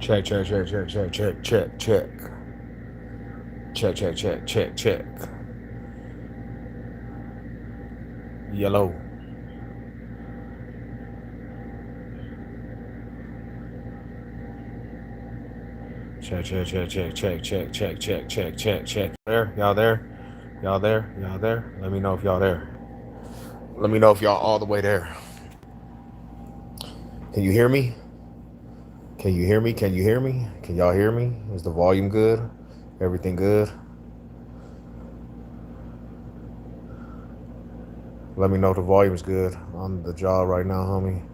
Check, check, check, check, check, check, check, check. Check, check, check, check, check. Yellow. Check, check, check, check, check, check, check, check, check, check, check. There? Y'all there? Y'all there? Y'all there? Let me know if y'all there. Let me know if y'all all the way there. Can you hear me? Can you hear me? Can you hear me? Can y'all hear me? Is the volume good? Everything good? Let me know if the volume's good on the job right now, homie.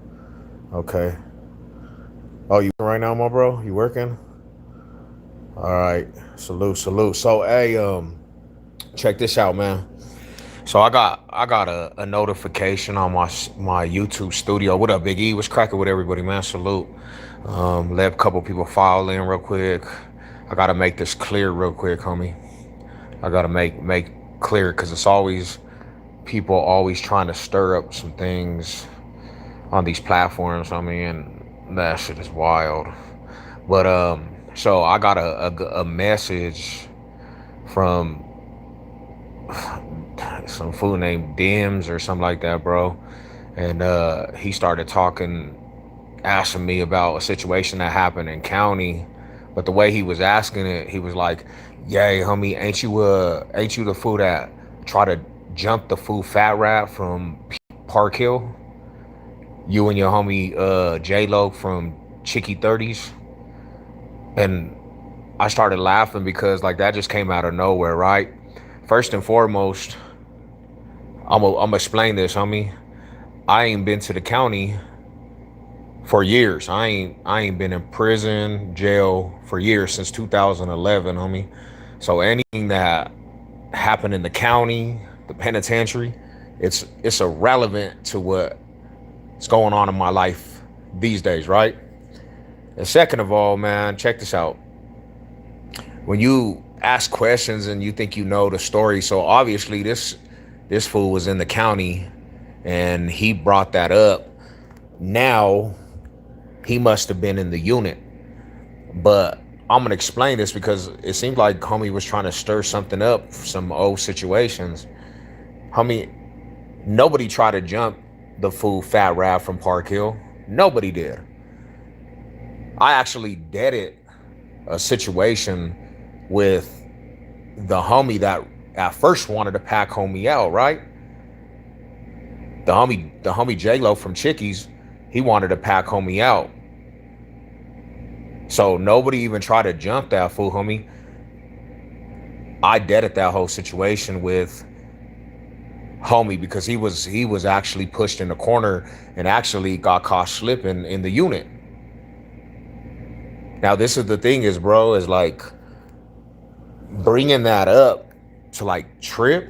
Okay. Oh, you right now, my bro? You working? All right. Salute, salute. So, hey, check this out, man. So I got a notification on my YouTube studio. What up, Big E? What's cracking with everybody, man? Salute. Let a couple people file in real quick. I gotta make this clear real quick, homie. I gotta make clear because it's always people always trying to stir up some things on these platforms. I mean, that shit is wild. But so I got a message from some fool named Dims or something like that, bro. And he started talking, asking me about a situation that happened in county. But the way he was asking it, he was like, "Yay, homie, ain't you the fool that try to jump the fool fat rap from Park Hill? You and your homie J Lo from Chicky 30s?" And I started laughing because like that just came out of nowhere, right? First and foremost, I'm gonna explain this, homie. I ain't been to the county for years. I ain't been in prison, jail for years since 2011, homie. So anything that happened in the county, the penitentiary, it's irrelevant to what's going on in my life these days, right? And second of all, man, check this out. When you ask questions and you think you know the story, so obviously this fool was in the county and he brought that up. Now he must have been in the unit. But I'm gonna explain this because it seemed like homie was trying to stir something up, some old situations. Homie, nobody tried to jump the fool Fat Rap from Park Hill. Nobody did. I actually deaded a situation with the homie that at first wanted to pack homie out, right? The homie J Lo from Chickies, he wanted to pack homie out. So nobody even tried to jump that fool, homie. I deaded that whole situation with homie because he was actually pushed in the corner and actually got caught slipping in the unit. Now this is the thing is, bro, is like bringing that up to like trip.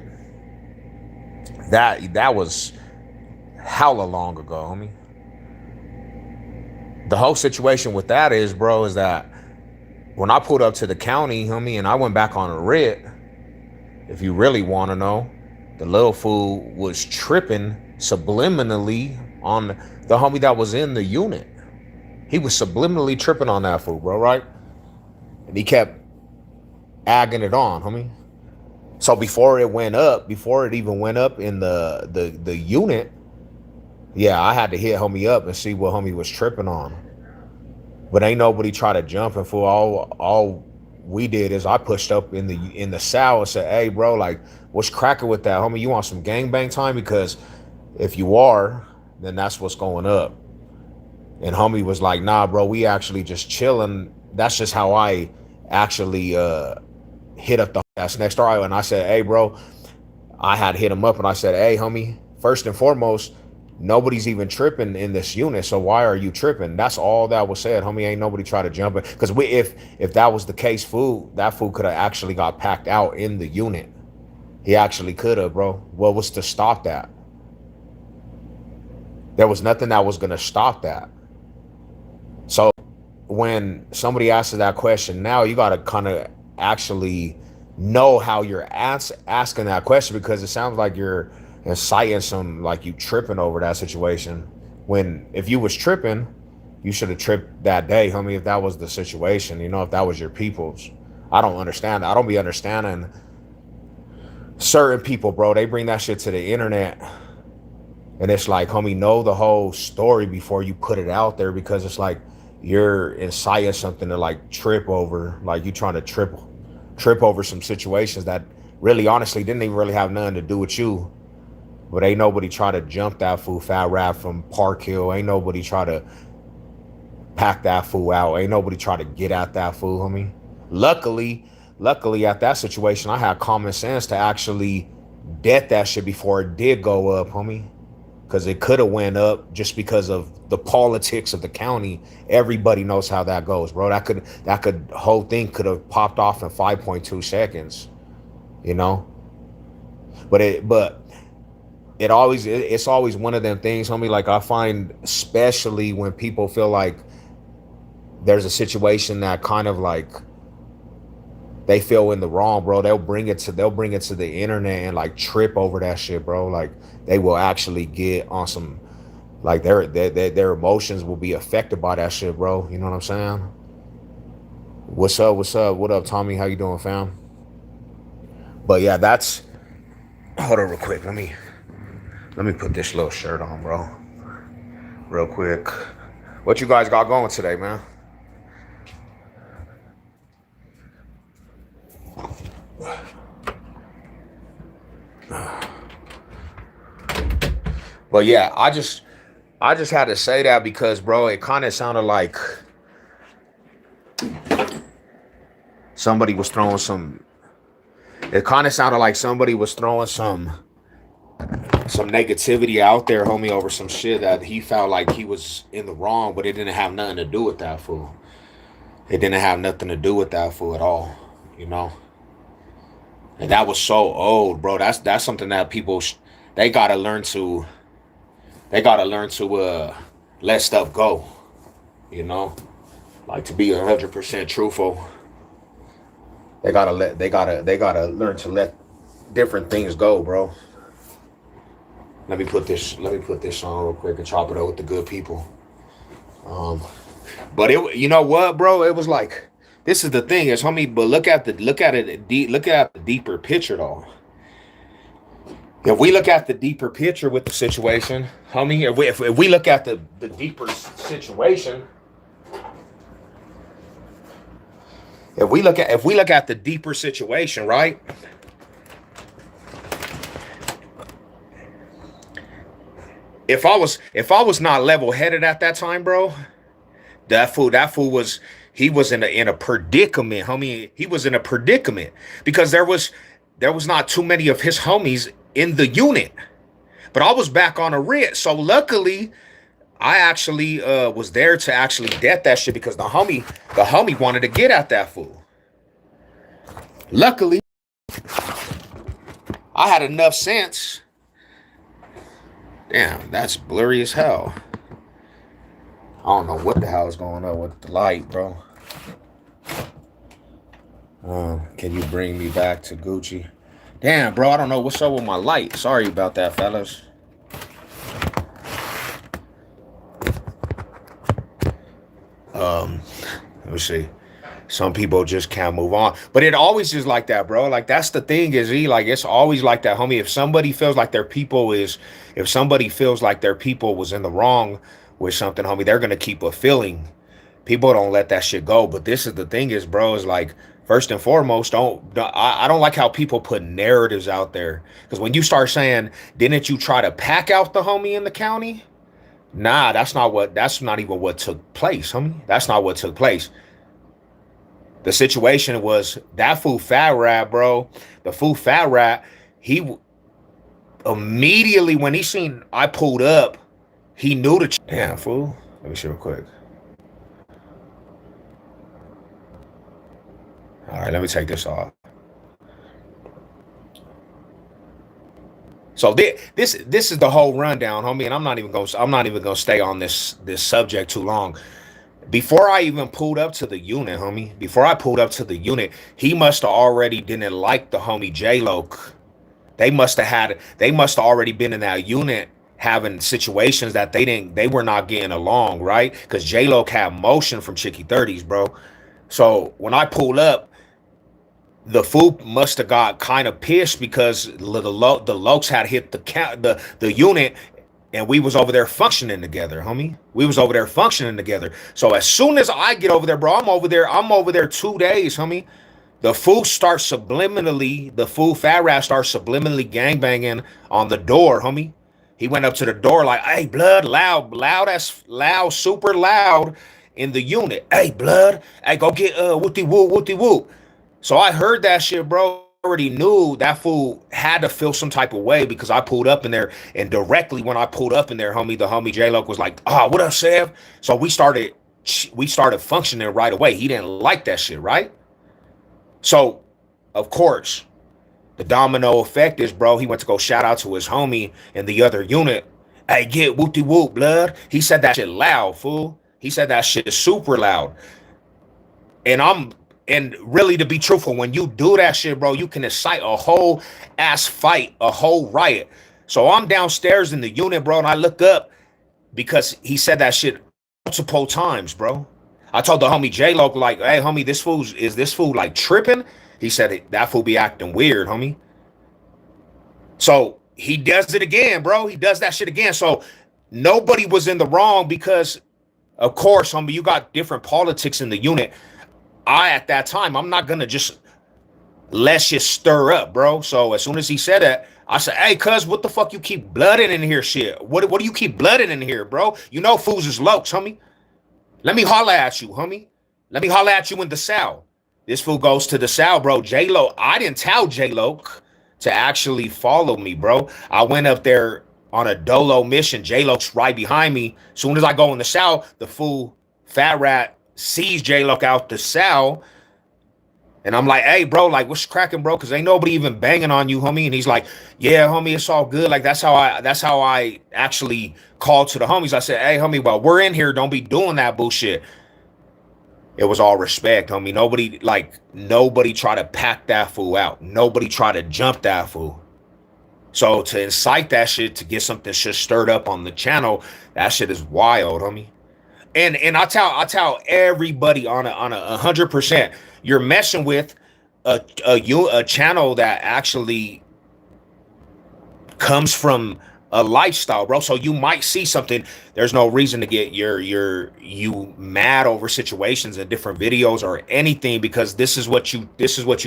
That was hella long ago, homie. The whole situation with that is, bro, is that when I pulled up to the county, homie, and I went back on a writ, if you really want to know, the little fool was tripping subliminally on the homie that was in the unit. He was subliminally tripping on that fool, bro, right? And he kept agging it on, homie. So before it even went up in the unit, yeah, I had to hit homie up and see what homie was tripping on. But ain't nobody try to jump and fool. All we did is I pushed up in the cell and said, "Hey, bro, like, what's cracking with that, homie? You want some gangbang time? Because if you are, then that's what's going up." And homie was like, "Nah, bro, we actually just chilling." That's just how I actually hit up the that's next door. And I said, "Hey, bro," I had hit him up and I said, "Hey, homie, first and foremost, nobody's even tripping in this unit, so why are you tripping?" That's all that was said, homie. Ain't nobody try to jump it. Because if that was the case, that fool could have actually got packed out in the unit. He actually could have, bro. What was to stop that? There was nothing that was gonna stop that. So when somebody asks that question now, you gotta kind of actually know how you're asking that question because it sounds like you're inciting some like you tripping over that situation. When if you was tripping, You should have tripped that day, homie, if that was the situation, you know, if that was your people's. I don't understand. I don't be understanding certain people, bro. They bring that shit to the internet. And it's like, homie, know the whole story before you put it out there, because it's like you're inciting something to like trip over. Like you trying to trip over some situations that really honestly didn't even really have nothing to do with you. But ain't nobody try to jump that fool fat rap from Park Hill. Ain't nobody try to pack that fool out. Ain't nobody try to get at that fool, homie. Luckily, luckily at that situation, I had common sense to actually debt that shit before it did go up, homie. Because it could have went up just because of the politics of the county. Everybody knows how that goes, bro. That whole thing could have popped off in 5.2 seconds, you know. But it's always one of them things, homie. Like I find, especially when people feel like there's a situation that kind of like they feel in the wrong, bro. They'll bring it to the internet and like trip over that shit, bro. Like they will actually get on some, like their emotions will be affected by that shit, bro. You know what I'm saying? What's up? What's up? What up, Tommy? How you doing, fam? But yeah, that's, hold on real quick. Let me put this little shirt on, bro. Real quick. What you guys got going today, man? But yeah, I just had to say that because, bro, it kind of sounded like somebody was throwing some. It kind of sounded like somebody was throwing some negativity out there, homie, over some shit that he felt like he was in the wrong, but it didn't have nothing to do with that fool. It didn't have nothing to do with that fool at all, you know. And that was so old, bro. That's something that people they gotta learn to. They gotta learn to let stuff go, you know. Like to be 100% truthful. They gotta learn to let different things go, bro. Let me put this on real quick and chop it up with the good people. Um, but you know what, bro? It was like, this is the thing, is, homie. But look at the deeper picture, though. If we look at the deeper picture with the situation, homie, if we look at the deeper situation, if we look at the deeper situation, right? If I was not level headed at that time, bro, that fool was, he was in a predicament, homie. He was in a predicament because there was not too many of his homies in the unit. But I was back on a writ, so luckily I actually was there to actually debt that shit because the homie wanted to get at that fool. Luckily, I had enough sense. Damn, that's blurry as hell. I don't know what the hell is going on with the light, bro. Can you bring me back to Gucci? Damn, bro, I don't know what's up with my light. Sorry about that, fellas. Let me see. Some people just can't move on, but it always is like that, bro. Like that's the thing, is he, like it's always like that, homie. If somebody feels like their people was in the wrong with something, homie, they're gonna keep a feeling. People don't let that shit go. But this is the thing, is, bro, is like, first and foremost, I don't like how people put narratives out there, because when you start saying, didn't you try to pack out the homie in the county? Nah, that's not even what took place, homie. That's not what took place. The situation was that fool fat rat, bro. The fool fat rat, he immediately when he seen I pulled up, he knew the damn fool. Let me see real quick. All right, let me take this off. So this is the whole rundown, homie, and I'm not even gonna stay on this subject too long. Before I even pulled up to the unit, homie, before I pulled up to the unit, he must have already didn't like the homie J Lo. They must have already been in that unit having situations that they were not getting along, right? Because J-Lo had motion from Chicky 30s, bro. So when I pulled up, the fool must have got kind of pissed because the Lokes had hit the unit, and we was over there functioning together, homie. We was over there functioning together. So as soon as I get over there, bro, I'm over there 2 days, homie. The fool fat rat starts subliminally gangbanging on the door, homie. He went up to the door like, hey, blood, loud, super loud in the unit. Hey, blood, hey, go get whoopty whoop, whoopty whoop. So I heard that shit, bro. I already knew that fool had to feel some type of way because I pulled up in there, and directly when I pulled up in there, homie, the homie J Lo was like, "Oh, what up, Sev?" So we started functioning right away. He didn't like that shit, right? So, of course, the domino effect is, bro, he went to go shout out to his homie in the other unit. Hey, get whoopty whoop, blood. He said that shit loud, fool. He said that shit super loud. And and really, to be truthful, when you do that shit, bro, you can incite a whole ass fight, a whole riot. So I'm downstairs in the unit, bro, and I look up because he said that shit multiple times, bro. I told the homie J Lo, like, hey, homie, this fool like tripping? He said that fool be acting weird, homie. So he does it again, bro. He does that shit again. So nobody was in the wrong because, of course, homie, you got different politics in the unit. At that time, I'm not gonna just let shit stir up, bro. So as soon as he said that, I said, hey, cuz, what the fuck you keep blooding in here, shit? What do you keep blooding in here, bro? You know fools is Lokes, homie. Let me holla at you, homie. Let me holla at you in the South. This fool goes to the South, bro. J-Lo, I didn't tell J-Lo to actually follow me, bro. I went up there on a dolo mission. J-Lo's right behind me. Soon as I go in the South, the fool fat rat sees J-Lo out the South. And I'm like, hey, bro, like, what's cracking, bro? Because ain't nobody even banging on you, homie. And he's like, yeah, homie, it's all good. Like, that's how I actually called to the homies. I said, hey, homie, well, we're in here. Don't be doing that bullshit. It was all respect, homie. Nobody tried to pack that fool out. Nobody tried to jump that fool. So to incite that shit, to get something shit stirred up on the channel, that shit is wild, homie. And I tell everybody on a 100%, you're messing with a channel that actually comes from a lifestyle, bro. So you might see something. There's no reason to get you mad over situations in different videos or anything, because this is what you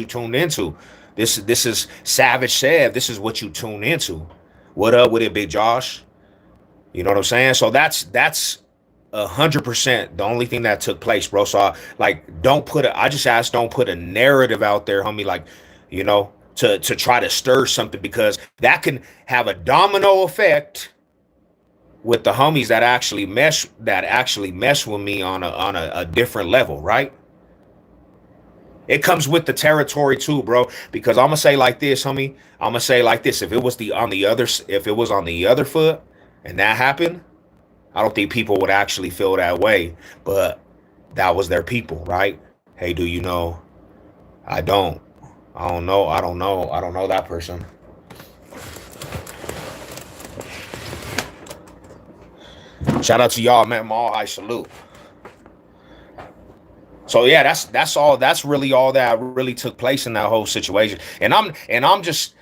tuned into. This is Savage Sev. This is what you tune into. What up with it, Big Josh? You know what I'm saying? So that's 100% the only thing that took place, bro. So I just asked, don't put a narrative out there, homie, like, to try to stir something, because that can have a domino effect with the homies that actually mess with me on a different level, right? It comes with the territory too, bro. Because I'm gonna say like this, homie. I'm gonna say like this: if it was on the other foot, and that happened, I don't think people would actually feel that way. But that was their people, right? Hey, do you know? I don't. I don't know. I don't know. I don't know that person. Shout out to y'all, man. All high salute. So yeah, that's all. That's really all that really took place in that whole situation. And I'm just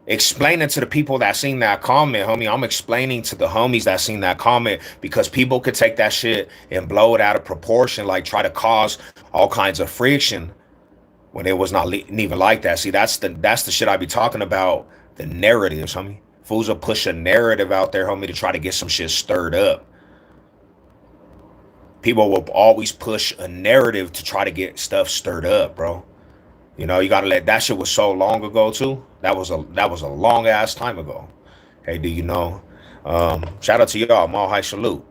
explaining to the people that seen that comment, homie. I'm explaining to the homies that seen that comment, because people could take that shit and blow it out of proportion, like try to cause all kinds of friction when it was not even like that. See, that's the shit I be talking about. The narratives, homie. Fools will push a narrative out there, homie, to try to get some shit stirred up. People will always push a narrative to try to get stuff stirred up, bro. You gotta let that shit was so long ago too. That was a long ass time ago. Hey, do you know? Shout out to y'all, Mall High salute.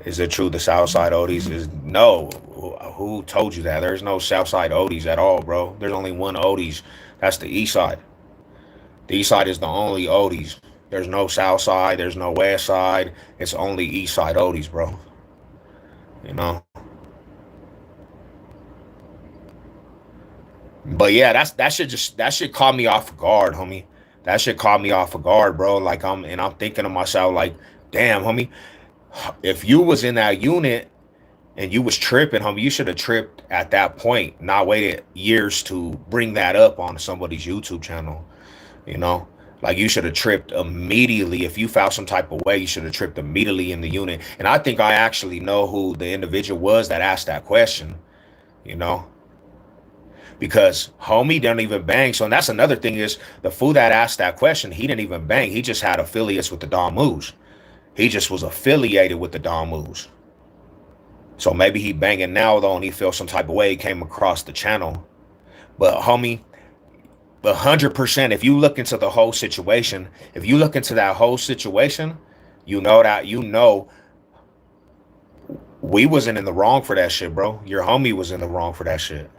Is it true the Southside Odie's is no? Who told you that? There's no Southside Odie's at all, bro. There's only one Odie's. That's the East Side. The East Side is the only Odie's. There's no South Side. There's no West Side. It's only East Side Odie's, bro. You know. But yeah, that should caught me off guard, homie. That should caught me off guard, bro. Like I'm thinking to myself, like, damn, homie, if you was in that unit and you was tripping, homie, you should have tripped at that point, not waited years to bring that up on somebody's YouTube channel. You know, like you should have tripped immediately. If you found some type of way, you should have tripped immediately in the unit. And I think I actually know who the individual was that asked that question. You know, because homie didn't even bang. So and that's another thing is the fool that asked that question, he didn't even bang. He just had affiliates with the Don Moves. He just was affiliated with the Don Moves. So maybe he banging now though, and he feels some type of way. He came across the channel, but homie, 100%. If you look into the whole situation, if you look into that whole situation, you know we wasn't in the wrong for that shit, bro. Your homie was in the wrong for that shit.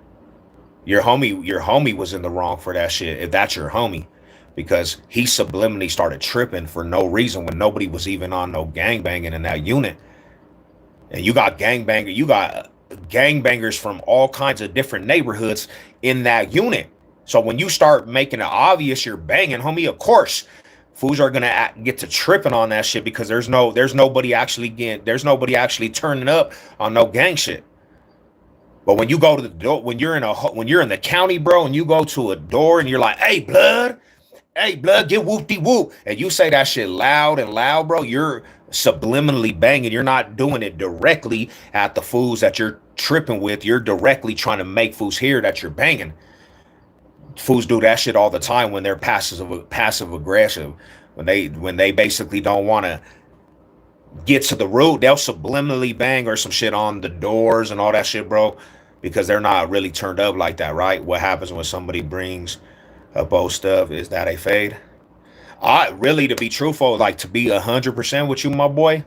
Your homie was in the wrong for that shit. If that's your homie, because he subliminally started tripping for no reason when nobody was even on no gang banging in that unit. And you got gangbangers from all kinds of different neighborhoods in that unit. So when you start making it obvious you're banging, homie, of course, fools are gonna get to tripping on that shit because there's nobody actually turning up on no gang shit. But when you go to the door, when you're in the county, bro, and you go to a door and you're like, hey, blood, get whoop de whoop. And you say that shit loud and loud, bro. You're subliminally banging. You're not doing it directly at the fools that you're tripping with. You're directly trying to make fools hear that you're banging. Fools do that shit all the time when they're passive aggressive. When they basically don't want to get to the root, they'll subliminally bang or some shit on the doors and all that shit, bro, because they're not really turned up like that, right? What happens when somebody brings up old stuff is that a fade. I really, to be truthful, like to be 100% with you, my boy.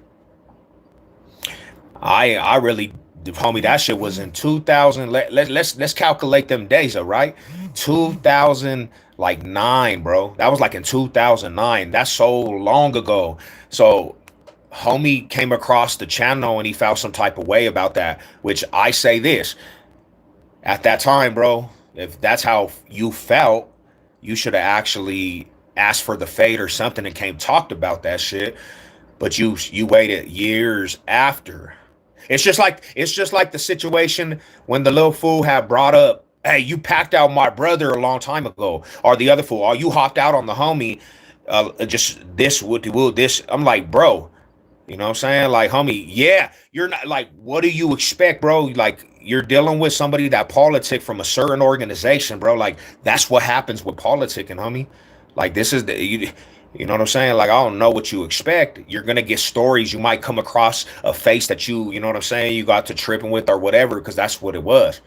I really, homie, that shit was in 2000. Let's calculate them days, all right? 2000 like nine, bro. That was like in 2009. That's so long ago. So homie came across the channel and he felt some type of way about that. Which I say this at that time, bro. If that's how you felt, you should have actually asked for the fade or something and came talked about that shit. But you waited years after. It's just like the situation when the little fool had brought up, hey, you packed out my brother a long time ago, or the other fool, or you hopped out on the homie, just this would this. I'm like, bro, you know what I'm saying? Like, homie, yeah, you're not like, what do you expect, bro? Like, you're dealing with somebody that politic from a certain organization, bro. Like, that's what happens with politicking, homie. Like, this is you know what I'm saying? Like, I don't know what you expect. You're gonna get stories. You might come across a face that you know what I'm saying, you got to tripping with or whatever, because that's what it was.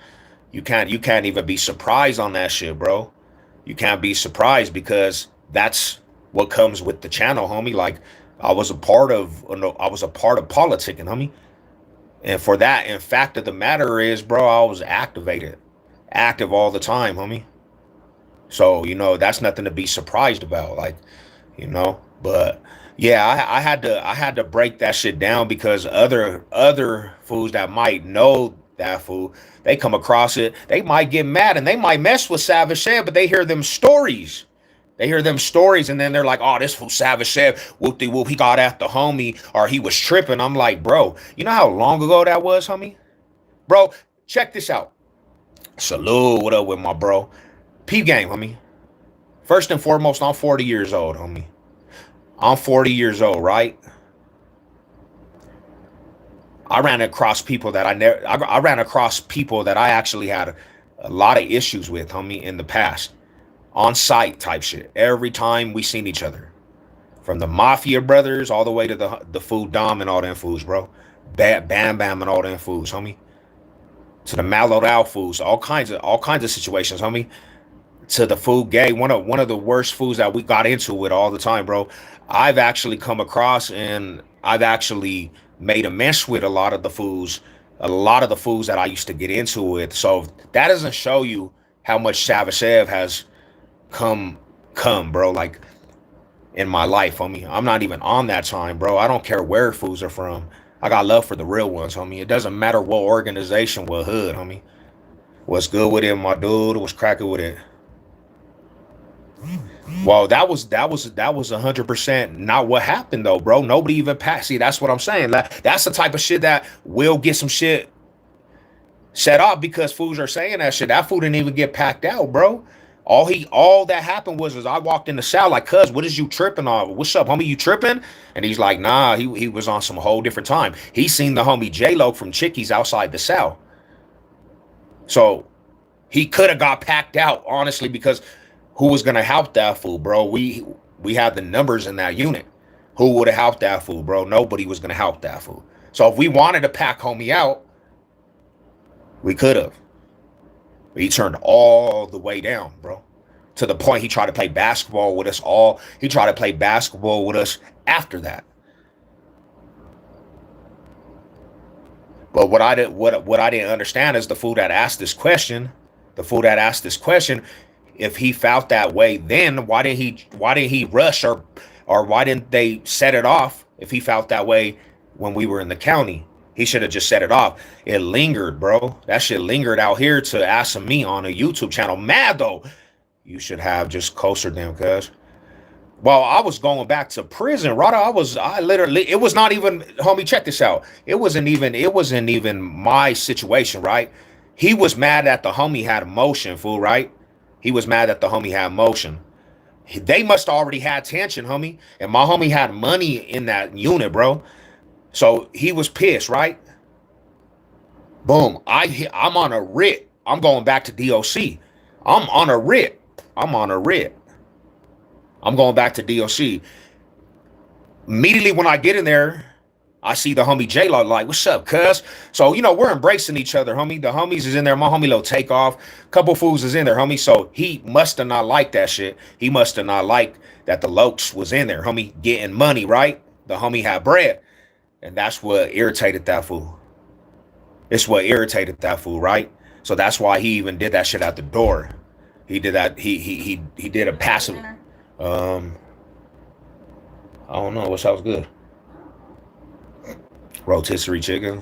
You can't even be surprised on that shit, bro. You can't be surprised because that's what comes with the channel, homie. Like, I was a part of politicking, homie. And for that, in fact of the matter is, bro, I was active all the time, homie. So, that's nothing to be surprised about. Like, but yeah, I had to break that shit down because other fools that might know that fool, they come across it, they might get mad and they might mess with Savage Sam, but they hear them stories. They hear them stories and then they're like, oh, this fool Savage said, whoop de whoop, he got at the homie or he was tripping. I'm like, bro, you know how long ago that was, homie? Bro, check this out. Salute, what up with my bro? P game, homie. First and foremost, I'm 40 years old, homie. I'm 40 years old, right? I ran across people that I never. I ran across people that I actually had a lot of issues with, homie, in the past, on site type shit. Every time we seen each other, from the Mafia brothers all the way to the food Dom and all them fools, bro. Bam Bam and all them fools, homie. To the mellowed out fools, all kinds of situations, homie. To the food gay, one of the worst foods that we got into with all the time, bro. I've actually come across and I've actually made a mess with a lot of the foods that I used to get into with. So that doesn't show you how much Savage Ev has come bro. Like, in my life, homie. I'm not even on that time, bro. I don't care where fools are from. I got love for the real ones, homie. It doesn't matter what organization, what hood, homie. What's good with it, my dude? What's cracking with it? Well, that was 100% not what happened though, bro. Nobody even passed. See, that's what I'm saying. That's the type of shit that will get some shit set off because fools are saying that shit. That fool didn't even get packed out, bro. All that happened was I walked in the cell like, cuz, what is you tripping on? What's up, homie? You tripping? And he's like, nah, he was on some whole different time. He seen the homie J-Lo from Chickies outside the cell. So he could have got packed out, honestly, because who was gonna help that fool, bro? We had the numbers in that unit. Who would have helped that fool, bro? Nobody was gonna help that fool. So if we wanted to pack homie out, we could have. He turned all the way down, bro. To the point he tried to play basketball with us all. He tried to play basketball with us after that. But what I didn't understand is the fool that asked this question, if he felt that way, then why didn't he rush or why didn't they set it off if he felt that way when we were in the county? He should have just set it off. It lingered, bro. That shit lingered out here to ask me on a YouTube channel. Mad though. You should have just closer them, cuz. Well, I was going back to prison, Rada. I literally, it was not even, homie, check this out. It wasn't even my situation, right? He was mad that the homie had motion, fool, right? He was mad that the homie had motion. They must already had tension, homie. And my homie had money in that unit, bro. So he was pissed, right? Boom. I'm on a writ. I'm going back to DOC. I'm on a writ. I'm on a writ. I'm going back to DOC. Immediately when I get in there, I see the homie J-Lo like, what's up, cuz? So, we're embracing each other, homie. The homies is in there. My homie Little Takeoff. Couple fools is in there, homie. So he must have not liked that shit. He must have not liked that the Lokes was in there, homie, getting money, right? The homie had bread. And that's what irritated that fool. It's what irritated that fool, right? So that's why he even did that shit at the door. He did that. He did a passive. Um, I don't know. What sounds good? Rotisserie chicken.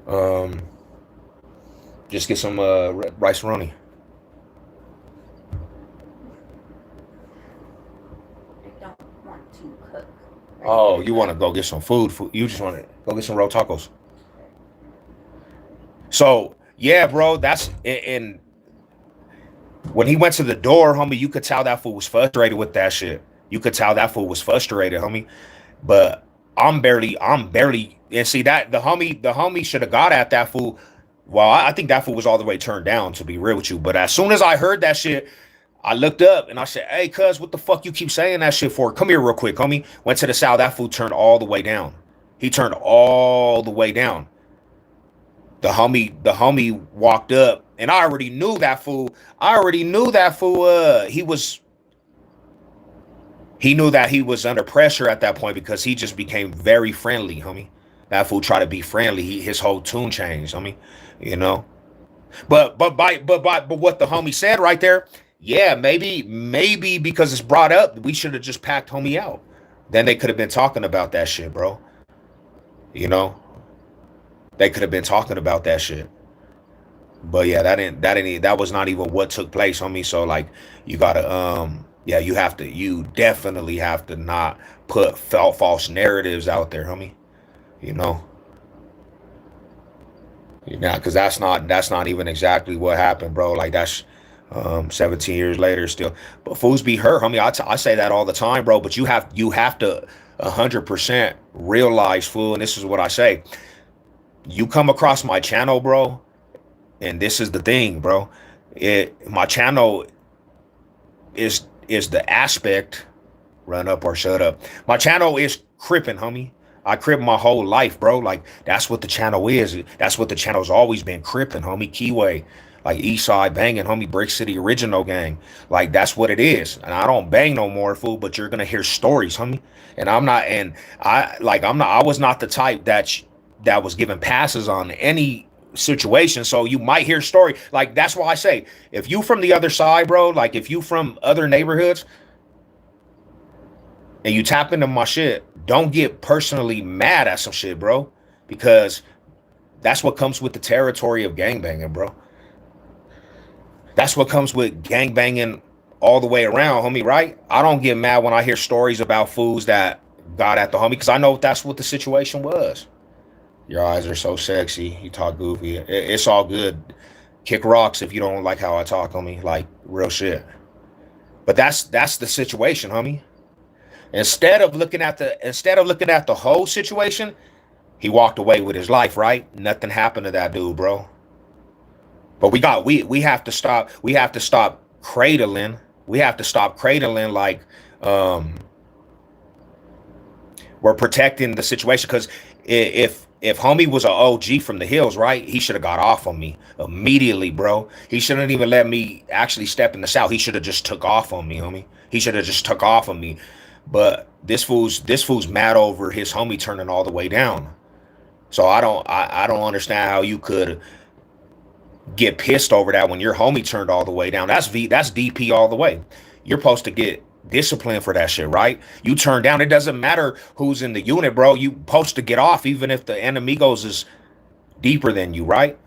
Um, just get some rice roni. Oh, you want to go get some food? You just want to go get some roll tacos. So yeah, bro. That's and when he went to the door, homie, you could tell that fool was frustrated with that shit. You could tell that fool was frustrated, homie. But I'm barely, and see that the homie should have got at that fool. Well, I think that fool was all the way turned down, to be real with you. But as soon as I heard that shit, I looked up and I said, "Hey, cuz, what the fuck you keep saying that shit for? Come here real quick, homie." Went to the south. That fool turned all the way down. He turned all the way down. The homie walked up, and I already knew that fool. I already knew that fool. He knew that he was under pressure at that point because he just became very friendly, homie. That fool tried to be friendly. His whole tune changed, homie. You know. But what the homie said right there, yeah, maybe because it's brought up, we should have just packed homie out. Then they could have been talking about that shit, bro. You know, they could have been talking about that shit. But yeah, that was not even what took place, homie. So like, you gotta yeah, you definitely have to not put false narratives out there, homie. You know, yeah, because that's not even exactly what happened, bro. Like that's 17 years later still. But fools be hurt, homie. I say that all the time, bro. But you have to 100% realize, fool. And this is what I say. You come across my channel, bro, and this is the thing, bro. My channel is the aspect. Run up or shut up. My channel is crippin', homie. I crip my whole life, bro. Like that's what the channel is. That's what the channel's always been, crippin', homie. Keyway, like East Side banging, homie. Brick City original gang. Like that's what it is. And I don't bang no more, fool. But you're gonna hear stories, homie. And I'm not. And I'm not. I was not the type that was giving passes on any situation. So you might hear story. Like that's why I say, if you from the other side, bro. Like if you from other neighborhoods and you tap into my shit, don't get personally mad at some shit, bro, because That's what comes with the territory of gangbanging, bro. That's what comes with gangbanging all the way around, homie, right? I don't get mad when I hear stories about fools that got at the homie because I know that's what the situation was. Your eyes are so sexy. You talk goofy. It's all good. Kick rocks if you don't like how I talk, homie. Like real shit. But that's the situation, homie. Instead of looking at the whole situation, he walked away with his life, right? Nothing happened to that dude, bro. But we have to stop. We have to stop cradling. We have to stop cradling like um we're protecting the situation because if homie was an OG from the hills, right? He should have got off on me immediately, bro. He shouldn't even let me actually step in the south. He should have just took off on me, homie. He should have just took off on me. But this fool's mad over his homie turning all the way down. So I don't understand how you could get pissed over that when your homie turned all the way down. That's DP all the way. You're supposed to get disciplined for that shit, right? You turn down. It doesn't matter who's in the unit, bro. You supposed to get off even if the enemigos is deeper than you, right?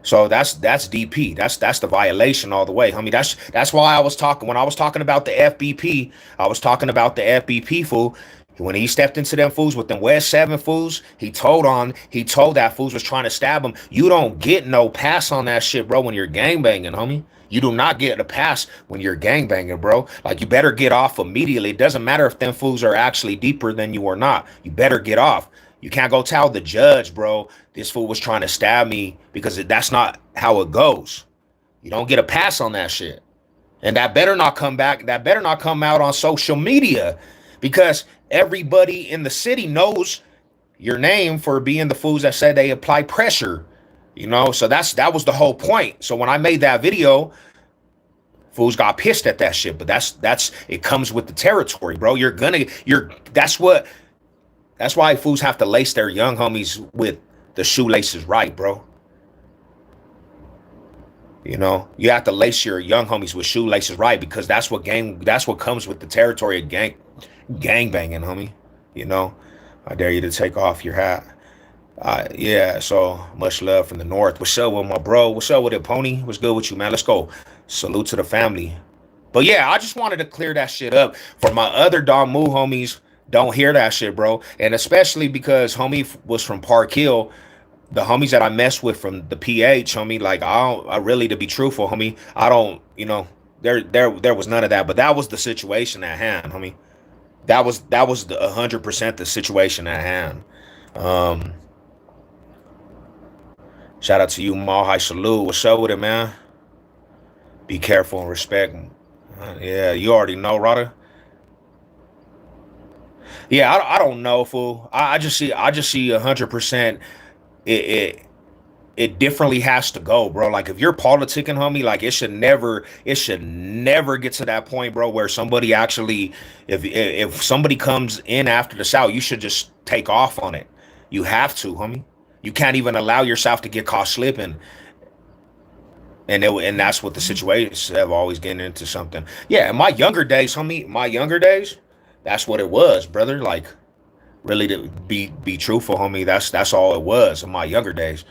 So that's DP. That's the violation all the way, homie. That's why I was talking when I was talking about the FBP. I was talking about the FBP fool. When he stepped into them fools with them West 7 fools, he told that fools was trying to stab him. You don't get no pass on that shit, bro, when you're gangbanging, homie. You do not get a pass when you're gangbanging, bro. Like you better get off immediately. It doesn't matter if them fools are actually deeper than you or not. You better get off. You can't go tell the judge, bro, this fool was trying to stab me because that's not how it goes. You don't get a pass on that shit. And that better not come back. That better not come out on social media because everybody in the city knows your name for being the fools that said they apply pressure. So that was the whole point. So when I made that video, fools got pissed at that shit. But that's it comes with the territory, bro. That's why fools have to lace their young homies with the shoelaces right, bro. You have to lace your young homies with shoelaces right because that's what comes with the territory of gang banging, homie. You know, I dare you to take off your hat. Yeah, so much love from the north. What's up with my bro? What's up with it, Pony? What's good with you, man? Let's go. Salute to the family. But yeah, I just wanted to clear that shit up for my other Don Moo homies. Don't hear that shit, bro. And especially because homie was from Park Hill. The homies that I mess with from the PH, homie, like I really, to be truthful, homie, I don't, there was none of that. But that was the situation at hand, homie. That was the 100% the situation at hand. Um, Shout out to you, Mahai Salute. What's up with it, man? Be careful and respect. Yeah, you already know, Rada. Yeah, I don't know, fool. I just see 100%. It it differently has to go, bro. Like if you're politicking, homie, like it should never get to that point, bro, where somebody actually, if somebody comes in after the South, you should just take off on it. You have to, homie. You can't even allow yourself to get caught slipping, and that's what the situations have always getting into something. Yeah, in my younger days, homie, my younger days, that's what it was, brother. Like really to be truthful, homie, that's all it was in my younger days.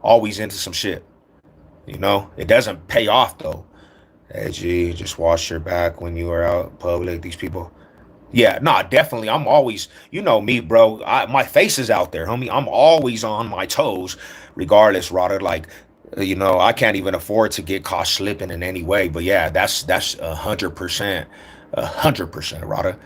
Always into some shit. It doesn't pay off though. Hey, G, just watch your back when you are out in public. These people. Yeah, nah, definitely. I'm always, me, bro. My face is out there, homie. I'm always on my toes, regardless, Rodder. Like, I can't even afford to get caught slipping in any way. But yeah, that's 100%, 100%, Rodder.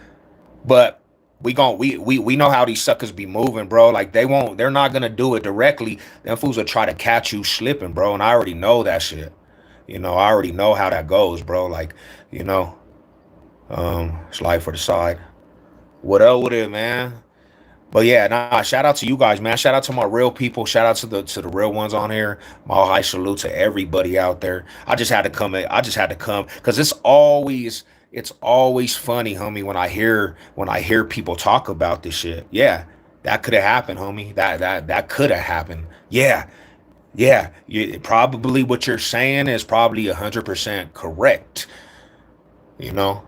But we know how these suckers be moving, bro. Like they're not gonna do it directly. Them fools will try to catch you slipping, bro. And I already know that shit. I already know how that goes, bro. Like, you know, slide for the side. What up with it, man? But yeah, nah, shout out to you guys, man. Shout out to my real people. Shout out to the real ones on here. My high salute to everybody out there. I just had to come in. I just had to come because it's always funny, homie, when I hear people talk about this shit. Yeah, that could have happened, homie. That could have happened. Yeah, yeah. Probably what you're saying is probably 100% correct. You know,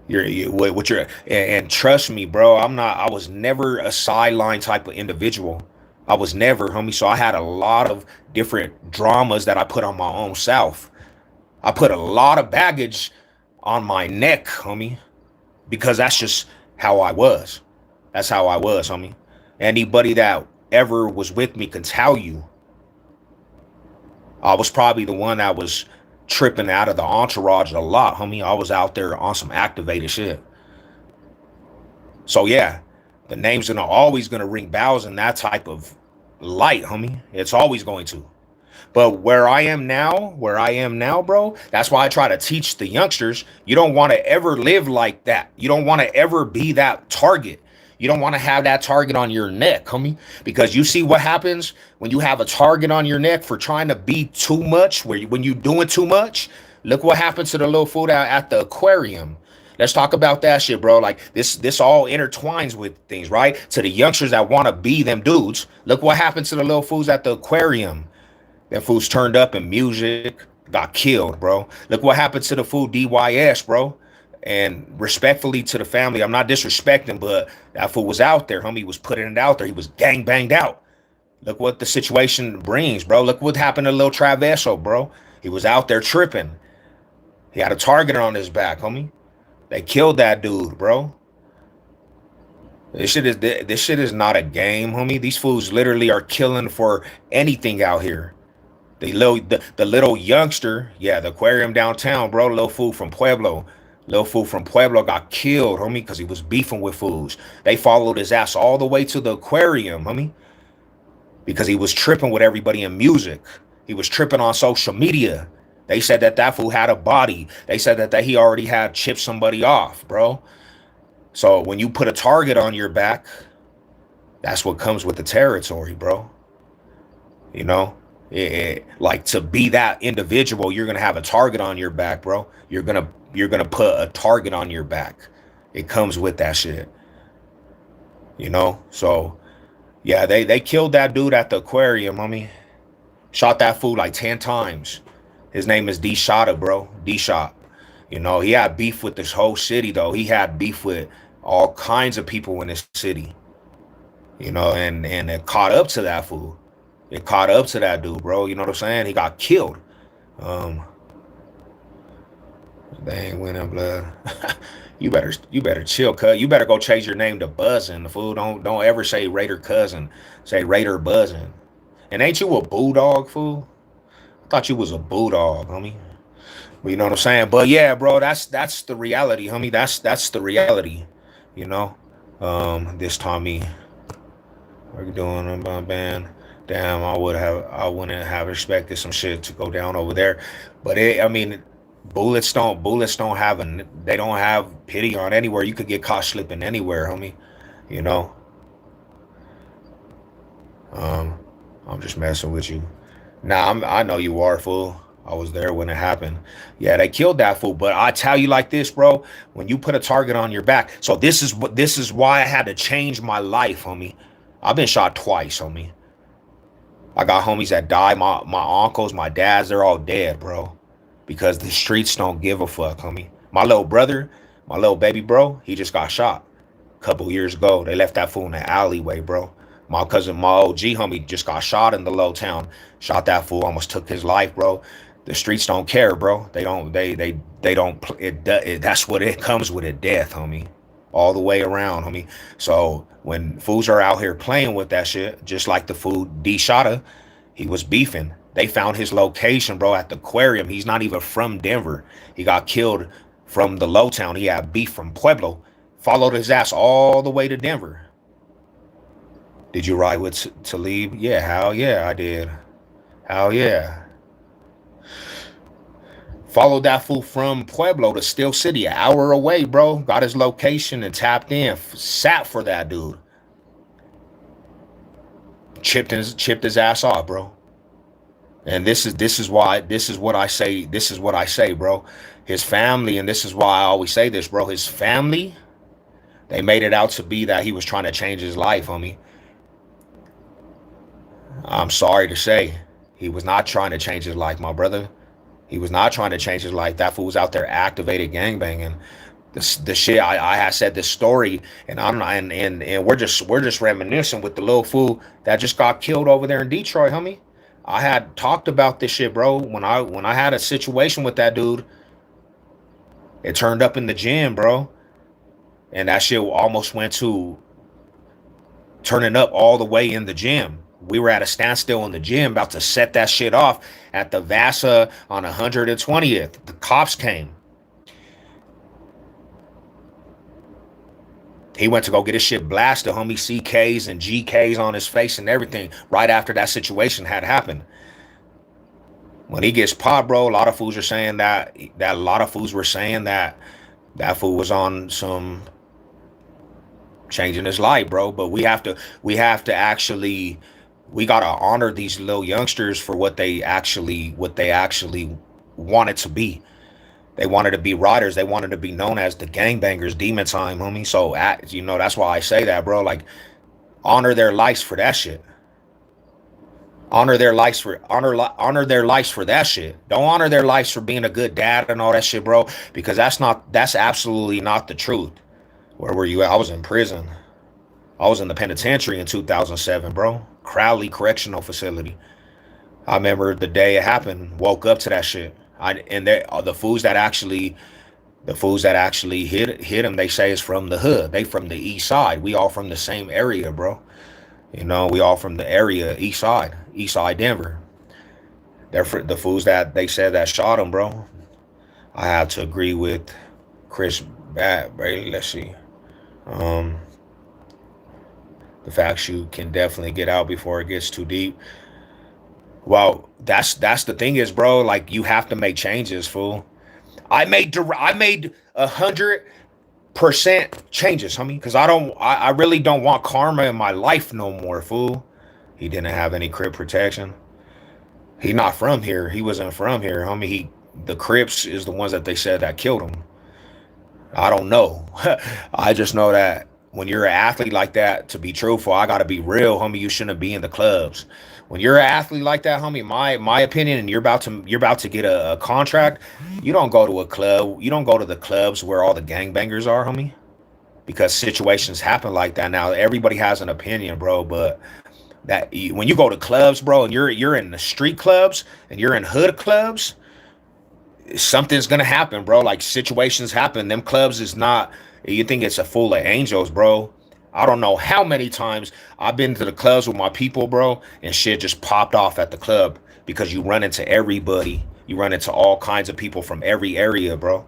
what you're and trust me, bro. I was never a sideline type of individual. I was never, homie. So I had a lot of different dramas that I put on my own self. I put a lot of baggage on my neck, homie, because that's just how I was. That's how I was, homie. Anybody that ever was with me can tell you I was probably the one that was tripping out of the entourage a lot, homie. I was out there on some activated shit. So yeah, the name's gonna always gonna ring bells in that type of light, homie. It's always going to. But where I am now, bro, that's why I try to teach the youngsters you don't want to ever live like that. You don't want to ever be that target. You don't want to have that target on your neck, homie, because you see what happens when you have a target on your neck for trying to be too much, when you doing too much. Look what happens to the little food out at the aquarium. Let's talk about that shit, bro. Like this all intertwines with things, right? To the youngsters that want to be them dudes, look what happens to the little fools at the aquarium. That fool's turned up in music, got killed, bro. Look what happened to the fool DYS, bro. And respectfully to the family, I'm not disrespecting, but that fool was out there, homie. He was putting it out there. He was gang banged out. Look what the situation brings, bro. Look what happened to Lil Traveso, bro. He was out there tripping. He had a target on his back, homie. They killed that dude, bro. This shit is not a game, homie. These fools literally are killing for anything out here. The little youngster, yeah, the aquarium downtown, bro. Little fool from Pueblo. Little fool from Pueblo got killed, homie, because he was beefing with fools. They followed his ass all the way to the aquarium, homie, because he was tripping with everybody in music. He was tripping on social media. They said that that fool had a body. They said that he already had chipped somebody off, bro. So when you put a target on your back, that's what comes with the territory, bro. You know, like to be that individual, you're gonna have a target on your back, bro. You're gonna put a target on your back. It comes with that shit, you know. So yeah, they killed that dude at the aquarium, homie. Shot that fool like 10 times. His name is D Shotta, bro. D Shot. You know, he had beef with this whole city though. He had beef with all kinds of people in this city. You know, and it caught up to that fool. It caught up to that dude, bro. You know what I'm saying? He got killed. Um, they ain't winning blood. You better chill, cuz. You better go change your name to Buzzin'. The fool don't ever say Raider cousin. Say Raider Buzzin'. And ain't you a bulldog, fool? I thought you was a bulldog, homie. But you know what I'm saying? But yeah, bro, that's the reality, homie. That's the reality. You know? This Tommy, what are you doing about band? Damn, I wouldn't have expected some shit to go down over there. But I mean, bullets don't have they don't have pity on anywhere. You could get caught slipping anywhere, homie. You know. Um, I'm just messing with you. Nah, I know you are, fool. I was there when it happened. Yeah, they killed that fool. But I tell you like this, bro. When you put a target on your back, so this is why I had to change my life, homie. I've been shot twice, homie. I got homies that died. My uncles, my dads, they're all dead, bro. Because the streets don't give a fuck, homie. My little brother, my little baby bro, he just got shot a couple years ago. They left that fool in the alleyway, bro. My cousin, my OG homie, just got shot in the low town. Shot that fool, almost took his life, bro. The streets don't care, bro. They don't. They don't. That's what it comes with, a death, homie. All the way around, homie. So when fools are out here playing with that shit, just like the fool D Shotta, he was beefing. They found his location, bro, at the aquarium. He's not even from Denver. He got killed from the low town. He had beef from Pueblo. Followed his ass all the way to Denver. Did you ride with Talib? Yeah, hell yeah, I did. Hell yeah. Followed that fool from Pueblo to Steel City, an hour away, bro. Got his location and tapped in. Sat for that dude. Chipped his ass off, bro. And this is what I say. This is what I say, bro. His family, and this is why I always say this, bro. His family, they made it out to be that he was trying to change his life, homie. I'm sorry to say, he was not trying to change his life, my brother. He was not trying to change his life. That fool was out there activated gangbanging. The shit I had said this story, and I'm not, and we're just reminiscing with the little fool that just got killed over there in Detroit, homie. I had talked about this shit, bro. When I had a situation with that dude, it turned up in the gym, bro, and that shit almost went to turning up all the way in the gym. We were at a standstill in the gym, about to set that shit off at the Vasa on 120th. The cops came. He went to go get his shit blasted, homie. CKs and GKs on his face and everything right after that situation had happened. When he gets popped, bro, a lot of fools are saying that a lot of fools were saying that fool was on some changing his life, bro. But we have to actually we gotta honor these little youngsters for what they actually wanted to be. They wanted to be riders. They wanted to be known as the gangbangers, demon time, homie. So that's why I say that, bro. Like, honor their lives for that shit. Honor their lives for that shit. Don't honor their lives for being a good dad and all that shit, bro. Because that's absolutely not the truth. Where were you at? I was in prison. I was in the penitentiary in 2007, bro. Crowley Correctional Facility. I remember the day it happened. Woke up to that shit. The fools that actually hit him, they say is from the hood. They from the east side. We all from the same area, bro. We all from the area, east side Denver. They're the fools that they said that shot him, bro. I have to agree with Chris Bat, bro. Let's see. Um, the facts you can definitely get out before it gets too deep. Well, that's the thing is, bro. Like, you have to make changes, fool. I made 100% changes, homie, because I really don't want karma in my life no more, fool. He didn't have any crib protection. He not from here. He wasn't from here, homie. The Crips is the ones that they said that killed him. I don't know. I just know that when you're an athlete like that, to be truthful, I gotta be real, homie. You shouldn't be in the clubs. When you're an athlete like that, homie, my opinion, and you're about to get a contract, you don't go to a club. You don't go to the clubs where all the gangbangers are, homie. Because situations happen like that. Now everybody has an opinion, bro, but when you go to clubs, bro, and you're in the street clubs and you're in hood clubs, something's gonna happen, bro. Like, situations happen. Them clubs is not. You think it's a full of angels, bro? I don't know how many times I've been to the clubs with my people, bro, and shit just popped off at the club because you run into everybody. You run into all kinds of people from every area, bro.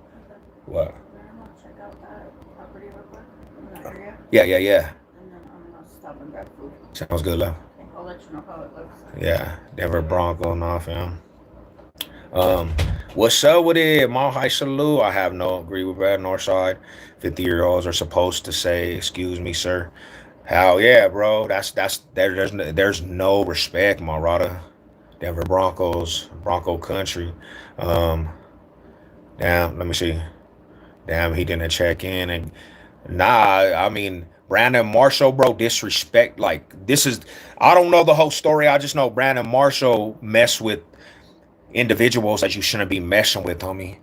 What? I'm gonna check out that property real quick in that area, Yeah, yeah, yeah. and then I'm gonna stop and grab food. Sounds good, love. Okay, I'll let you know how it looks. Yeah, Denver Bronco, nah, fam. Um, what's up with it? Mile High Salute. I have no agree with that. Northside, 50-year-olds are supposed to say, "Excuse me, sir." Hell yeah, bro. There's no respect, my brother. Denver Broncos, Bronco country. Um, damn. Let me see. Damn, he didn't check in, and nah. I mean, Brandon Marshall, bro. Disrespect. Like, this is. I don't know the whole story. I just know Brandon Marshall messed with individuals that you shouldn't be messing with, homie.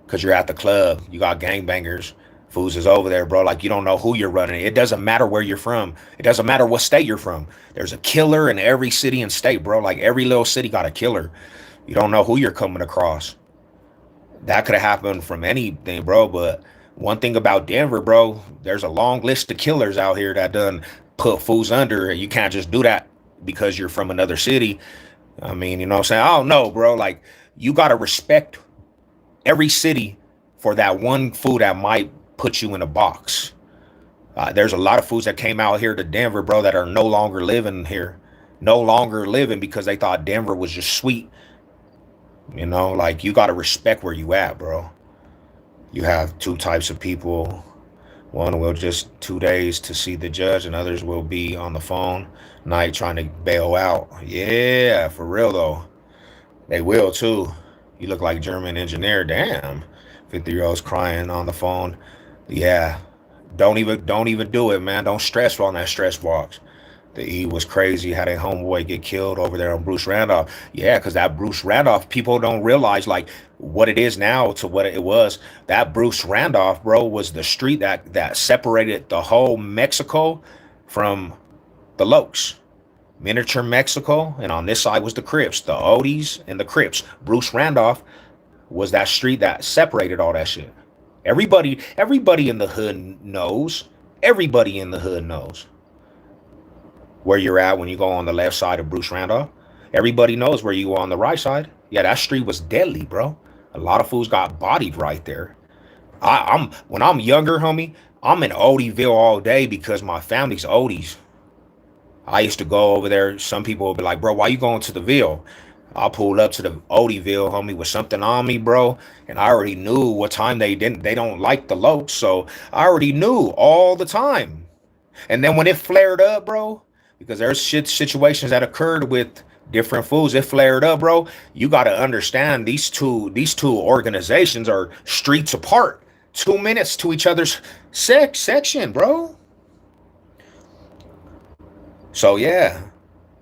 Cause you're at the club, you got gangbangers, fools is over there, bro. Like, you don't know who you're running. It doesn't matter where you're from. It doesn't matter what state you're from. There's a killer in every city and state, bro. Like, every little city got a killer. You don't know who you're coming across. That could have happened from anything, bro. But one thing about Denver, bro, there's a long list of killers out here that done put fools under. You can't just do that because you're from another city. I mean, you know what I'm saying? I don't know, bro. Like, you gotta respect every city for that one food that might put you in a box. There's a lot of foods that came out here to Denver, bro, that are no longer living here. No longer living because they thought Denver was just sweet. Like, you gotta respect where you at, bro. You have two types of people. One will just 2 days to see the judge, and others will be on the phone night trying to bail out. Yeah, for real though. They will too. You look like German engineer. Damn. 50-year-olds crying on the phone. Yeah. Don't even do it, man. Don't stress on that stress box. He was crazy how that homeboy get killed over there on Bruce Randolph. Yeah, because that Bruce Randolph, people don't realize like what it is now to what it was. That Bruce Randolph, bro, was the street that separated the whole Mexico from the Lokes. Miniature Mexico, and on this side was the Crips, the Odies and the Crips. Bruce Randolph was that street that separated all that shit. Everybody in the hood knows. Everybody in the hood knows where you're at when you go on the left side of Bruce Randolph. Everybody knows where you go on the right side. Yeah, that street was deadly, bro. A lot of fools got bodied right there. I'm when I'm younger, homie, I'm in Odieville all day because my family's Odies. I used to go over there. Some people would be like, bro, why you going to the Ville? I pulled up to the Odieville, homie, with something on me, bro. And I already knew what time they don't like the Lokes. So I already knew all the time. And then when it flared up, bro, because there's situations that occurred with different fools, it flared up, bro. You got to understand these two organizations are streets apart, 2 minutes to each other's section, bro. So yeah,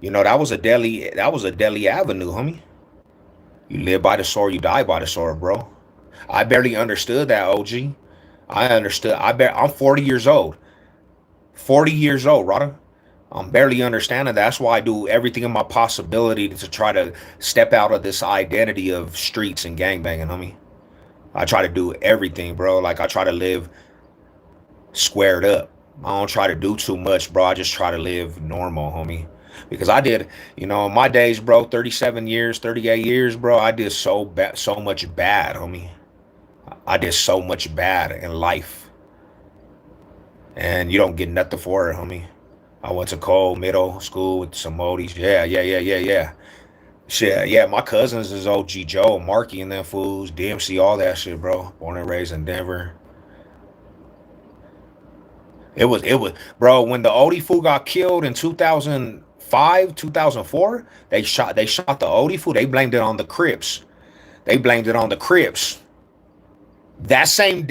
that was a deadly avenue, homie. You live by the sword, you die by the sword, bro. I barely understood that, OG. I understood. I'm 40 years old. 40 years old, Rada. I'm barely understanding. That's why I do everything in my possibility to try to step out of this identity of streets and gangbanging, homie. I try to do everything, bro. Like I try to live squared up. I don't try to do too much, bro. I just try to live normal, homie. Because I did, in my days, bro, 37 years, 38 years, bro, I did so much bad, homie. I did so much bad in life. And you don't get nothing for it, homie. I went to Cole Middle School with some Modis. Yeah, yeah, yeah, yeah, yeah. Shit, yeah, my cousins is OG Joe, Marky and them fools, DMC, all that shit, bro. Born and raised in Denver. It was, bro. When the Odie fool got killed in 2005, 2004, they shot the Odie fool. They blamed it on the Crips. They blamed it on the Crips. That same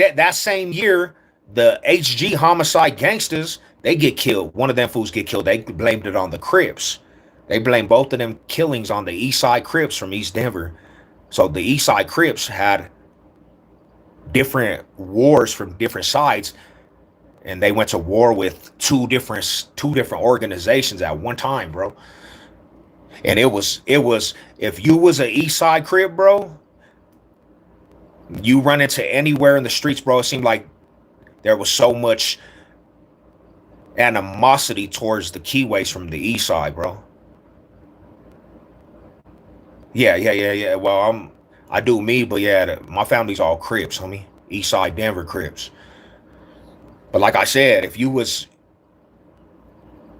year, the HG homicide gangsters they get killed. One of them fools get killed. They blamed it on the Crips. They blamed both of them killings on the East Side Crips from East Denver. So the East Side Crips had different wars from different sides, and they went to war with two different organizations at one time, bro. And it was if you was an East Side Crip, bro, you run into anywhere in the streets, bro. It seemed like there was so much animosity towards the Keyways from the East Side, bro. Yeah, yeah, yeah, yeah. Well, I do me, but yeah, my family's all Crips, homie. East Side Denver Crips. But like I said, if you was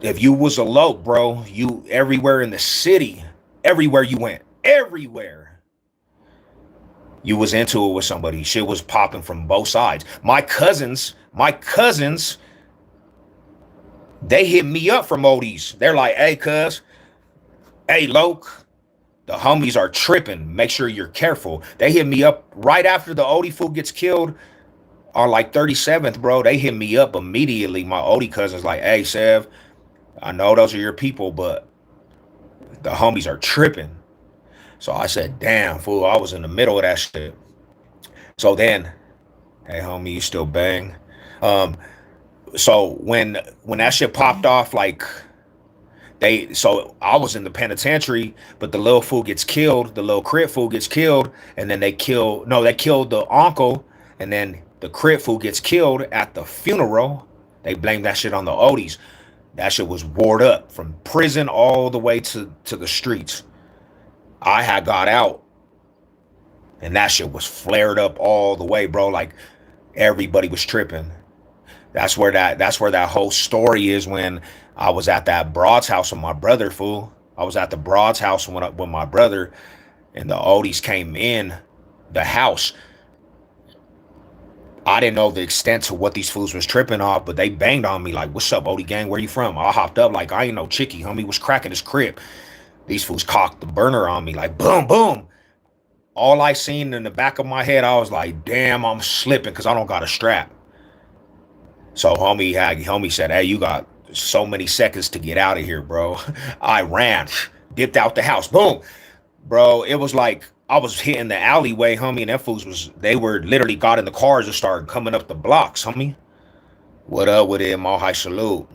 a loc, bro, you everywhere in the city, everywhere you went, everywhere you was into it with somebody. Shit was popping from both sides. My cousins, they hit me up from Odie's. They're like, hey, cuz, hey, loc, the homies are tripping. Make sure you're careful. They hit me up right after the Odie fool gets killed on like 37th, bro. They hit me up immediately. My Odie cousins like, hey, Sev, I know those are your people, but the homies are tripping. So I said, damn, fool, I was in the middle of that shit. So then, hey, homie, you still bang. Um, so when that shit popped off, like so I was in the penitentiary, but the little fool gets killed, the little crit fool gets killed, and then they killed the uncle, and then the crit fool gets killed at the funeral. They blame that shit on the Odies. That shit was ward up from prison all the way to the streets. I had got out, and that shit was flared up all the way, bro. Like everybody was tripping. That's where that whole story is when I was at that broad's house with my brother, fool. I was at the broad's house with my brother, and the oldies came in the house. I didn't know the extent to what these fools was tripping off, but they banged on me like, "What's up, Odie gang? Where you from?" I hopped up like I ain't no chickie, homie. Was cracking his crib. These fools cocked the burner on me like boom, boom. All I seen in the back of my head, I was like, "Damn, I'm slipping because I don't got a strap." So homie said, "Hey, you got so many seconds to get out of here, bro. I ran, dipped out the house, boom, bro. It was like I was hitting the alleyway, homie, and that fools was they were literally got in the cars and started coming up the blocks, homie. What up with it, my high salute?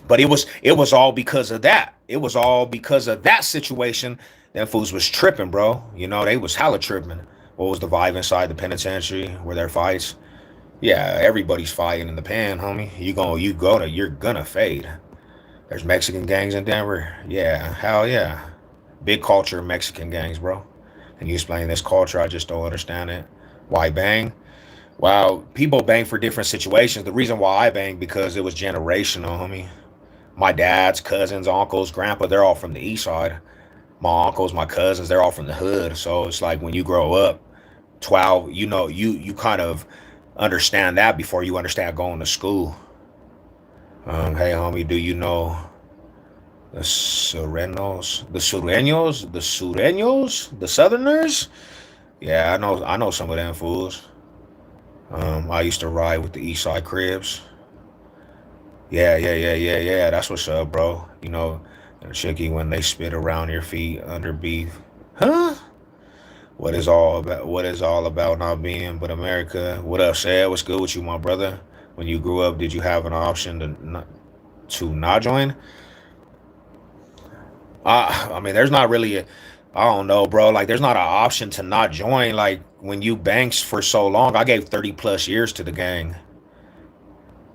But it was all because of that. It was all because of that situation. Them fools was tripping, bro. You know, they was hella tripping. What was the vibe inside the penitentiary? Were there fights? Yeah, everybody's fighting in the pen, homie. You're gonna fade. There's Mexican gangs in Denver. Yeah, hell yeah. Big culture of Mexican gangs, bro. And you explain this culture, I just don't understand it. Why bang? Wow, people bang for different situations. The reason why I bang because it was generational, homie. My dad's cousins, uncles, grandpa, they're all from the east side. My uncles, my cousins, they're all from the hood. So it's like when you grow up, 12, you kind of understand that before you understand going to school. Hey homie, do you know the Surenos, the Southerners? Yeah, I know some of them fools. I used to ride with the East Side Cribs. Yeah, yeah, yeah, yeah, yeah. That's what's up, bro. The chickie when they spit around your feet under beef. Huh? What is all about not being but America? What up, Sad? What's good with you, my brother? When you grew up, did you have an option to not join? I mean, there's not really I don't know, bro. Like, there's not an option to not join. Like, when you banks for so long, I gave 30 plus years to the gang.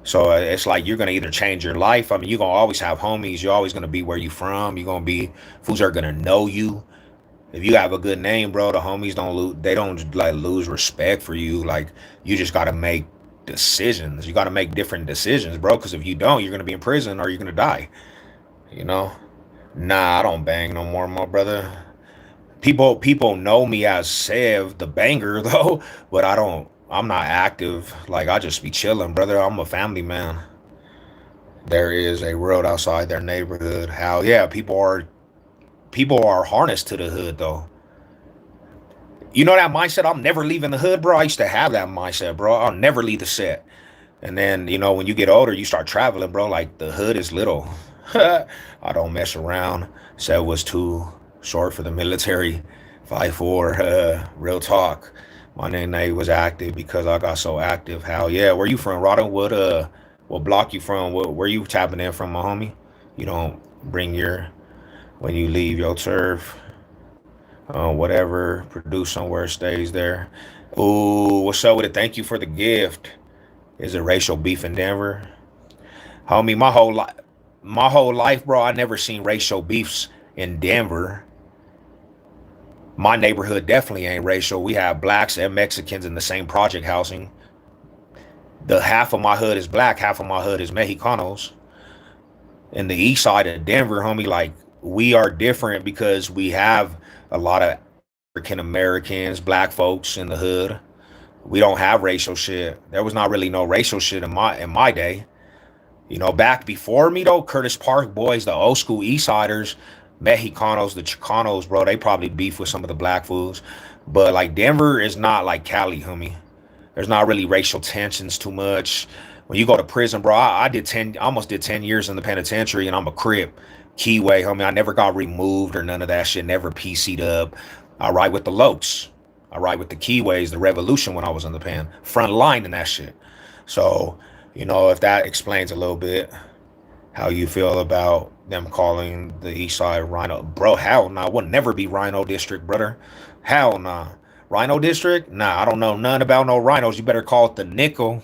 So it's like you're gonna either change your life. I mean, you're gonna always have homies. You're always gonna be where you from. You're gonna be fools are gonna know you. If you have a good name, bro, the homies don't lose. They don't like lose respect for you. Like, you just gotta make decisions. You gotta make different decisions, bro. Because if you don't, you're gonna be in prison or you're gonna die. You know? Nah, I don't bang no more, my brother. People know me as Sev the banger though, but I don't. I'm not active. Like, I just be chilling, brother. I'm a family man. There is a world outside their neighborhood. How yeah, people are harnessed to the hood though. You know that mindset. I'm never leaving the hood, bro. I used to have that mindset, bro. I'll never leave the set. And then when you get older, you start traveling, bro. Like, the hood is little. I don't mess around. Set was too short for the military. 5'4", real talk. My name was active because I got so active. Hell yeah. Where you from, Rado? What block you from? Where you tapping in from, my homie? You don't bring your when you leave your turf. Whatever produce somewhere stays there. Ooh, what's up with it? Thank you for the gift. Is it racial beef in Denver? Homie, my whole life, bro, I never seen racial beefs in Denver. My neighborhood definitely ain't racial. We have blacks and Mexicans in the same project housing. The half of my hood is black, half of my hood is Mexicanos. In the east side of Denver, homie, like, we are different because we have a lot of African Americans, black folks in the hood. We don't have racial shit. There was not really no racial shit in my day. Back before me though, Curtis Park boys, the old school East Siders, Mexicanos, the Chicanos, bro, they probably beef with some of the black fools. But like, Denver is not like Cali, homie. There's not really racial tensions too much. When you go to prison, bro, I did almost did 10 years in the penitentiary, and I'm a Crip. Keyway, homie. I never got removed or none of that shit. Never PC'd up. I ride with the Lokes. I ride with the Keyways, the Revolution when I was in the pen. Front line and that shit. So, if that explains a little bit how you feel about them calling the East Side Rhino. Bro, hell nah. I would never be Rhino District, brother. Hell nah. Rhino District? Nah, I don't know none about no rhinos. You better call it the nickel.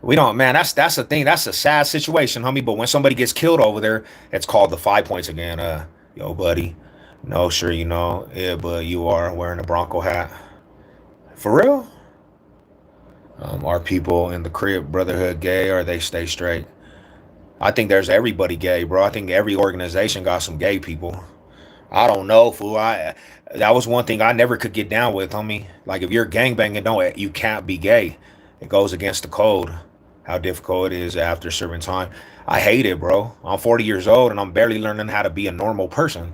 We don't, man. That's the thing. That's a sad situation, homie. But when somebody gets killed over there, it's called the 5 points again. Yo, buddy. No, sure, yeah, but you are wearing a Bronco hat. For real? Are people in the Crib Brotherhood gay or they stay straight? I think there's everybody gay, bro. I think every organization got some gay people. I don't know, fool. That was one thing I never could get down with, homie. Like, if you're gangbanging, don't you can't be gay. It goes against the code. How difficult it is after a certain time. I hate it, bro. I'm 40 years old and I'm barely learning how to be a normal person,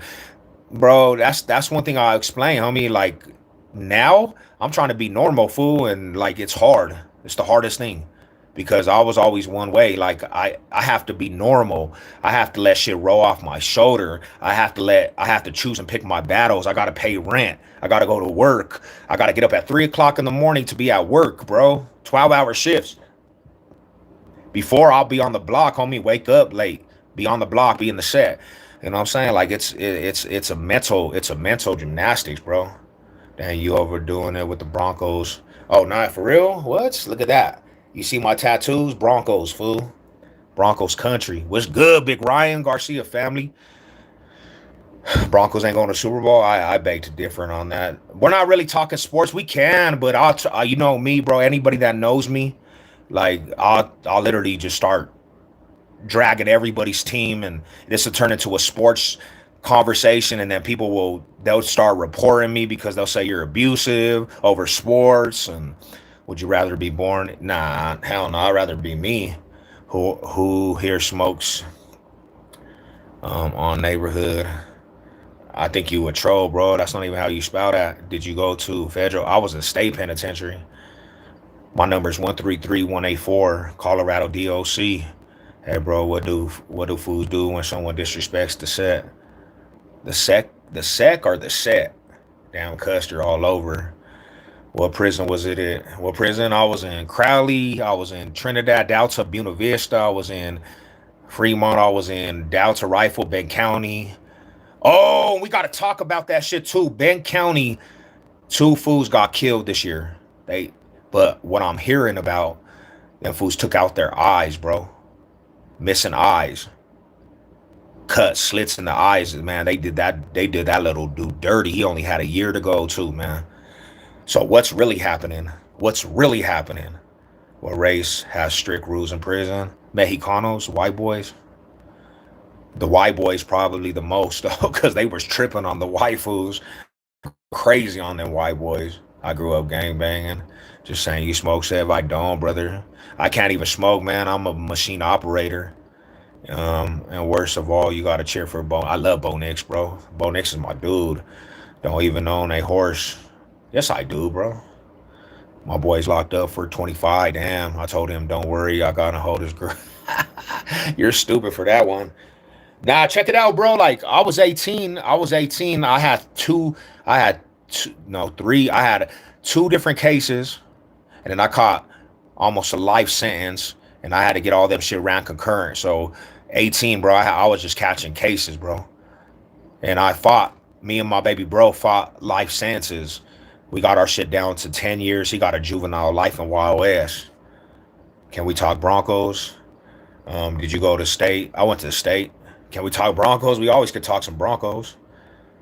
bro. That's one thing I explain, homie. Like, now I'm trying to be normal, fool, and like, it's hard. It's the hardest thing. because I was always one way. Like I have to be normal. I have to let shit roll off my shoulder. I have to choose and pick my battles. I gotta pay rent. I gotta go to work. I gotta get up at 3 o'clock in the morning to be at work, bro. 12-hour shifts. Before I'll be on the block, homie. Wake up late. Be on the block. Be in the set. You know what I'm saying? Like it's a mental gymnastics, bro. Damn, you overdoing it with the Broncos. Oh, not for real? What? Look at that. You see my tattoos? Broncos, fool. Broncos country. What's good, Big Ryan Garcia family? Broncos ain't going to Super Bowl. I beg to differ on that. We're not really talking sports. We can, but you know me, bro. Anybody that knows me, like I'll literally just start dragging everybody's team, and this will turn into a sports conversation, and then they'll start reporting me because they'll say you're abusive over sports. And would you rather be born? Nah, hell no. I'd rather be me. Who here smokes on neighborhood? I think you a troll, bro. That's not even how you spell that. Did you go to federal? I was in state penitentiary. My number is 133184, Colorado DOC. Hey, bro, what do fools do when someone disrespects the set? The sec or the set? Damn, Custer all over. What prison was it at? What prison? I was in Crowley. I was in Trinidad, Delta, Buena Vista. I was in Fremont. I was in Delta Rifle, Ben County. Oh, we got to talk about that shit too. Ben County, two fools got killed this year. But what I'm hearing about, them fools took out their eyes, bro. Missing eyes, cut slits in the eyes, man. They did that. They did that little dude dirty. He only had a year to go too, man. So what's really happening? What's really happening? What race has strict rules in prison? Mexicanos, white boys. The white boys probably the most though, because they was tripping on the white fools, crazy on them white boys. I grew up gang banging. Just saying, you smoke, Sev? I don't, brother. I can't even smoke, man. I'm a machine operator. And worst of all, you gotta cheer for Bo. I love Bo Nix, bro. Bo Nix is my dude. Don't even own a horse. Yes, I do, bro. My boy's locked up for 25. Damn. I told him, don't worry, I gotta hold his girl. You're stupid for that one. Nah, check it out, bro. Like I was 18. I was 18. I had two, no, three. I had two different cases, and then I caught almost a life sentence, and I had to get all them shit ran concurrent. So 18, bro. I was just catching cases, bro. And me and my baby bro fought life sentences. We got our shit down to 10 years. He got a juvenile life in Wild West. Can we talk Broncos? Did you go to state? I went to the state. Can we talk Broncos? We always could talk some Broncos.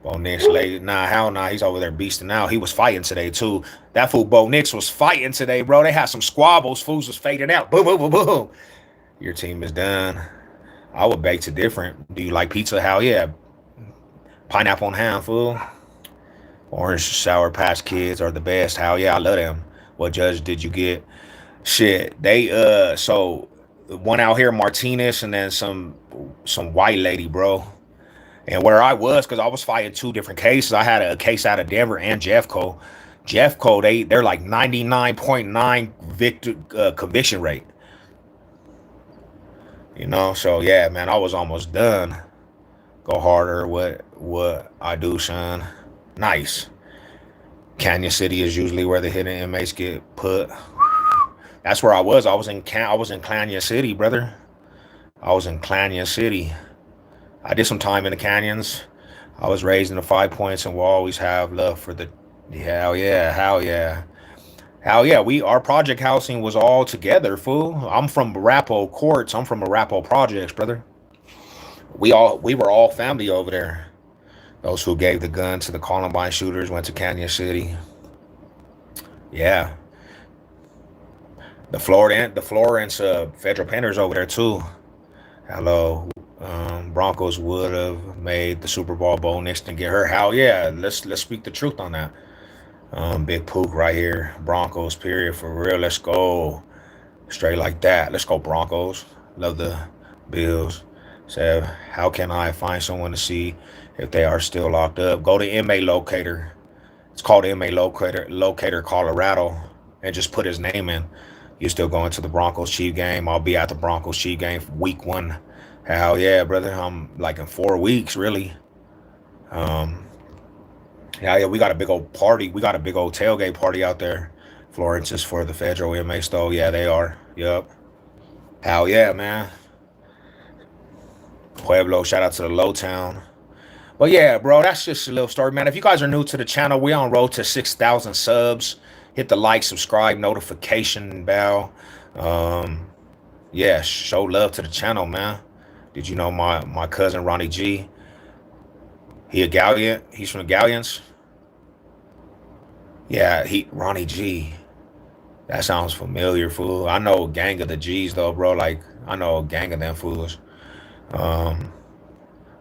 Bo Nix lady. Nah, hell nah. He's over there beasting out. He was fighting today, too. That fool Bo Nix was fighting today, bro. They had some squabbles. Fools was fading out. Boom, boom, boom, boom. Your team is done. I would beg to different. Do you like pizza? Hell yeah. Pineapple and ham, fool. Orange Sour Patch Kids are the best. Hell yeah, I love them. What judge did you get? Shit, so one out here, Martinez, and then some white lady, bro. And where I was, because I was fighting two different cases. I had a case out of Denver and Jeffco. Jeffco, they're like 99.9 conviction rate. You know, so yeah, man, I was almost done. Go harder, what I do, son. Nice. Canyon City is usually where the hidden inmates get put. That's where I was. I was in Canyon City, brother. I was in Canyon City. I did some time in the canyons. I was raised in the 5 Points, and we'll always have love for the hell yeah, hell yeah. Hell yeah, our project housing was all together, fool. I'm from Arapahoe Courts. I'm from Arapahoe Projects, brother. We were all family over there. Those who gave the gun to the Columbine shooters went to Canyon City. Yeah. The Florence federal peners over there too. Hello. Broncos would have made the Super Bowl. Bo Nix and get her. Hell yeah. Let's speak the truth on that. Big Pook right here. Broncos, period. For real. Let's go. Straight like that. Let's go, Broncos. Love the Bills. Said, how can I find someone to see if they are still locked up? Go to inmate locator. It's called inmate locator Colorado, and just put his name in. You still going to the Broncos Chief game? I'll be at the Broncos Chief game for week 1. Hell yeah, brother. I'm like in 4 weeks, really. Um, yeah, yeah, we got a big old party. We got a big old tailgate party out there. Florence is for the federal inmates, though. Yeah, they are. Yup. Hell yeah, man. Pueblo, shout out to the Low Town. But yeah, bro, that's just a little story, man. If you guys are new to the channel, we on road to 6,000 subs. Hit the like, subscribe, notification bell. Um, yeah, show love to the channel, man. Did you know my cousin Ronnie G? He a Galleon. He's from the Galleons. Yeah, Ronnie G. That sounds familiar, fool. I know a gang of the G's though, bro. Like I know a gang of them fools. Um,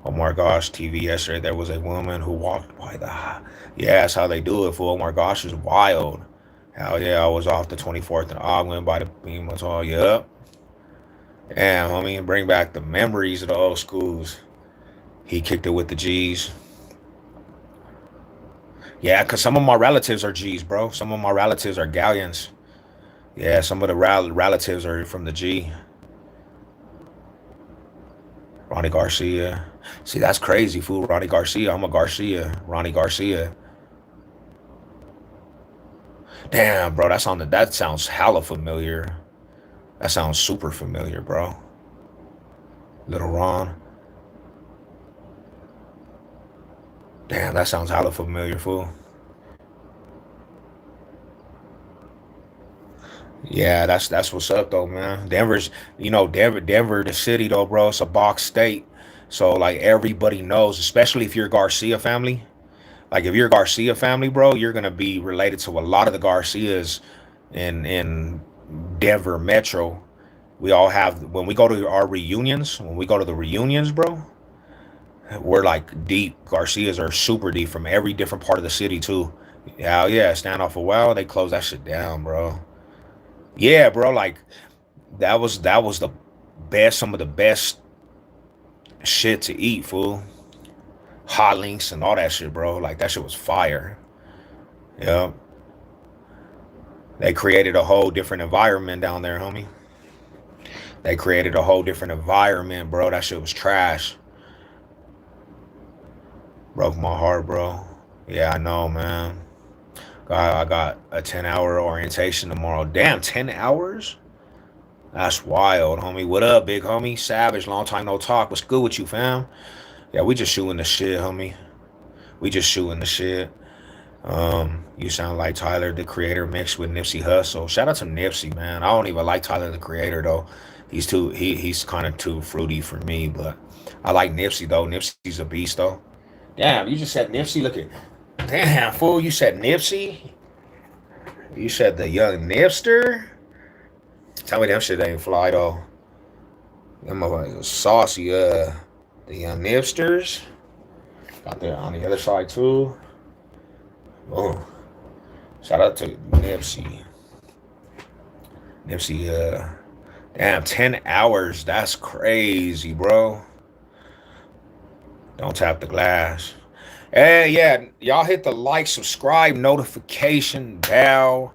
oh my gosh, TV yesterday there was a woman who walked by the. Yeah, that's how they do it, fool. Oh my gosh, it's wild. Hell yeah, I was off the 24th and Ogden by the beam. Was all yup. Damn, homie, bring back the memories of the old schools. He kicked it with the G's. Yeah, because some of my relatives are G's, bro. Some of my relatives are Galleons. Yeah, some of the relatives are from the G. Ronnie Garcia. See, that's crazy, fool. Ronnie Garcia. I'm a Garcia. Ronnie Garcia. Damn, bro. That sounds hella familiar. That sounds super familiar, bro. Little Ron. Damn, that sounds hella familiar, fool. Yeah, that's what's up though, man. Denver's, Denver, the city though, bro. It's a box state, so like everybody knows, especially if you're Garcia family. Like if you're Garcia family, bro, you're gonna be related to a lot of the Garcias in Denver Metro. We all have when we go to our reunions. When we go to the reunions, bro, we're like deep. Garcias are super deep from every different part of the city too. Hell yeah, stand off a while. They close that shit down, bro. Yeah, bro. Like that was the best. Some of the best shit to eat, fool. Hot links and all that shit, bro. Like that shit was fire. Yeah. They created a whole different environment down there, homie. They created a whole different environment, bro. That shit was trash. Broke my heart, bro. Yeah, I know, man. I got a 10-hour orientation tomorrow. Damn, 10 hours? That's wild, homie. What up, big homie? Savage, long time no talk. What's good with you, fam? Yeah, we just shooting the shit, homie. We just shooting the shit. You sound like Tyler, the Creator, mixed with Nipsey Hussle. Shout out to Nipsey, man. I don't even like Tyler, the Creator, though. He's kind of too fruity for me, but I like Nipsey, though. Nipsey's a beast, though. Damn, you just said Nipsey. Look at, damn, fool. You said Nipsey. You said the young Nipster. Tell me them shit ain't fly though. Them motherfuckers saucy. The young Nipsters. Got there on the other side too. Oh, shout out to Nipsey. Nipsey. Damn, 10 hours. That's crazy, bro. Don't tap the glass. Hey, yeah, y'all hit the like, subscribe, notification bell.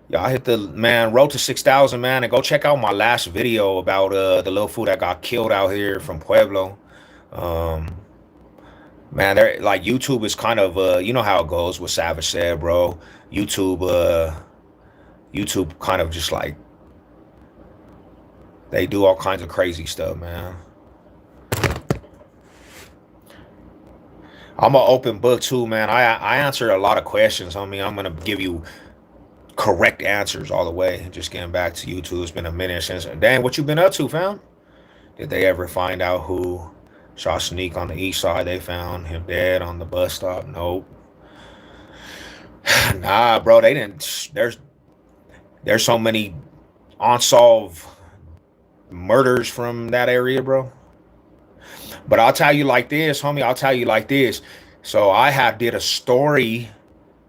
Y'all hit the, man, road to 6,000, man, and go check out my last video about the little fool that got killed out here from Pueblo. Man, they're like YouTube is kind of you know how it goes. What Savage said, bro. YouTube kind of just like they do all kinds of crazy stuff, man. I'm an open book too, man. I answer a lot of questions, homie. I'm gonna give you correct answers all the way. Just getting back to YouTube. It's been a minute since. Dang, what you been up to, fam? Did they ever find out who shot Sneak on the east side? They found him dead on the bus stop. Nope. Nah, bro. They didn't. There's so many unsolved murders from that area, bro. But I'll tell you like this, homie. I'll tell you like this. So I have did a story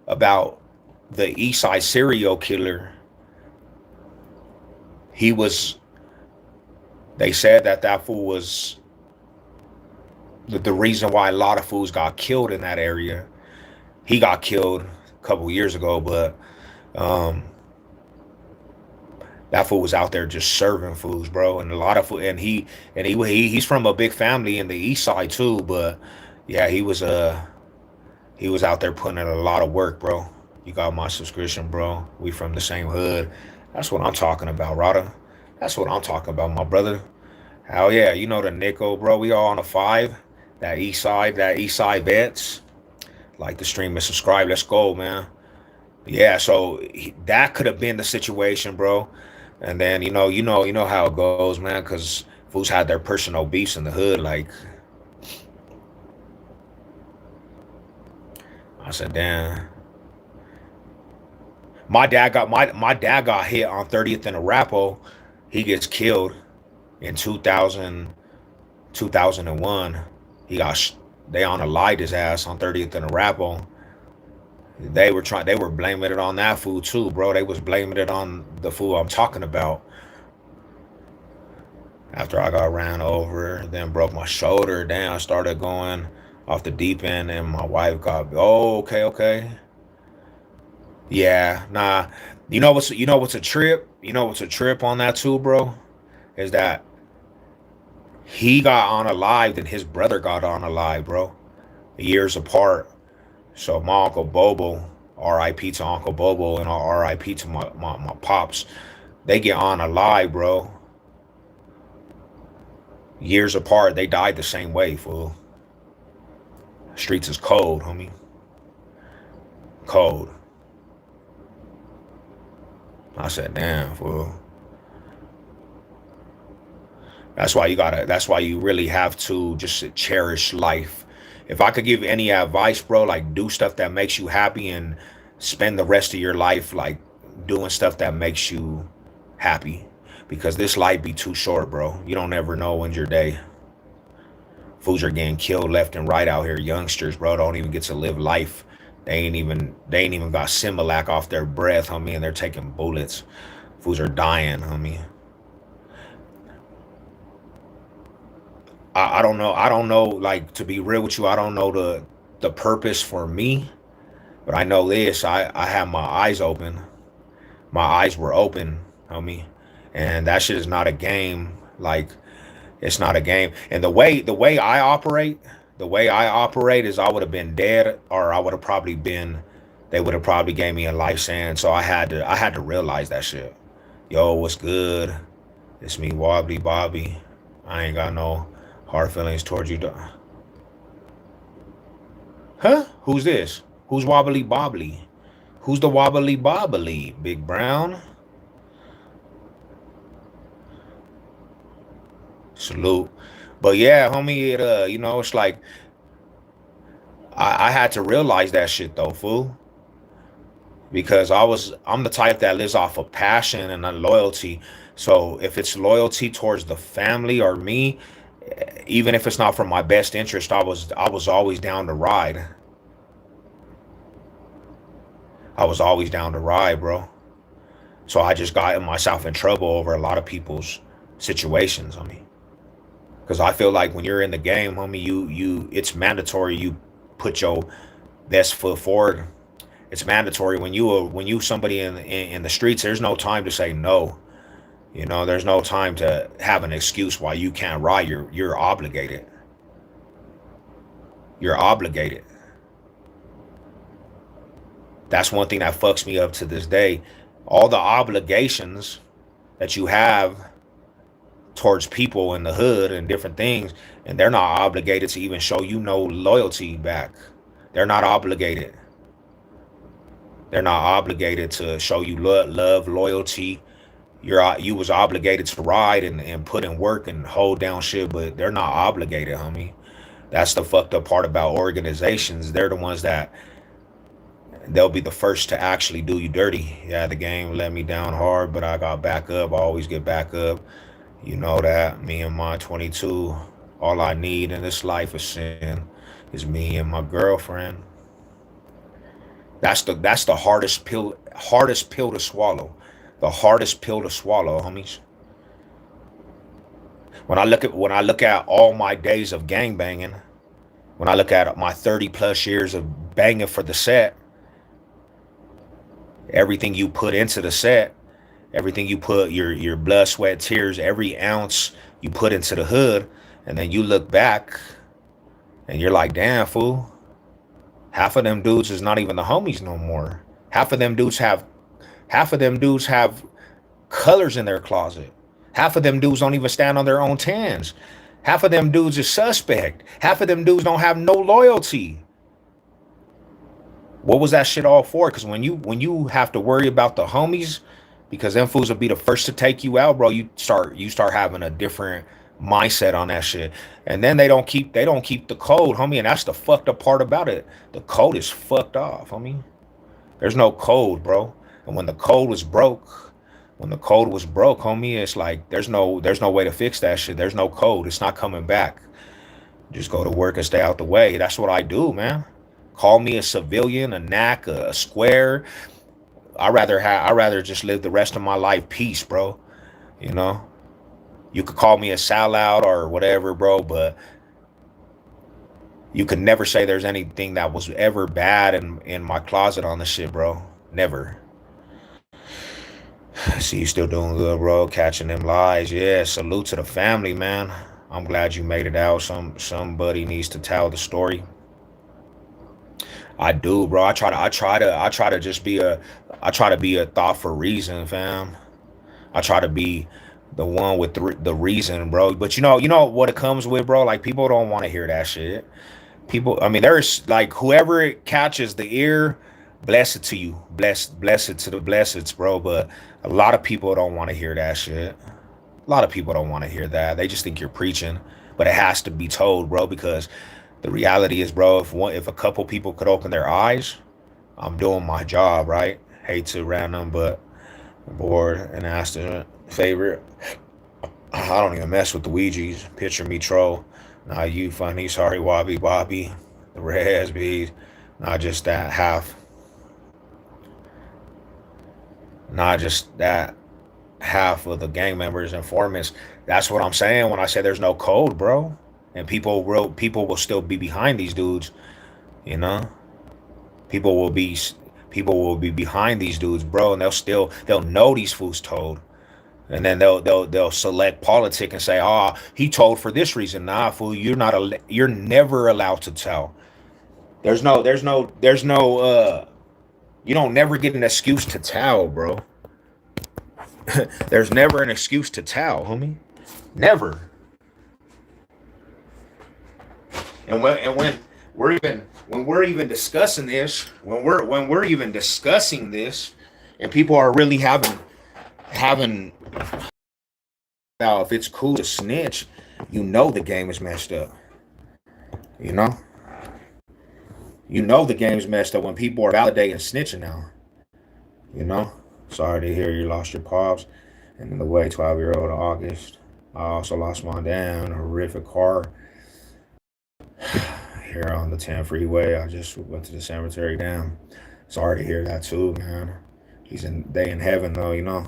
about the East Side serial killer. He was. They said that fool was the reason why a lot of fools got killed in that area. He got killed a couple years ago, but That fool was out there just serving foods, bro, and a lot of food. And he's from a big family in the East Side too. But yeah, he was out there putting in a lot of work, bro. You got my subscription, bro. We from the same hood. That's what I'm talking about, Rada. That's what I'm talking about, my brother. Hell yeah, you know the Nico, bro. We all on a five. That East Side vets. Like the stream and subscribe. Let's go, man. Yeah, so that could have been the situation, bro. And then you know how it goes, man. Because fools had their personal beefs in the hood. Like I said, damn. My dad got hit on 30th in Arapahoe. He gets killed in 2001. He got they on a light his ass on 30th in Arapahoe. They were blaming it on that fool too, bro. They was blaming it on the fool I'm talking about. After I got ran over, then broke my shoulder, then I started going off the deep end, and my wife got, oh, okay, okay. Yeah, nah. You know what's a trip? You know what's a trip on that too, bro? Is that he got on alive and his brother got on alive, bro. Years apart. So my Uncle Bobo, R.I.P. to Uncle Bobo and R.I.P. to my pops, they get on alive, bro. Years apart, they died the same way, fool. Streets is cold, homie. Cold. I said, damn, fool. That's why you really have to just cherish life. If I could give any advice, bro, like do stuff that makes you happy and spend the rest of your life like doing stuff that makes you happy. Because this life be too short, bro. You don't ever know when's your day. Fools are getting killed left and right out here. Youngsters, bro, don't even get to live life. They ain't even got Similac off their breath, homie, and they're taking bullets. Fools are dying, homie. I don't know. I don't know. Like to be real with you, I don't know the purpose for me, but I know this. I have my eyes open. My eyes were open, homie, and that shit is not a game. Like it's not a game. And the way I operate is I would have been dead, or I would have probably been. They would have probably gave me a life sentence. So I had to realize that shit. Yo, what's good? It's me, Wobbly Bobby. I ain't got no hard feelings towards you. Huh? Who's this? Who's Wobbly Bobbly? Who's the Wobbly Bobbly? Big Brown? Salute. But yeah, homie, it's like I had to realize that shit though, fool. Because I'm the type that lives off of passion and loyalty. So if it's loyalty towards the family or me, even if it's not for my best interest, I was always down to ride. I was always down to ride, bro. So I just got myself in trouble over a lot of people's situations. I mean, because I feel like when you're in the game, homie, it's mandatory you put your best foot forward. It's mandatory when you somebody in the streets. There's no time to say no. There's no time to have an excuse why you can't ride. You're obligated. You're obligated. That's one thing that fucks me up to this day. All the obligations that you have towards people in the hood and different things, and they're not obligated to even show you no loyalty back. They're not obligated. They're not obligated to show you love, loyalty. You was obligated to ride and put in work and hold down shit, but they're not obligated, homie. That's the fucked up part about organizations. They're the ones that they'll be the first to actually do you dirty. Yeah, the game let me down hard, but I got back up. I always get back up. You know that. Me and my 22. All I need in this life is sin. Is me and my girlfriend. That's the hardest pill to swallow. The hardest pill to swallow, homies. When I look at all my days of gang banging, when I look at my 30 plus years of banging for the set, everything you put into the set, Everything you put, your blood, sweat, tears, every ounce you put into the hood, and then you look back and you're like, damn, fool. Half of them dudes is not even the homies no more. Half of them dudes have half of them dudes have colors in their closet. Half of them dudes don't even stand on their own tens. Half of them dudes is suspect. Half of them dudes don't have no loyalty. What was that shit all for? Because when you have to worry about the homies, because them fools will be the first to take you out, bro. You start having a different mindset on that shit. And then they don't keep the code, homie. And that's the fucked up part about it. The code is fucked off, homie. There's no code, bro. And when the code was broke, homie, it's like there's no way to fix that shit. There's no code. It's not coming back. Just go to work and stay out the way. That's what I do, man. Call me a civilian, a knack, a square. I rather just live the rest of my life peace, bro. You know, you could call me a sellout or whatever, bro, but you could never say there's anything that was ever bad in my closet on this shit, bro. Never. See, you still doing good, bro. Catching them lies. Yeah, salute to the family, man. I'm glad you made it out. Somebody needs to tell the story. I do, bro. I try to just be a I try to be a thought for reason, fam. I try to be the one with the reason, bro. But you know what it comes with, bro. Like people don't want to hear that shit. People, I mean, there's like whoever it catches the ear, bless it to you, bless it to the blesseds, bro. But a lot of people don't want to hear that shit. A lot of people don't want to hear that. They just think you're preaching, but it has to be told, bro, because the reality is, bro, if a couple people could open their eyes, I'm doing my job, right? Hate to random, but bored and asked a favorite. I don't even mess with the Ouija's. Picture me troll. Nah, you funny. Sorry, Wobby Bobby. The red bees. Not just that half. Not just that half of the gang members, informants. That's what I'm saying when I say there's no code, bro. And people will still be behind these dudes. You know, people will be people will be behind these dudes, bro, and they'll know these fools told. And then they'll select politic and say, "Oh, he told for this reason." Nah, fool, you're never allowed to tell. There's no you don't never get an excuse to tell, bro. There's never an excuse to tell, homie. Never. And when we're even discussing this, when we're even discussing this, and people are really having now if it's cool to snitch, the game is messed up. You know, the game's messed up when people are validating snitching now. You know, sorry to hear you lost your pops, and in the way 12-year-old August. I also lost my dad in a horrific car here on the 10 freeway. I just went to the cemetery. Damn, sorry to hear that too, man. They in heaven though.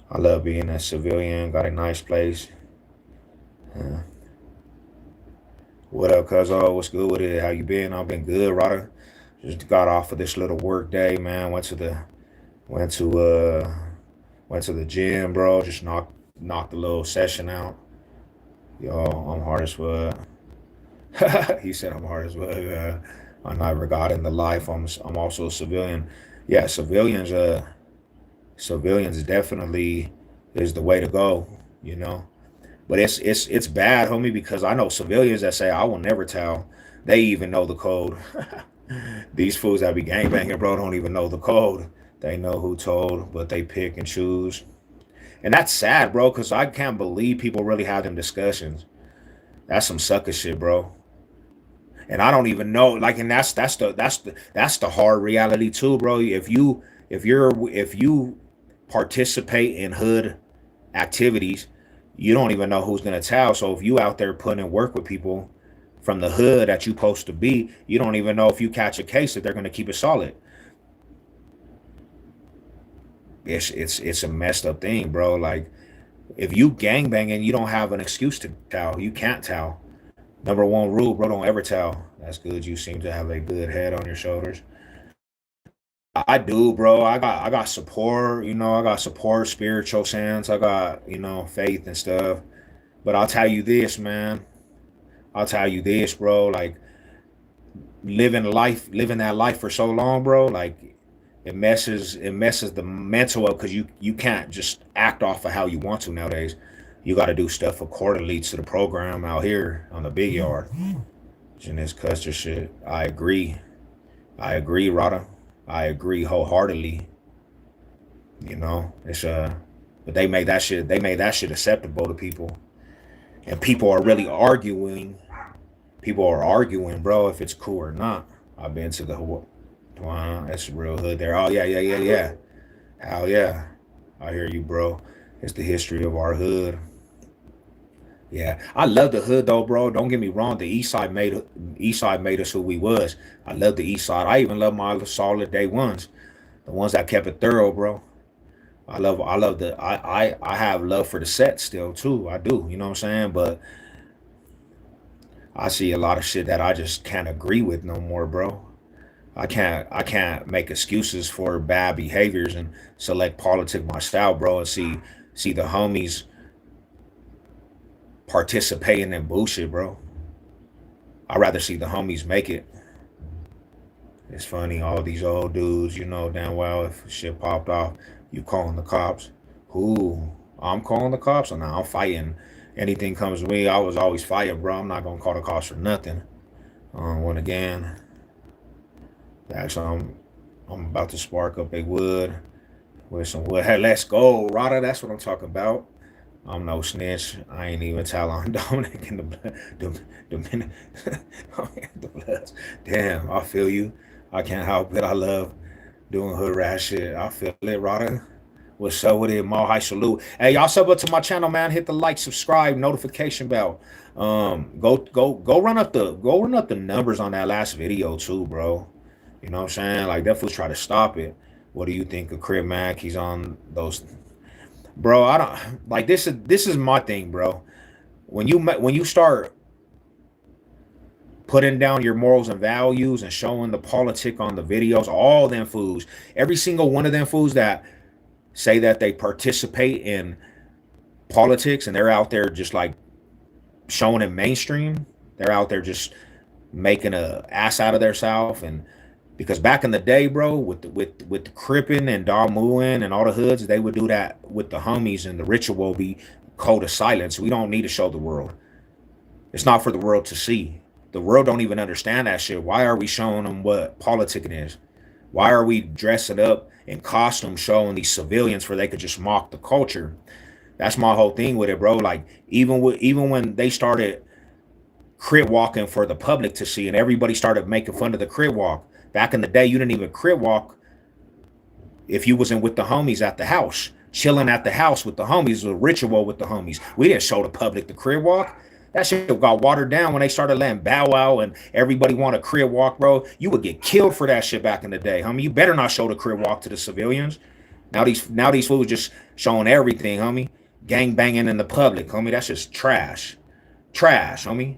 I love being a civilian. Got a nice place. Uh, what up, cuz? Oh, what's good with it? How you been? I've been good, Ryder. Just got off of this little work day, man. Went to went to the gym, bro. Just knocked the little session out. Yo, I'm hard as fuck. He said I'm hard as fuck. I'm not regarding the life. I'm also a civilian. Yeah, civilians definitely is the way to go. You know, but it's bad, homie, because I know civilians that say I will never tell. They even know the code. These fools that be gangbanging, bro, don't even know the code. They know who told, but they pick and choose. And that's sad, bro, because I can't believe people really have them discussions. That's some sucker shit, bro. And I don't even know, like, and that's the hard reality too, bro. If you participate in hood activities, you don't even know who's gonna tell. So if you out there putting in work with people from the hood that you supposed to be, you don't even know if you catch a case that they're gonna keep it solid. It's a messed up thing, bro. Like if you gang banging, you don't have an excuse to tell. You can't tell. Number one rule, bro, don't ever tell. That's good. You seem to have a good head on your shoulders. I do, bro. I got support, I got support, spiritual sense. I got, faith and stuff. But I'll tell you this, man. I'll tell you this, bro. Like living that life for so long, bro. Like it messes the mental up because you can't just act off of how you want to nowadays. You got to do stuff accordingly to the program out here on the big yard. And this Custer shit. I agree. I agree, Rada. I agree wholeheartedly. It's but they made that shit acceptable to people. And people are arguing, bro, if it's cool or not. I've been to the wow, that's real hood there. Oh yeah, yeah, yeah, yeah. Hell yeah. I hear you, bro. It's the history of our hood. Yeah, I love the hood though, bro. Don't get me wrong. The East Side made us who we was. I love the East Side. I even love my solid day ones, the ones that kept it thorough, bro. I love I have love for the set still too. I do, you know what I'm saying? But I see a lot of shit that I just can't agree with no more, bro. I can't make excuses for bad behaviors and select politic my style, bro, and see the homies participating in bullshit, bro. I'd rather see the homies make it. It's funny, all these old dudes, damn well if shit popped off, you calling the cops. Who? I'm calling the cops, or now I'm fighting. Anything comes to me, I was always fighting, bro. I'm not gonna call the cops for nothing. When again, actually, I'm about to spark up a wood with some wood. Hey, let's go, Rada. That's what I'm talking about. I'm no snitch. I ain't even tell on Dominic in the blood. The, the bloods. Damn, I feel you. I can't help it. I love doing hood rat shit. I feel it, Rada. What's up with it? Mall High salute. Hey, y'all sub up to my channel, man. Hit the like, subscribe, notification bell. Go run up the numbers on that last video too, bro. You know what I'm saying? Like that fool try to stop it. What do you think of Crib Mac? He's on those, bro. I don't like this is my thing, bro. When you start putting down your morals and values and showing the politic on the videos, all them fools, every single one of them fools that say that they participate in politics and they're out there just like showing it mainstream. They're out there just making a ass out of themselves. And because back in the day, bro, with the Crippin and Darmuin and all the hoods, they would do that with the homies, and the ritual would be code of silence. We don't need to show the world. It's not for the world to see. The world don't even understand that shit. Why are we showing them what politicking is? Why are we dressing up in costume showing these civilians where they could just mock the culture? That's my whole thing with it, bro. Like even when they started crib walking for the public to see, and everybody started making fun of the crib walk. Back in the day, you didn't even crib walk if you wasn't with the homies at the house. Chilling at the house with the homies was a ritual with the homies. We didn't show the public the crib walk. That shit got watered down when they started letting Bow Wow and everybody want a crib walk, bro. You would get killed for that shit back in the day, homie. You better not show the crib walk to the civilians. Now these fools just showing everything, homie. Gang banging in the public, homie. That's just trash. Trash, homie.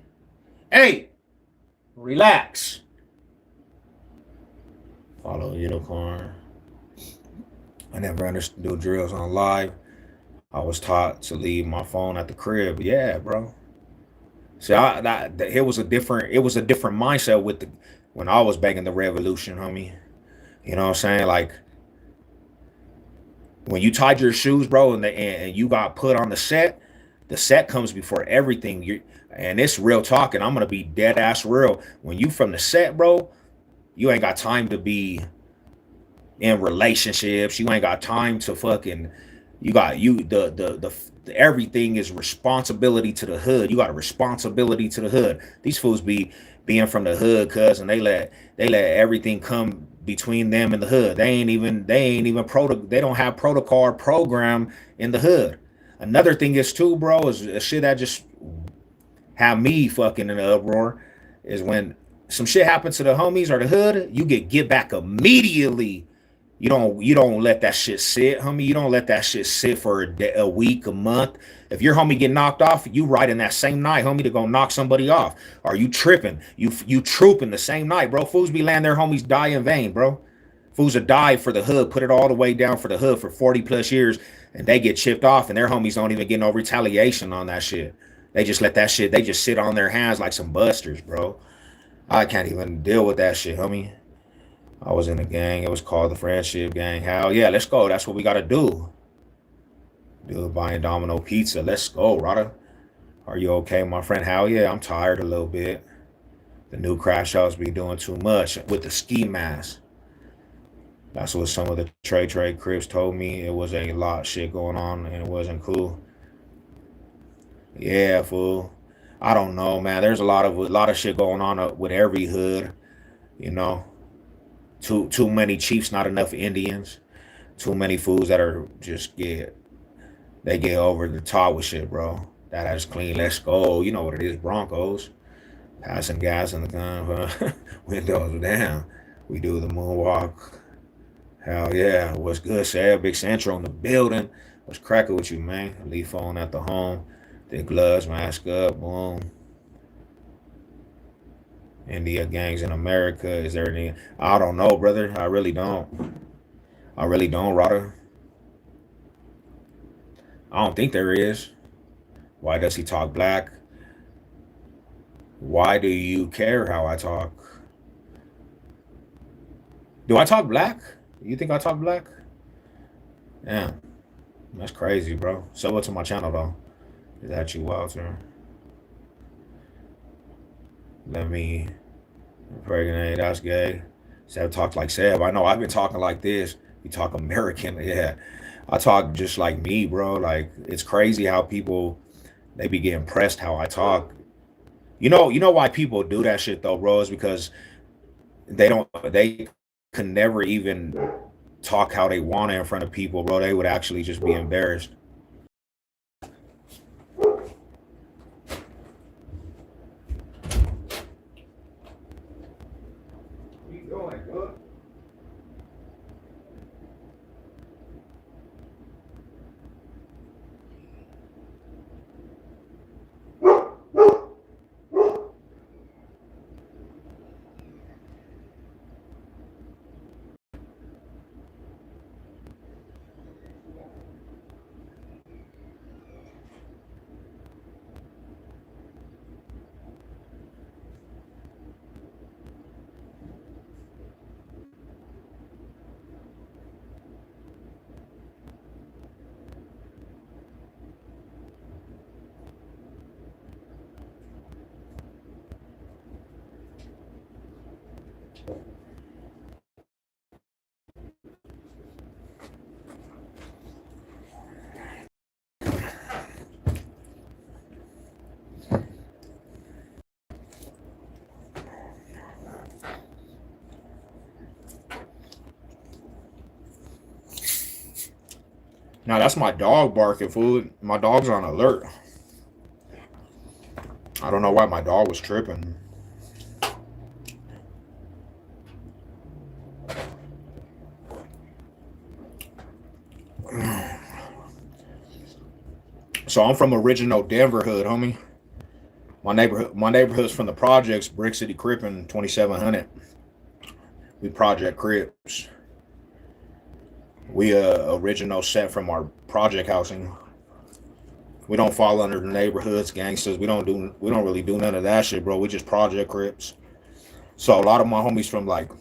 Hey, relax. Follow unicorn. I never understood do drills on live. I was taught to leave my phone at the crib. Yeah, bro. See, it was a different mindset with the when I was back in the revolution, homie. You know what I'm saying? Like when you tied your shoes, bro, and you got put on the set comes before everything. And it's real talk, and I'm gonna be dead ass real. When you from the set, bro, you ain't got time to be in relationships. You ain't got time to fucking. You got you the everything is responsibility to the hood. You got a responsibility to the hood. These fools being from the hood, cuz, and they let everything come between them and the hood. They don't have protocol or program in the hood. Another thing is too, bro, is a shit that just have me fucking in an uproar is when some shit happens to the homies or the hood, you get back immediately. You don't let that shit sit, homie. You don't let that shit sit for a week, a month. If your homie get knocked off, you right in that same night, homie, to go knock somebody off. Are you tripping? You trooping the same night, bro. Fools be letting their homies die in vain, bro. Fools that die for the hood, put it all the way down for the hood for 40 plus years, and they get chipped off, and their homies don't even get no retaliation on that shit. They just let that shit, they just sit on their hands like some busters, bro. I can't even deal with that shit, homie. I was in a gang. It was called the Friendship Gang. Hell yeah, let's go. That's what we gotta do. Dude, buying Domino Pizza. Let's go, Rada. Are you okay, my friend? Hell yeah, I'm tired a little bit. The new crash house be doing too much with the ski mask. That's what some of the Trey Crips told me. It was a lot of shit going on and it wasn't cool. Yeah, fool. I don't know, man. There's a lot of shit going on with every hood. You know, too many chiefs, not enough Indians. Too many fools that are just get over the top with shit, bro. That is clean. Let's go. You know what it is, Broncos. Passing gas in the gun, windows down. We do the moonwalk. Hell yeah. What's good, Sad? Big Central in the building. What's cracking with you, man? Leaf phone at the home. The gloves, mask up, boom. India gangs in America. Is there any? I don't know, brother. I really don't. I really don't, Rotter. I don't think there is. Why does he talk black? Why do you care how I talk? Do I talk black? You think I talk black? Damn. That's crazy, bro. So what's on my channel, though? Is that you, Walter? Let me impregnate. That's gay. Seb talks like Seb. I know I've been talking like this. You talk American. Yeah. I talk just like me, bro. Like, it's crazy how people, they be getting pressed how I talk. You know why people do that shit though, bro, is because they can never even talk how they want it in front of people, bro. They would actually just be embarrassed. Now that's my dog barking, food. My dog's on alert. I don't know why my dog was tripping. So I'm from original Denver hood, homie. My neighborhood's from the projects, Brick City Crippin, 2700. We project Crips. We original set from our project housing. We don't fall under the neighborhoods, gangsters. We don't really do none of that shit, bro. We just project Crips. So a lot of my homies from like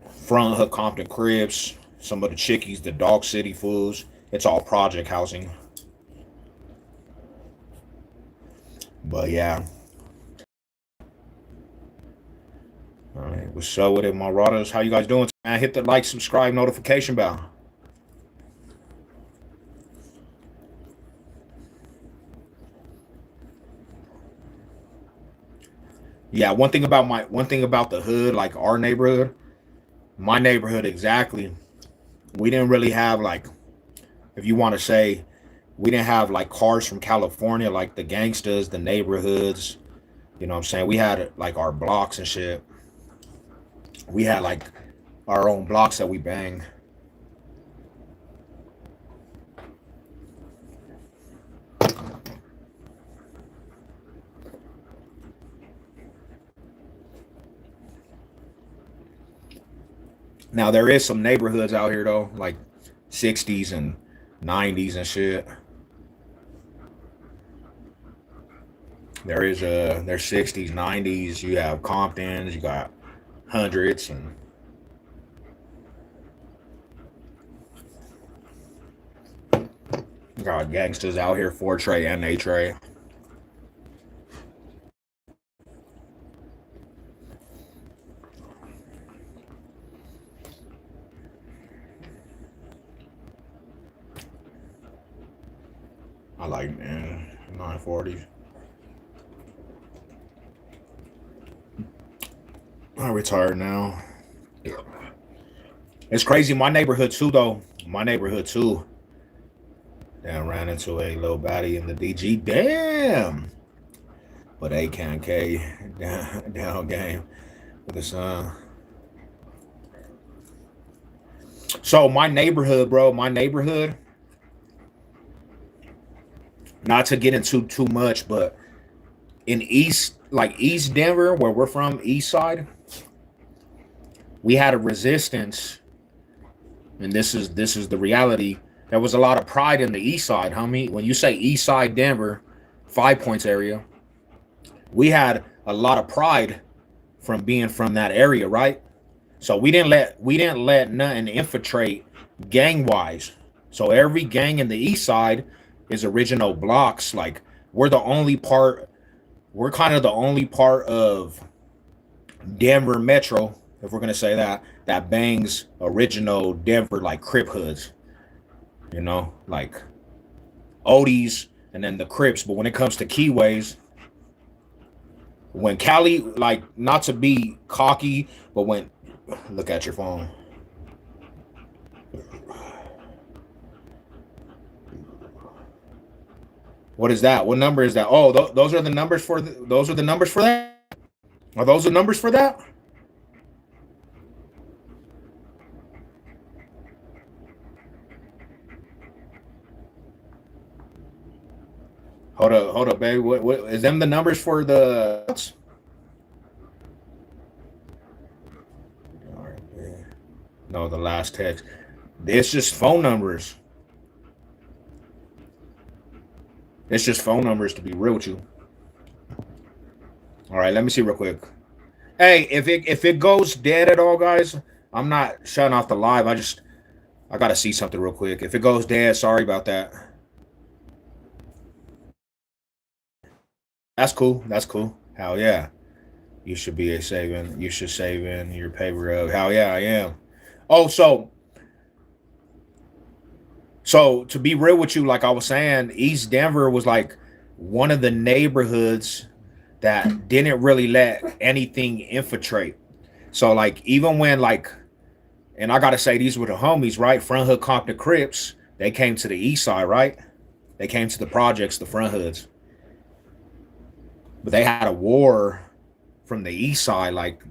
Front Hood, Compton Crips, some of the chickies, the Dog City fools. It's all project housing. But yeah. All right, what's up with it, my rotters? How you guys doing, man? Hit the like, subscribe, notification bell. Yeah, one thing about the hood, like our neighborhood, my neighborhood exactly, we didn't really have like, if you want to say, we didn't have like cars from California, like the gangsters, the neighborhoods. You know what I'm saying? We had like our blocks and shit. We had like our own blocks that we bang. Now there is some neighborhoods out here though, like 60s and 90s and shit. There's 60s, 90s. You have Comptons, you got hundreds, and you got gangsters out here, 4 tray and 8 tray. I like, man, 940s. I'm retired now. It's crazy. My neighborhood too, though. My neighborhood too. Damn, ran into a little baddie in the DG. Damn. But A can K down game with the sun. So my neighborhood, bro. My neighborhood. Not to get into too much, but in East Denver, where we're from, East Side, we had a resistance, and this is the reality. There was a lot of pride in the East Side, homie. When you say East Side Denver, 5 Points area, we had a lot of pride from being from that area, right? So we didn't let nothing infiltrate gang wise. So every gang in the East Side is original blocks. Like we're the only part. We're kind of the only part of Denver Metro, if we're gonna say that, that bangs original Denver like Crip hoods, like Odie's and then the Crips. But when it comes to Keyways, when Cali, like not to be cocky, but when look at your phone. What is that? What number is that? Oh, those are the numbers for those are the numbers for that. Are those the numbers for that? Hold up, baby. What is them the numbers for the? No, the last text. It's just phone numbers. It's just phone numbers to be real with you. All right, let me see real quick. Hey, if it goes dead at all, guys, I'm not shutting off the live. I gotta see something real quick. If it goes dead, sorry about that. That's cool. That's cool. Hell yeah. You should be a saving. You should save in your paper of. Hell yeah, I am. Oh, so to be real with you, like I was saying, East Denver was like one of the neighborhoods that didn't really let anything infiltrate. So like even when like, and I gotta say these were the homies, right? Front Hood Compton Crips, they came to the East Side, right? They came to the projects, the front hoods, but they had a war from the East Side, like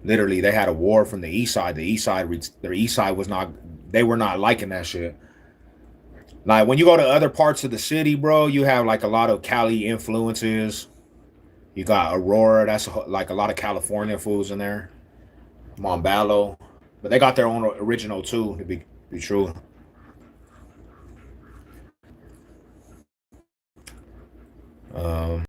literally they had a war from the East Side. The East Side was not, they were not liking that shit. Like when you go to other parts of the city, bro, you have like a lot of Cali influences. You got Aurora, that's like a lot of California foods in there. Montbello, but they got their own original too, to be true. Um,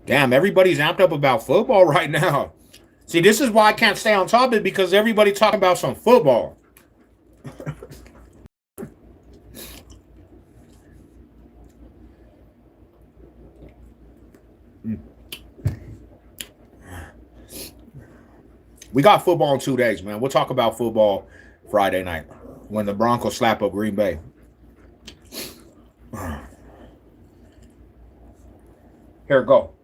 Damn, everybody's amped up about football right now. See, this is why I can't stay on top of it, because everybody talking about some football. We got football in 2 days, man. We'll talk about football Friday night when the Broncos slap up Green Bay. Here, go.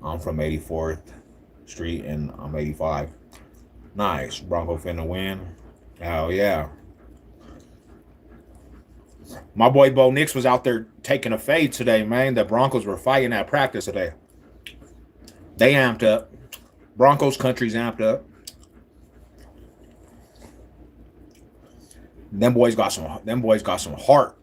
I'm from 84th Street and I'm 85. Nice. Bronco finna win. Hell yeah. My boy Bo Nix was out there taking a fade today, man. The Broncos were fighting at practice today. They amped up. Broncos country's amped up. Them boys got some heart.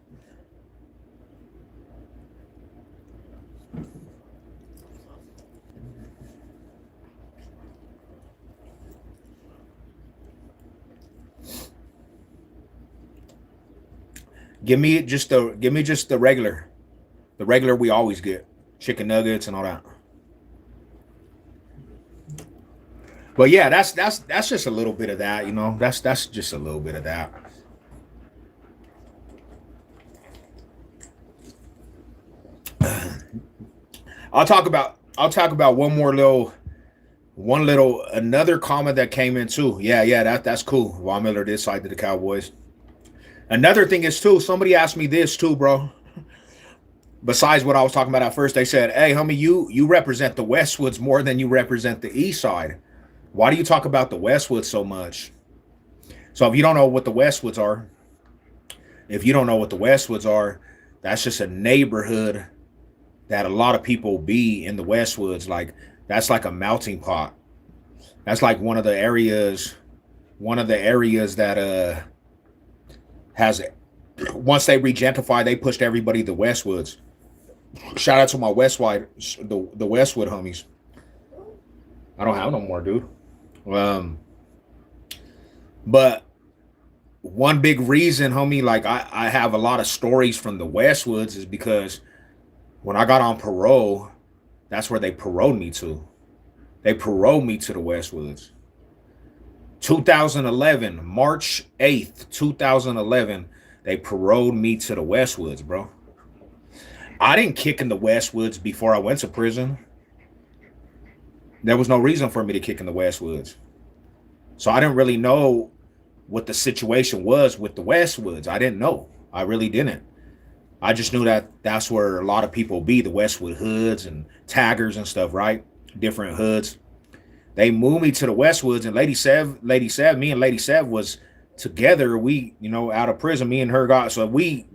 Give me just the regular. The regular we always get. Chicken nuggets and all that. But yeah, that's just a little bit of that, you know. That's just a little bit of that. I'll talk about one little another comment that came in too. Yeah, that's cool. Von Miller did side to the Cowboys. Another thing is too, somebody asked me this too, bro. Besides what I was talking about at first, they said, "Hey, homie, you represent the Westwoods more than you represent the East Side. Why do you talk about the Westwoods so much?" So if you don't know what the Westwoods are, if you don't know what the Westwoods are, that's just a neighborhood that a lot of people be in the Westwoods. Like that's like a melting pot. That's like one of the areas that has once they regentrify, they pushed everybody to Westwoods. Shout out to my the Westwood homies. I don't have no more, dude. Um, but one big reason, homie, like I have a lot of stories from the Westwoods is because when I got on parole, that's where they paroled me to. They paroled me to the Westwoods. 2011, March 8th, 2011, they paroled me to the Westwoods, bro. I didn't kick in the Westwoods before I went to prison. There was no reason for me to kick in the Westwoods. So I didn't really know what the situation was with the Westwoods. I didn't know. I really didn't. I just knew that that's where a lot of people be, the Westwood hoods and taggers and stuff, right? Different hoods. They moved me to the Westwoods, and me and Lady Sev was together. We, you know, out of prison, me and her we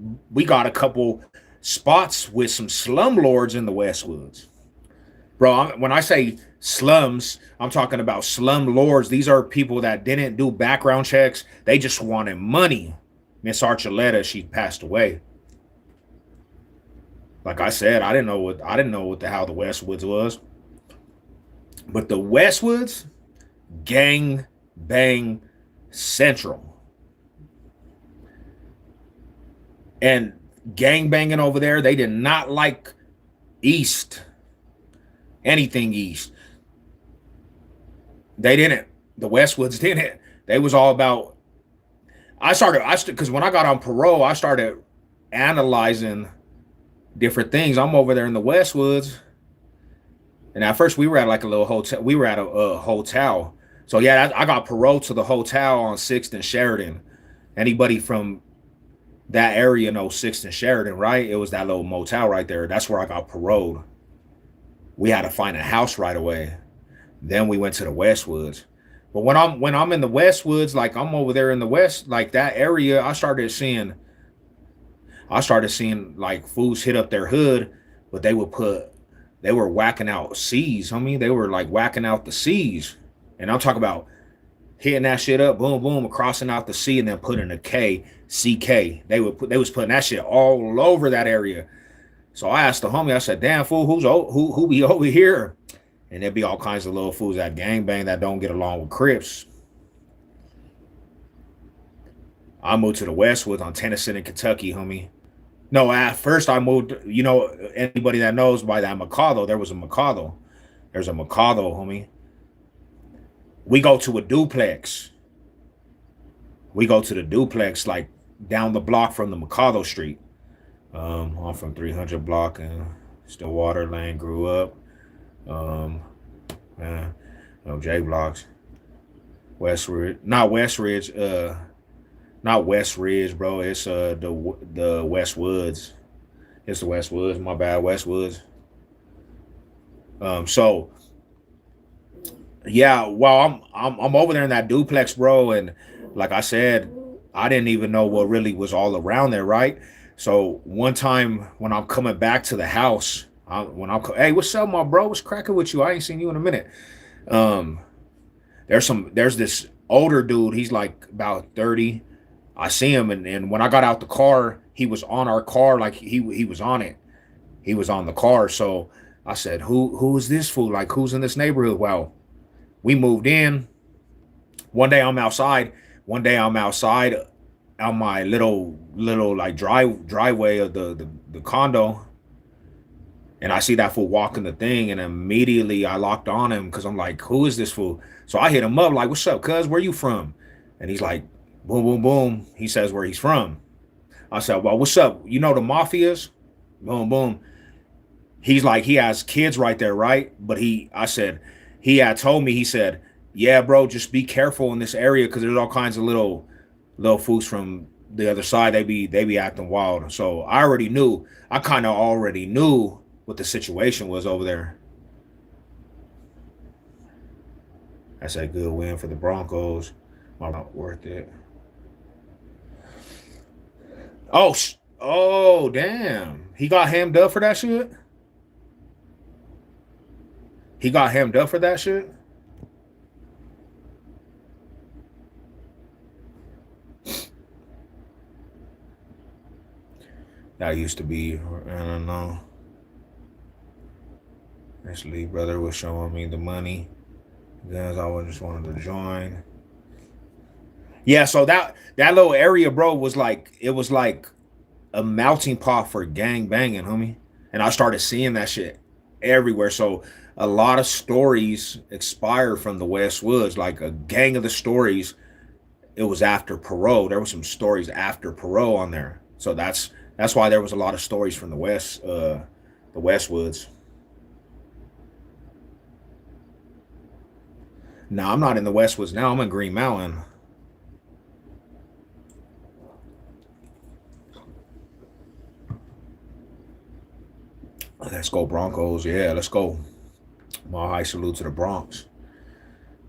got a couple spots with some slumlords in the Westwoods. Bro, when I say slums, I'm talking about slum lords. These are people that didn't do background checks. They just wanted money. Miss Archuleta, she passed away. Like I said, I didn't know what the hell the Westwoods was. But the Westwoods, gang bang central. And gang banging over there, they did not like East. Anything East. They didn't. The Westwoods didn't. They was all about. Because when I got on parole, I started analyzing different things. I'm over there in the Westwoods, and at first we were at like a little hotel. We were at a hotel. So yeah, I got paroled to the hotel on 6th and Sheridan. Anybody from that area knows 6th and Sheridan, right? It was that little motel right there. That's where I got paroled. We had to find a house right away. Then we went to the Westwoods. But when I'm in the Westwoods, like I'm over there in the West, like that area, I started seeing like fools hit up their hood, but they were whacking out C's, homie. They were like whacking out the C's. And I'm talking about hitting that shit up, boom, boom, crossing out the C and then putting a K, CK. They was putting that shit all over that area. So I asked the homie, I said, "Damn fool, who be over here?" And there'd be all kinds of little fools that gangbang that don't get along with Crips. I moved to the Westwoods on Tennessee and Kentucky, homie. No, at first I moved, you know, anybody that knows by that Mikado, there was a Mikado. There's a Mikado, homie. We go to a duplex. We go to the duplex like down the block from the Mikado Street. I'm from 300 block and Stillwater Lane grew up. J blocks. Westridge, not Westridge, not West Ridge, bro. It's the Westwoods. It's the Westwoods. My bad, Westwoods. So yeah, well, I'm over there in that duplex, bro, and like I said, I didn't even know what really was all around there, right? So one time when I'm coming back to the house, hey, what's up, my bro? What's cracking with you? I ain't seen you in a minute. There's this older dude. He's like about 30. I see him, and when I got out the car, he was on our car, like he was on it. He was on the car. So I said, who is this fool? Like, who's in this neighborhood? Well, we moved in. One day I'm outside. One day I'm outside on my little like driveway of the condo, and I see that fool walking the thing, and immediately I locked on him because I'm like, who is this fool? So I hit him up like, what's up, cuz? Where you from? And he's like, boom, boom, boom. He says where he's from. I said, well, what's up? You know the mafias? Boom, boom. He's like, he has kids right there, right? But I said, he had told me, he said, yeah, bro, just be careful in this area because there's all kinds of little fools from the other side. They be acting wild. So I already knew. I kind of already knew what the situation was over there. That's a good win for the Broncos. Not worth it. Oh, oh, damn. He got hammed up for that shit? He got hammed up for that shit? That used to be, I don't know. This Lee brother was showing me the money. Guns I just wanted to join. Yeah, so that little area, bro, was like, it was like a melting pot for gang banging, homie. And I started seeing that shit everywhere. So a lot of stories expire from the Westwoods. Like a gang of the stories, it was after Parole. There were some stories after Parole on there. So that's why there was a lot of stories from the Westwoods. No, I'm not in the Westwoods now. I'm in Green Mountain. Let's go Broncos. Yeah, let's go. My high salute to the Bronx.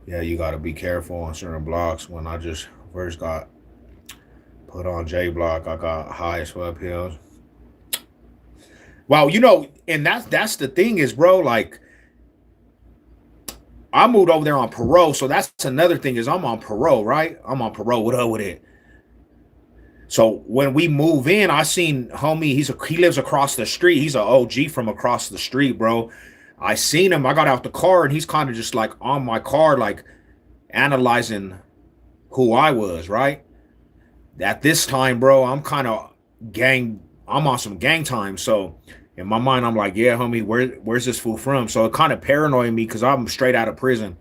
Yeah, you got to be careful on certain blocks. When I just first got put on J block, I got high as fuck hills. Well, and that's the thing is, bro, like I moved over there on parole, so that's another thing is I'm on parole, right? I'm on parole. What up with it? So when we move in, I seen homie. He lives across the street. He's an OG from across the street, bro. I seen him. I got out the car, and he's kind of just like on my car, like analyzing who I was, right? At this time, bro, I'm kind of gang. I'm on some gang time, so in my mind, I'm like, yeah, homie, where's this fool from? So it kind of paranoid me because I'm straight out of prison.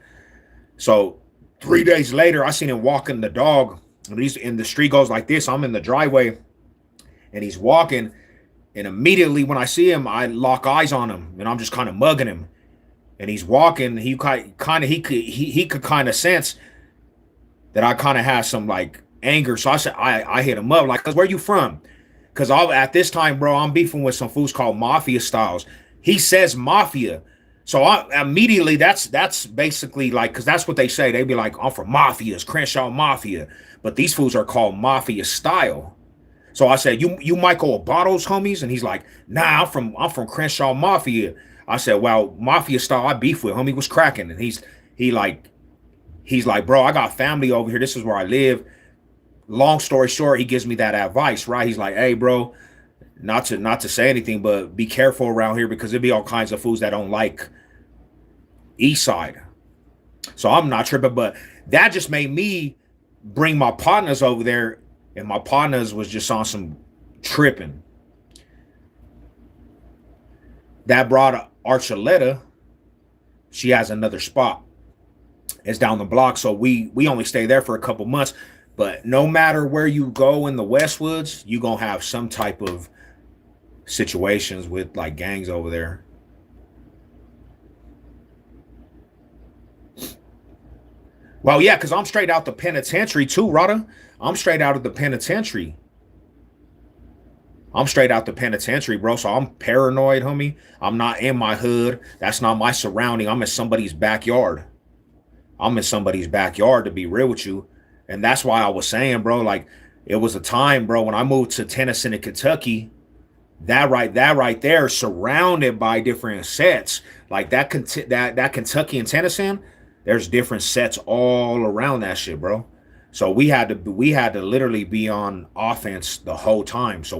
So 3 days later, I seen him walking the dog. And he's in the street goes like this. I'm in the driveway, and he's walking. And immediately when I see him, I lock eyes on him, and I'm just kind of mugging him. And he's walking. He could kind of sense that I kind of have some like anger. So I said I hit him up like, cause where you from? Cause at this time, bro, I'm beefing with some fools called Mafia Styles. He says Mafia. So I immediately that's basically like, cause that's what they say. They be like, I'm from Mafias, Crenshaw Mafia, but these fools are called Mafia Style. So I said, you Michael Bottles homies, and he's like, nah, I'm from Crenshaw Mafia. I said, well, Mafia Style I beef with, homie, was cracking, and he's like, bro, I got family over here. This is where I live. Long story short, he gives me that advice, right? He's like, hey, bro, not to say anything, but be careful around here because there'll be all kinds of fools that don't like East Side. So I'm not tripping, but that just made me bring my partners over there, and my partners was just on some tripping. That brought Archuleta. She has another spot. It's down the block, so we only stay there for a couple months. But no matter where you go in the Westwoods, you gonna have some type of situations with like gangs over there. Well, yeah, because I'm straight out the penitentiary too, Rada. I'm straight out of the penitentiary. I'm straight out the penitentiary, bro. So I'm paranoid, homie. I'm not in my hood. That's not my surrounding. I'm in somebody's backyard. I'm in somebody's backyard, to be real with you. And that's why I was saying, bro, like it was a time, bro, when I moved to Tennessee and Kentucky, that right there, surrounded by different sets. Like that Kentucky and Tennessee, there's different sets all around that shit, bro. So we had to literally be on offense the whole time. So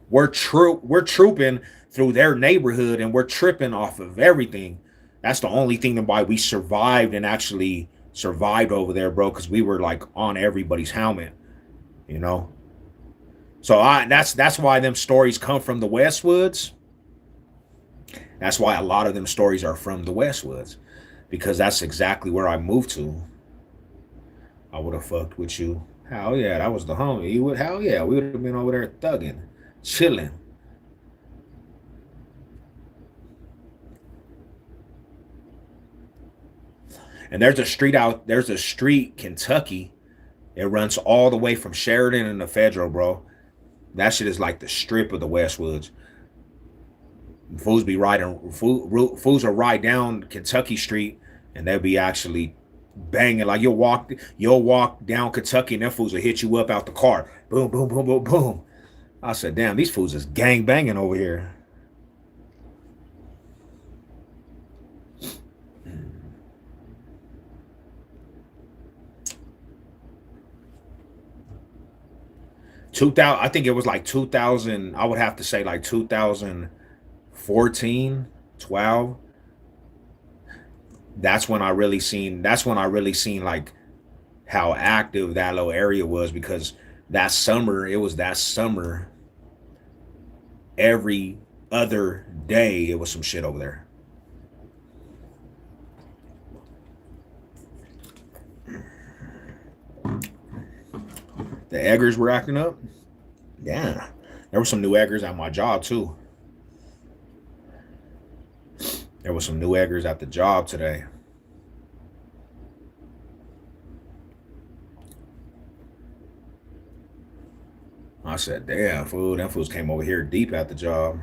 we're trooping through their neighborhood and we're tripping off of everything. That's the only thing why we survived and actually survived over there, bro, because we were like on everybody's helmet, you know. So that's why them stories come from the Westwoods. That's why a lot of them stories are from the Westwoods, because that's exactly where I moved to. I would have fucked with you. Hell yeah, that was the homie. You would, hell yeah, we would have been over there thugging, chilling. And there's a street, Kentucky. It runs all the way from Sheridan and the Federal, bro. That shit is like the strip of the Westwoods. Fools will ride down Kentucky Street, and they'll be actually banging. Like you'll walk down Kentucky, and them fools will hit you up out the car. Boom, boom, boom, boom, boom. I said, damn, these fools is gang banging over here. 2000, I think it was like 2000. I would have to say like 2014, 12. That's when I really seen like how active that little area was, because that summer, every other day it was some shit over there. The eggers were acting up. Yeah, there were some new eggers at my job too. There was some new eggers at the job today. I said, damn, fool, them fools came over here deep at the job.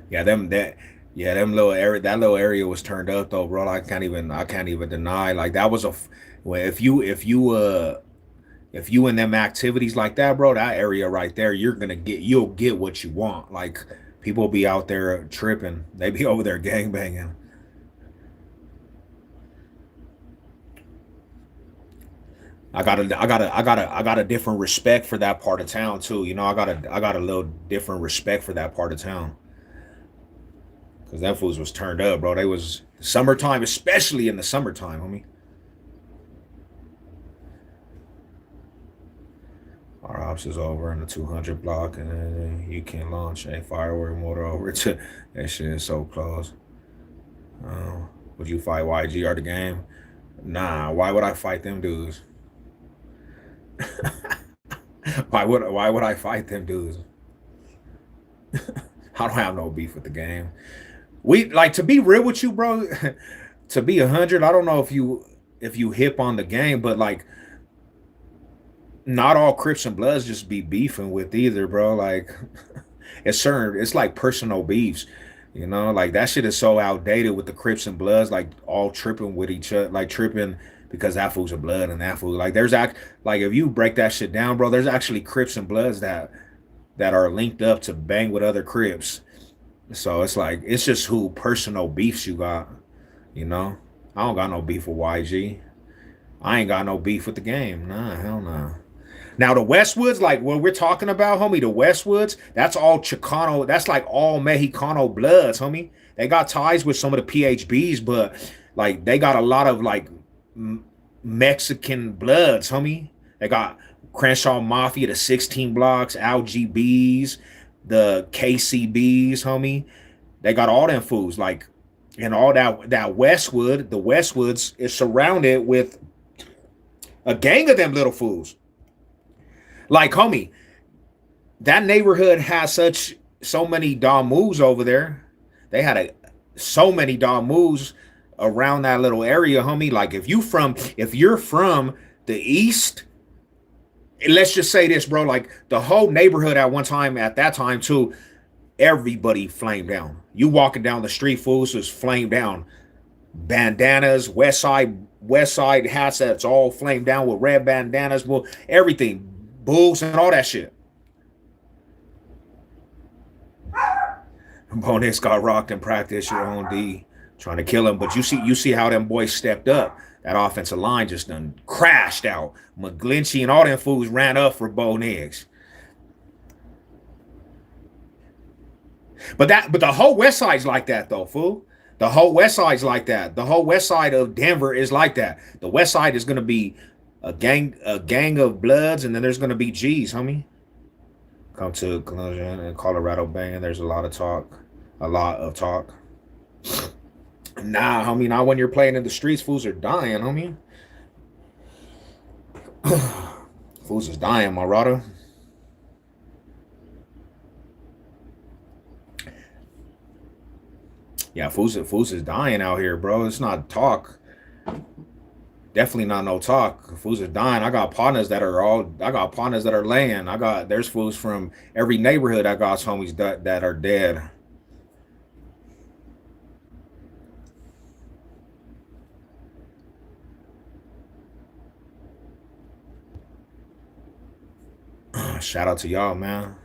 Yeah, them little area was turned up though, bro. I can't even deny. Like that was well, if you in them activities like that, bro, that area right there, you'll get what you want. Like people be out there tripping. They be over there gang banging. I got a different respect for that part of town too. You know, I got a little different respect for that part of town. Cause that fools was turned up, bro. They was summertime, especially in the summertime, homie. Our ops is over in the 200 block, and you can launch a firework motor over to that shit is so close. Would you fight YG or the game? Nah, why would I fight them dudes? Why would I fight them dudes? I don't have no beef with the game. We like, to be real with you, bro. To be 100, I don't know if you hip on the game, but like not all Crips and Bloods just be beefing with either, bro. Like it's like personal beefs, you know. Like that shit is so outdated with the Crips and Bloods, like all tripping with each other, like tripping because that fool's a blood and that fool. Like like if you break that shit down, bro, there's actually Crips and Bloods that are linked up to bang with other Crips. So it's like it's just who personal beefs you got, you know. I don't got no beef with YG. I ain't got no beef with the game. Nah, hell nah. Now the Westwoods, like what we're talking about, homie, the Westwoods, that's all Chicano, that's like all Mexicano bloods, homie. They got ties with some of the PHBs, but like they got a lot of like Mexican bloods, homie. They got Crenshaw Mafia, the 16 blocks, LGBs, the KCBs, homie. They got all them fools, like, and all that Westwood, the Westwoods is surrounded with a gang of them little fools. Like, homie, that neighborhood has so many moves over there. They had so many moves around that little area, homie. Like if you're from the east, let's just say this, bro. Like the whole neighborhood at that time too, everybody flamed down. You walking down the street, fools was flamed down. Bandanas, west side hats that's all flamed down with red bandanas, well, everything, bulls and all that shit. Bo Nix got rocked in practice. Your own D trying to kill him, but you see how them boys stepped up. That offensive line just done crashed out. McGlinchey and all them fools ran up for Bo Nix. But the whole West Side's like that though, fool. The whole West Side's like that. The whole West Side of Denver is like that. The West Side is gonna be a gang of Bloods, and then there's gonna be G's, homie. Come to collision in Colorado banging. There's a lot of talk. Nah, homie, not when you're playing in the streets. Fools are dying, homie. Fools is dying, my brother. Yeah, fools is dying out here, bro. It's not talk. Definitely not no talk. Fools are dying. I got partners that are laying. There's fools from every neighborhood. I got homies that are dead. Shout out to y'all, man.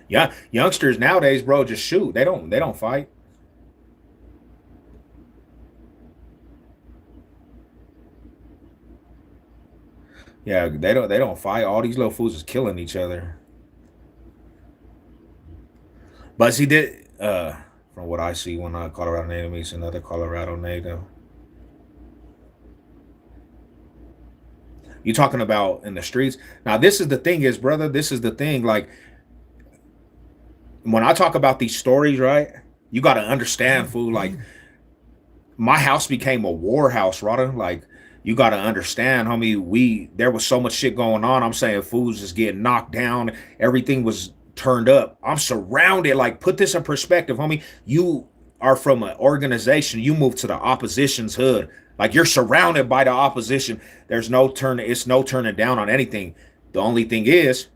Yeah, youngsters nowadays, bro, just shoot. They don't fight. Yeah, they don't fight. All these little fools is killing each other. But he did from what I see when a Colorado native meets another Colorado native. You talking about in the streets. Now this is the thing is, brother, this is the thing. Like when I talk about these stories, right? You gotta understand, fool, like my house became a war house, brother. Like you gotta understand, homie. There was so much shit going on. I'm saying fools just getting knocked down. Everything was turned up. I'm surrounded. Like put this in perspective, homie. You are from an organization. You moved to the opposition's hood. Like you're surrounded by the opposition. There's no turn. It's no turning down on anything. The only thing is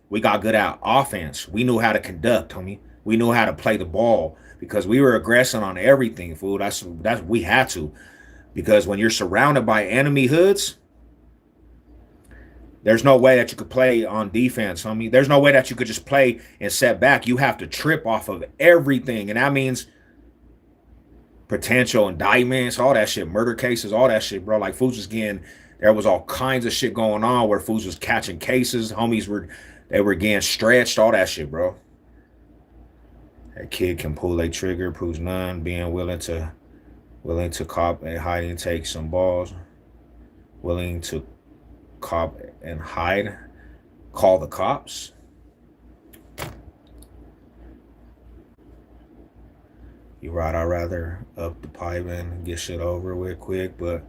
we got good at offense. We knew how to conduct, homie. We knew how to play the ball because we were aggressing on everything, fool. That's we had to. Because when you're surrounded by enemy hoods, there's no way that you could play on defense, homie. There's no way that you could just play and set back. You have to trip off of everything. And that means potential indictments, all that shit, murder cases, all that shit, bro. Like fools was getting, there was all kinds of shit going on where fools was catching cases. They were getting stretched, all that shit, bro. That kid can pull a trigger, proves none, being willing to cop and hide and take some balls, willing to cop and hide, call the cops. You right, I'd rather up the pipe and get shit over with quick, but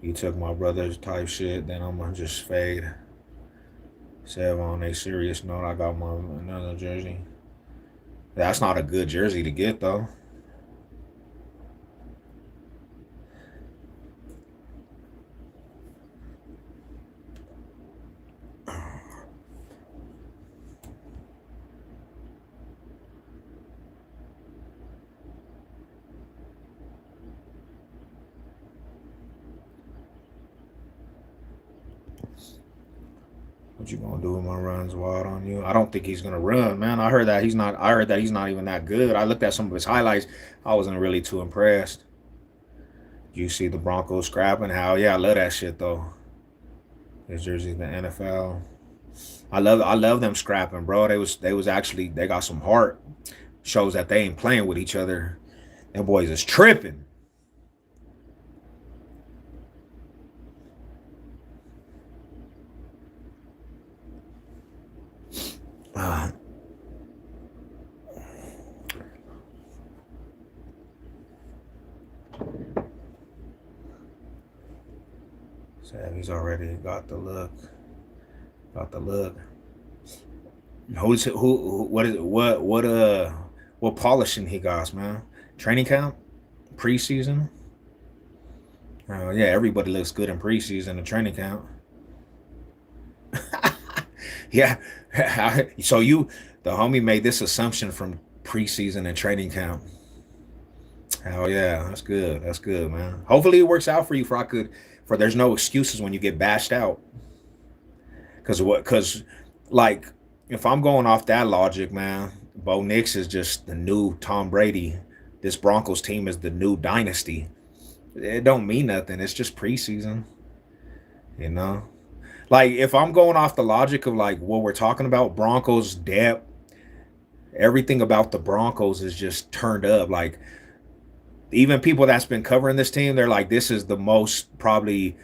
you took my brother's type shit, then I'm gonna just fade. Sev, on a serious note, I got my another jersey. That's not a good jersey to get though. What you gonna do when my runs wild on you? I don't think he's gonna run, man. I heard that he's not. I heard that he's not even that good. I looked at some of his highlights. I wasn't really too impressed. You see the Broncos scrapping? How? Yeah, I love that shit though. His jersey, the NFL. I love them scrapping, bro. They was actually they got some heart. Shows that they ain't playing with each other. Them boys is tripping. Uh, he's already got the look. Got the look. What polishing he got, man? Training camp, preseason. Yeah, everybody looks good in preseason and training camp. Yeah. So the homie made this assumption from preseason and training camp. Hell yeah, that's good. That's good, man. Hopefully it works out for you. For there's no excuses when you get bashed out. Cause like if I'm going off that logic, man, Bo Nix is just the new Tom Brady. This Broncos team is the new dynasty. It don't mean nothing. It's just preseason, you know. Like if I'm going off the logic of like what we're talking about, Broncos depth, everything about the Broncos is just turned up. Like even people that's been covering this team, they're like, this is the most probably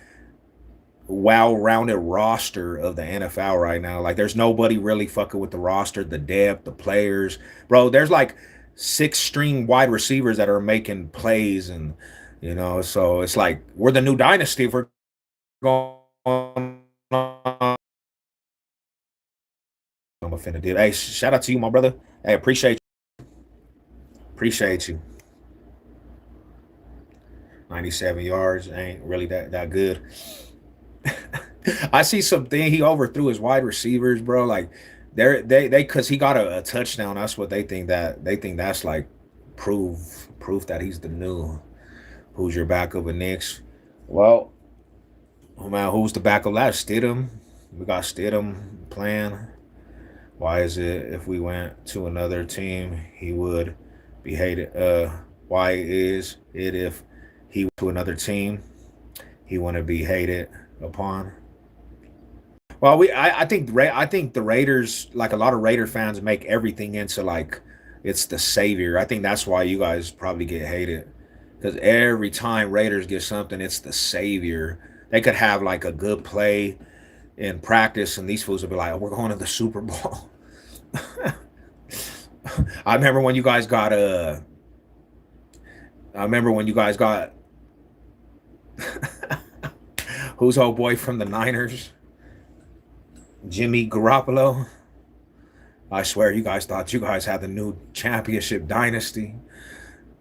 well-rounded roster of the NFL right now. Like there's nobody really fucking with the roster, the depth, the players. Bro, there's like six string wide receivers that are making plays and so it's like we're the new dynasty if we're going on. I'm offended, dude. Hey, shout out to you, my brother. Hey, appreciate you. Appreciate you. 97 yards ain't really that good. I see something he overthrew his wide receivers, bro. Like they because he got a touchdown. That's what they think that's like proof proof that he's the new who's your backup of Knicks. Well, oh man, who's the backup last? Stidham. We got Stidham playing. Why is it if we went to another team he would be hated? Why is it if he went to another team he wouldn't be hated upon? Well, I think the Raiders, like a lot of Raider fans, make everything into like it's the savior. I think that's why you guys probably get hated because every time Raiders get something, it's the savior. They could have like a good play in practice, and these fools would be like, oh, "We're going to the Super Bowl." I remember when you guys got I remember when you guys got who's old boy from the Niners, Jimmy Garoppolo. I swear you guys thought you guys had the new championship dynasty.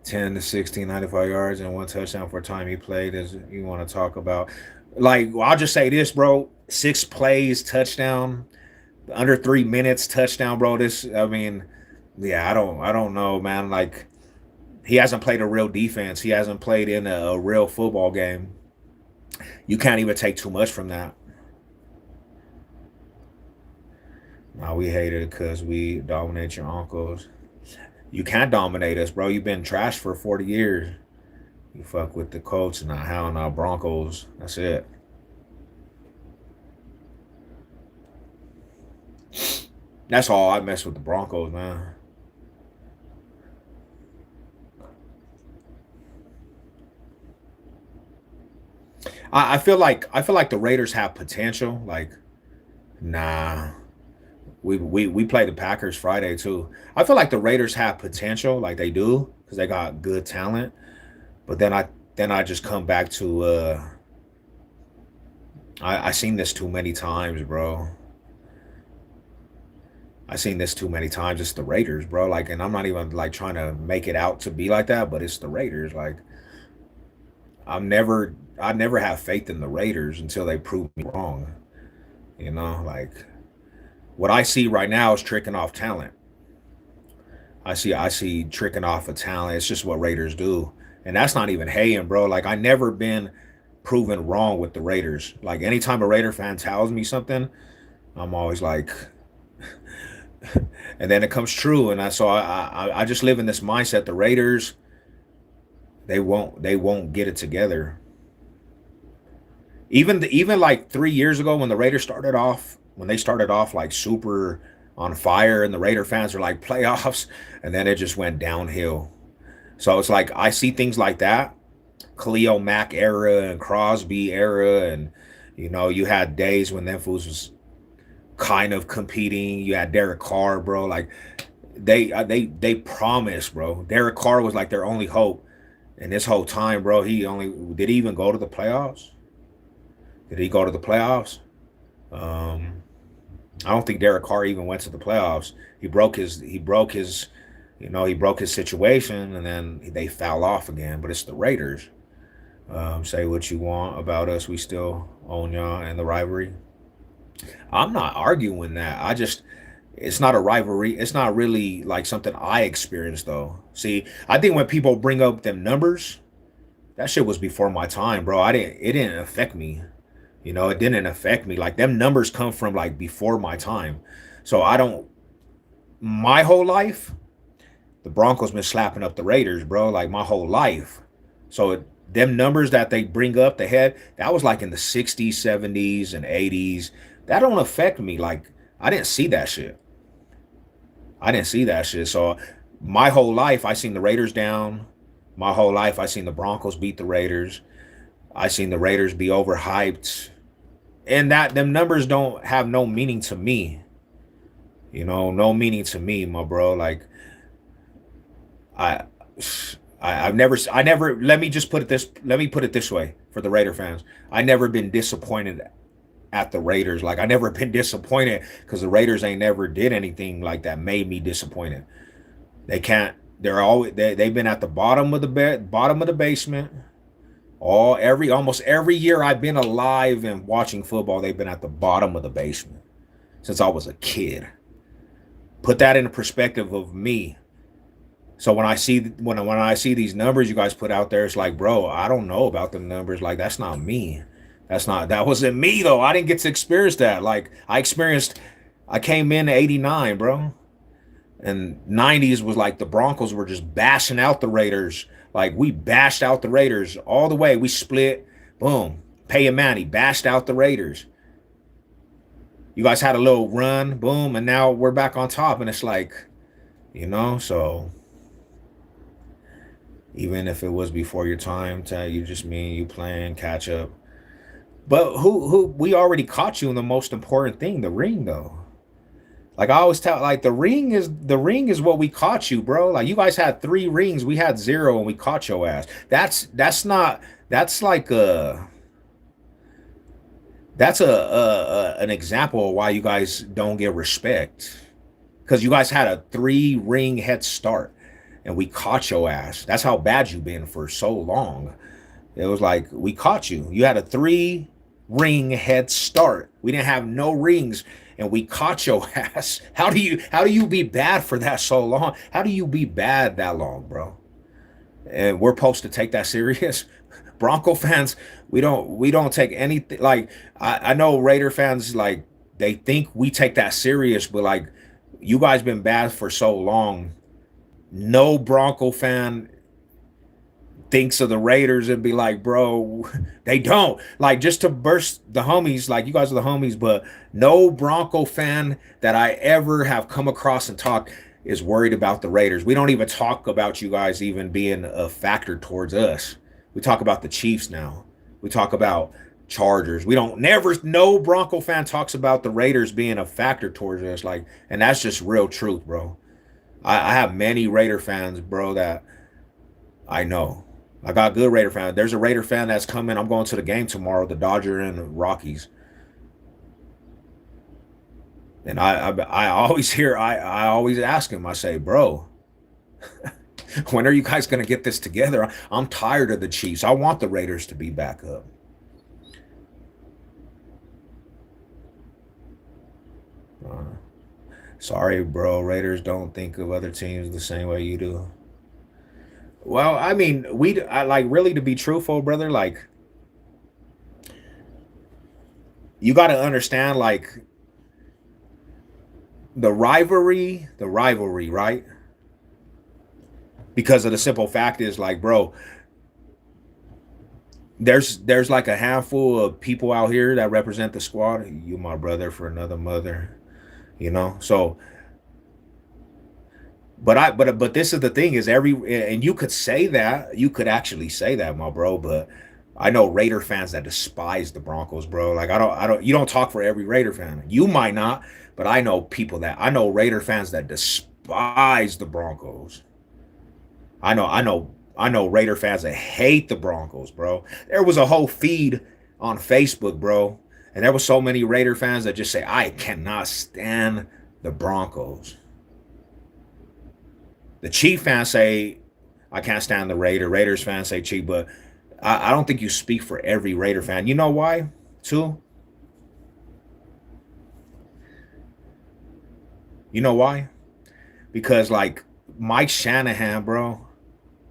10 to 16, 95 yards and one touchdown for time he played as you want to talk about. Like, well, I'll just say this, bro. 6 plays, touchdown, under 3 minutes, touchdown, bro. This I mean, yeah, I don't know, man. Like he hasn't played a real defense. He hasn't played in a real football game. You can't even take too much from that. Now we hate it because we dominate your uncles. You can't dominate us, bro. You've been trashed for 40 years. You fuck with the Colts and now now Broncos. That's it. That's all I mess with the Broncos, man. I feel like the Raiders have potential. Like, nah. We play the Packers Friday too. I feel like the Raiders have potential, like they do, because they got good talent. But then I just come back to I seen this too many times, bro. I seen this too many times. It's the Raiders, bro. Like, and I'm not even like trying to make it out to be like that, but it's the Raiders. Like, I never have faith in the Raiders until they prove me wrong. Like what I see right now is tricking off talent. I see tricking off of talent. It's just what Raiders do, and that's not even haying, bro. Like I never been proven wrong with the Raiders. Like anytime a Raider fan tells me something, I'm always like, and then it comes true, and I just live in this mindset. The Raiders, they won't get it together. Even like 3 years ago when the Raiders started off, when they started off like super on fire, and the Raider fans are like playoffs, and then it just went downhill. So it's like I see things like that, Khalil Mack era and Crosby era, and you had days when them fools was kind of competing. You had Derek Carr, bro. Like they promised, bro. Derek Carr was like their only hope, and this whole time, bro, he even go to the playoffs? Did he go to the playoffs? Um, I don't think Derek Carr even went to the playoffs. He broke his situation, and then they foul off again. But it's the Raiders. Say what you want about us, we still own y'all and the rivalry. I'm not arguing that. It's not a rivalry. It's not really like something I experienced though. See, I think when people bring up them numbers, that shit was before my time, bro. I didn't. It didn't affect me. You know, it didn't affect me. Like them numbers come from like before my time. So I don't. My whole life, the Broncos been slapping up the Raiders, bro. Like my whole life. So them numbers that they bring up, the head, that was like in the 60s, 70s, and 80s. That don't affect me. Like I didn't see that shit. I didn't see that shit. So my whole life, I seen the Raiders down. My whole life, I seen the Broncos beat the Raiders. I seen the Raiders be overhyped, and that them numbers don't have no meaning to me. You know, no meaning to me, my bro. Like I, I never. Let me just put it this. Let me put it this way for the Raider fans. I never been disappointed at the Raiders. Like I never been disappointed because the Raiders ain't never did anything like that made me disappointed. They can't. They're always they've been at the bottom of the bed, bottom of the basement. Almost every year I've been alive and watching football, they've been at the bottom of the basement since I was a kid. Put that in the perspective of me. So when I see these numbers you guys put out there, it's like, bro, I don't know about the numbers. Like that's not me. That wasn't me though. I didn't get to experience that. Like I came in '89, bro. And '90s was like the Broncos were just bashing out the Raiders. Like we bashed out the Raiders all the way. We split, boom. Peyton Manning bashed out the Raiders. You guys had a little run, boom, and now we're back on top. And it's like, so even if it was before your time, you just mean you playing catch up. But who we already caught you in the most important thing, the ring though. Like I always tell, like the ring is what we caught you, bro. Like you guys had 3 rings, we had 0, and we caught your ass. That's not that's like a that's an example of why you guys don't get respect because you guys had a 3-ring head start, and we caught your ass. That's how bad you've been for so long. It was like we caught you. You had a 3-ring head start. We didn't have no rings, and we caught your ass. How do you be bad for that so long? How do you be bad that long, bro? And we're supposed to take that serious. Bronco fans, we don't take anything like I know Raider fans like they think we take that serious, but like you guys been bad for so long. No Bronco fan thinks of the Raiders and be like, bro, they don't. Like, just to burst the homies, like, you guys are the homies, but no Bronco fan that I ever have come across and talked is worried about the Raiders. We don't even talk about you guys even being a factor towards us. We talk about the Chiefs now. We talk about Chargers. We don't never no Bronco fan talks about the Raiders being a factor towards us. Like, and that's just real truth, bro. I have many Raider fans, bro, that I know. I got good Raider fans. There's a Raider fan that's coming. I'm going to the game tomorrow, the Dodger and the Rockies. And I always I always ask him, I say, bro, when are you guys going to get this together? I'm tired of the Chiefs. I want the Raiders to be back up. Uh, Sorry, bro. Raiders don't think of other teams the same way you do. Well, I mean, I like really to be truthful, brother. Like, you got to understand, like, the rivalry, right? Because of the simple fact is, like, bro, there's like a handful of people out here that represent the squad. You, my brother, for another mother, So, but this is the thing is and you could say that you could actually say that, my bro. But I know Raider fans that despise the Broncos, bro. Like I don't. You don't talk for every Raider fan. You might not, but I know Raider fans that despise the Broncos. I know Raider fans that hate the Broncos, bro. There was a whole feed on Facebook, bro, and there was so many Raider fans that just say I cannot stand the Broncos. The Chief fans say I can't stand the Raiders fans say Chief, but I don't think you speak for every Raider fan. You know why? Too. You know why? Because like Mike Shanahan, bro.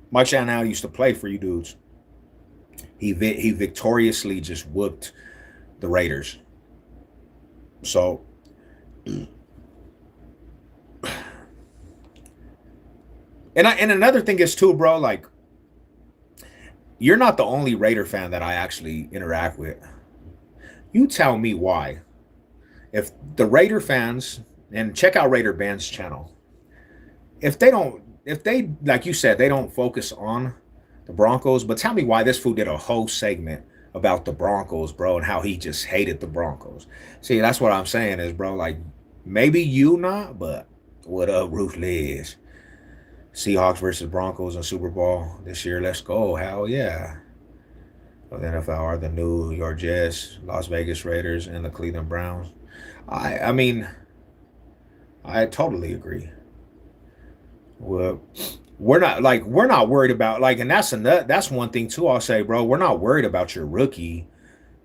Mike Shanahan used to play for you dudes. He victoriously just whooped the Raiders. So and another thing is too, bro. Like you're not the only Raider fan that I actually interact with. You tell me why. If the Raider fans and check out Raider Band's channel, if they don't, if they like you said, they don't focus on the Broncos, but tell me why this fool did a whole segment about the Broncos, bro, and how he just hated the Broncos. See, that's what I'm saying is, bro, like maybe you not, but what up, Ruthless? Seahawks versus Broncos in Super Bowl this year. Let's go. Hell yeah. The NFL are the New York Jets, Las Vegas Raiders, and the Cleveland Browns. I mean, I totally agree. Well, we're not worried about like, and that's one thing too. I'll say, bro, we're not worried about your rookie.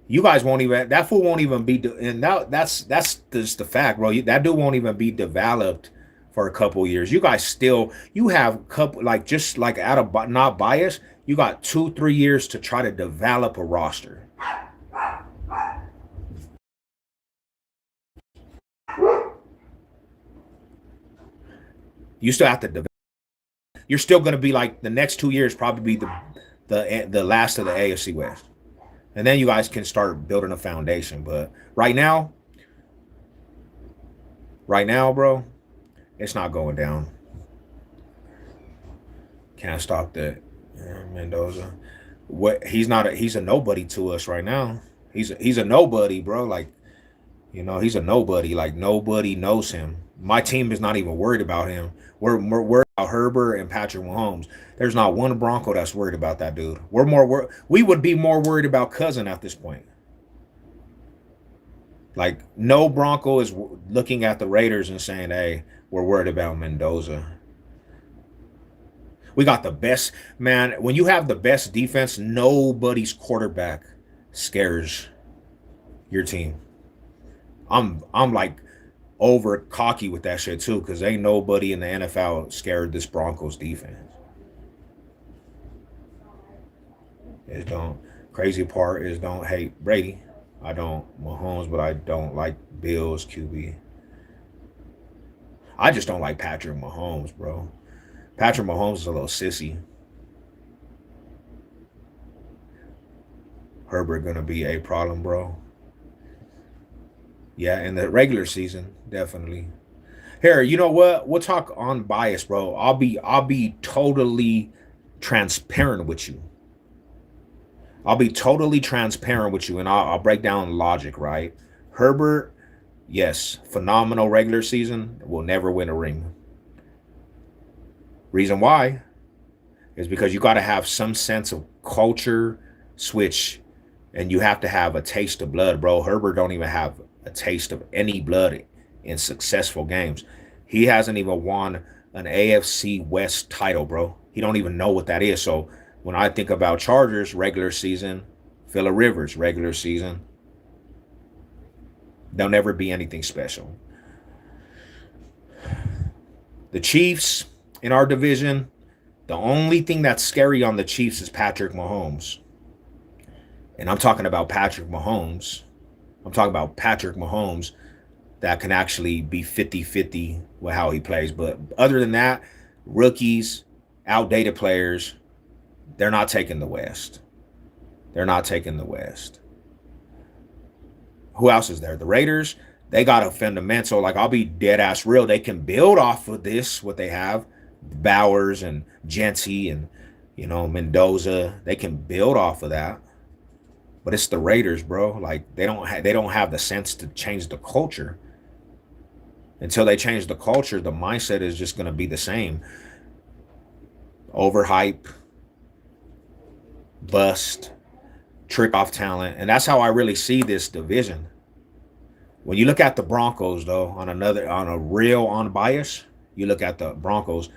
You guys won't even that fool won't even be, and that's just the fact, bro. That dude won't even be developed for a couple years. You guys still you have couple like just like out of not bias, you got 2 3 years to try to develop a roster. You still have to develop. You're still going to be like the next 2 years probably be the last of the AFC West, and then you guys can start building a foundation. But right now, bro, it's not going down. Can't stop that. Mendoza. What he's a nobody to us right now. He's a nobody, bro. Like, he's a nobody. Like nobody knows him. My team is not even worried about him. We're worried about Herbert and Patrick Mahomes. There's not one Bronco that's worried about that dude. We would be more worried about Cousin at this point. Like no Bronco is looking at the Raiders and saying, "Hey, we're worried about Mendoza." We got the best, man. When you have the best defense, nobody's quarterback scares your team. I'm like over cocky with that shit too, because ain't nobody in the NFL scared this Broncos defense. Is don't Crazy part is don't hate Brady. I don't Mahomes, but I don't like Bills QB. I just don't like Patrick Mahomes, bro. Patrick Mahomes is a little sissy. Herbert gonna be a problem, bro. Yeah, in the regular season, definitely. Here, you know what? We'll talk on bias, bro. I'll be totally transparent with you. I'll be totally transparent with you, and I'll break down logic, right? Herbert, yes, phenomenal regular season, will never win a ring. Reason why is because you got to have some sense of culture switch, and you have to have a taste of blood, bro. Herbert don't even have a taste of any blood in successful games. He hasn't even won an AFC West title, bro. He don't even know what that is. So when I think about Chargers regular season, Phillip Rivers regular season, they'll never be anything special. The Chiefs in our division, the only thing that's scary on the Chiefs is Patrick Mahomes. And I'm talking about Patrick Mahomes. I'm talking about Patrick Mahomes that can actually be 50-50 with how he plays. But other than that, rookies, outdated players, they're not taking the West. They're not taking the West. Who else is there? The Raiders, they got a fundamental. Like, I'll be dead ass real. They can build off of this, what they have. Bowers and Genty and, Mendoza. They can build off of that. But it's the Raiders, bro. Like, they don't have the sense to change the culture. Until they change the culture, the mindset is just going to be the same. Overhype, bust, trick off talent. And that's how I really see this division. When you look at the Broncos, though, on a real unbiased, you look at the Broncos,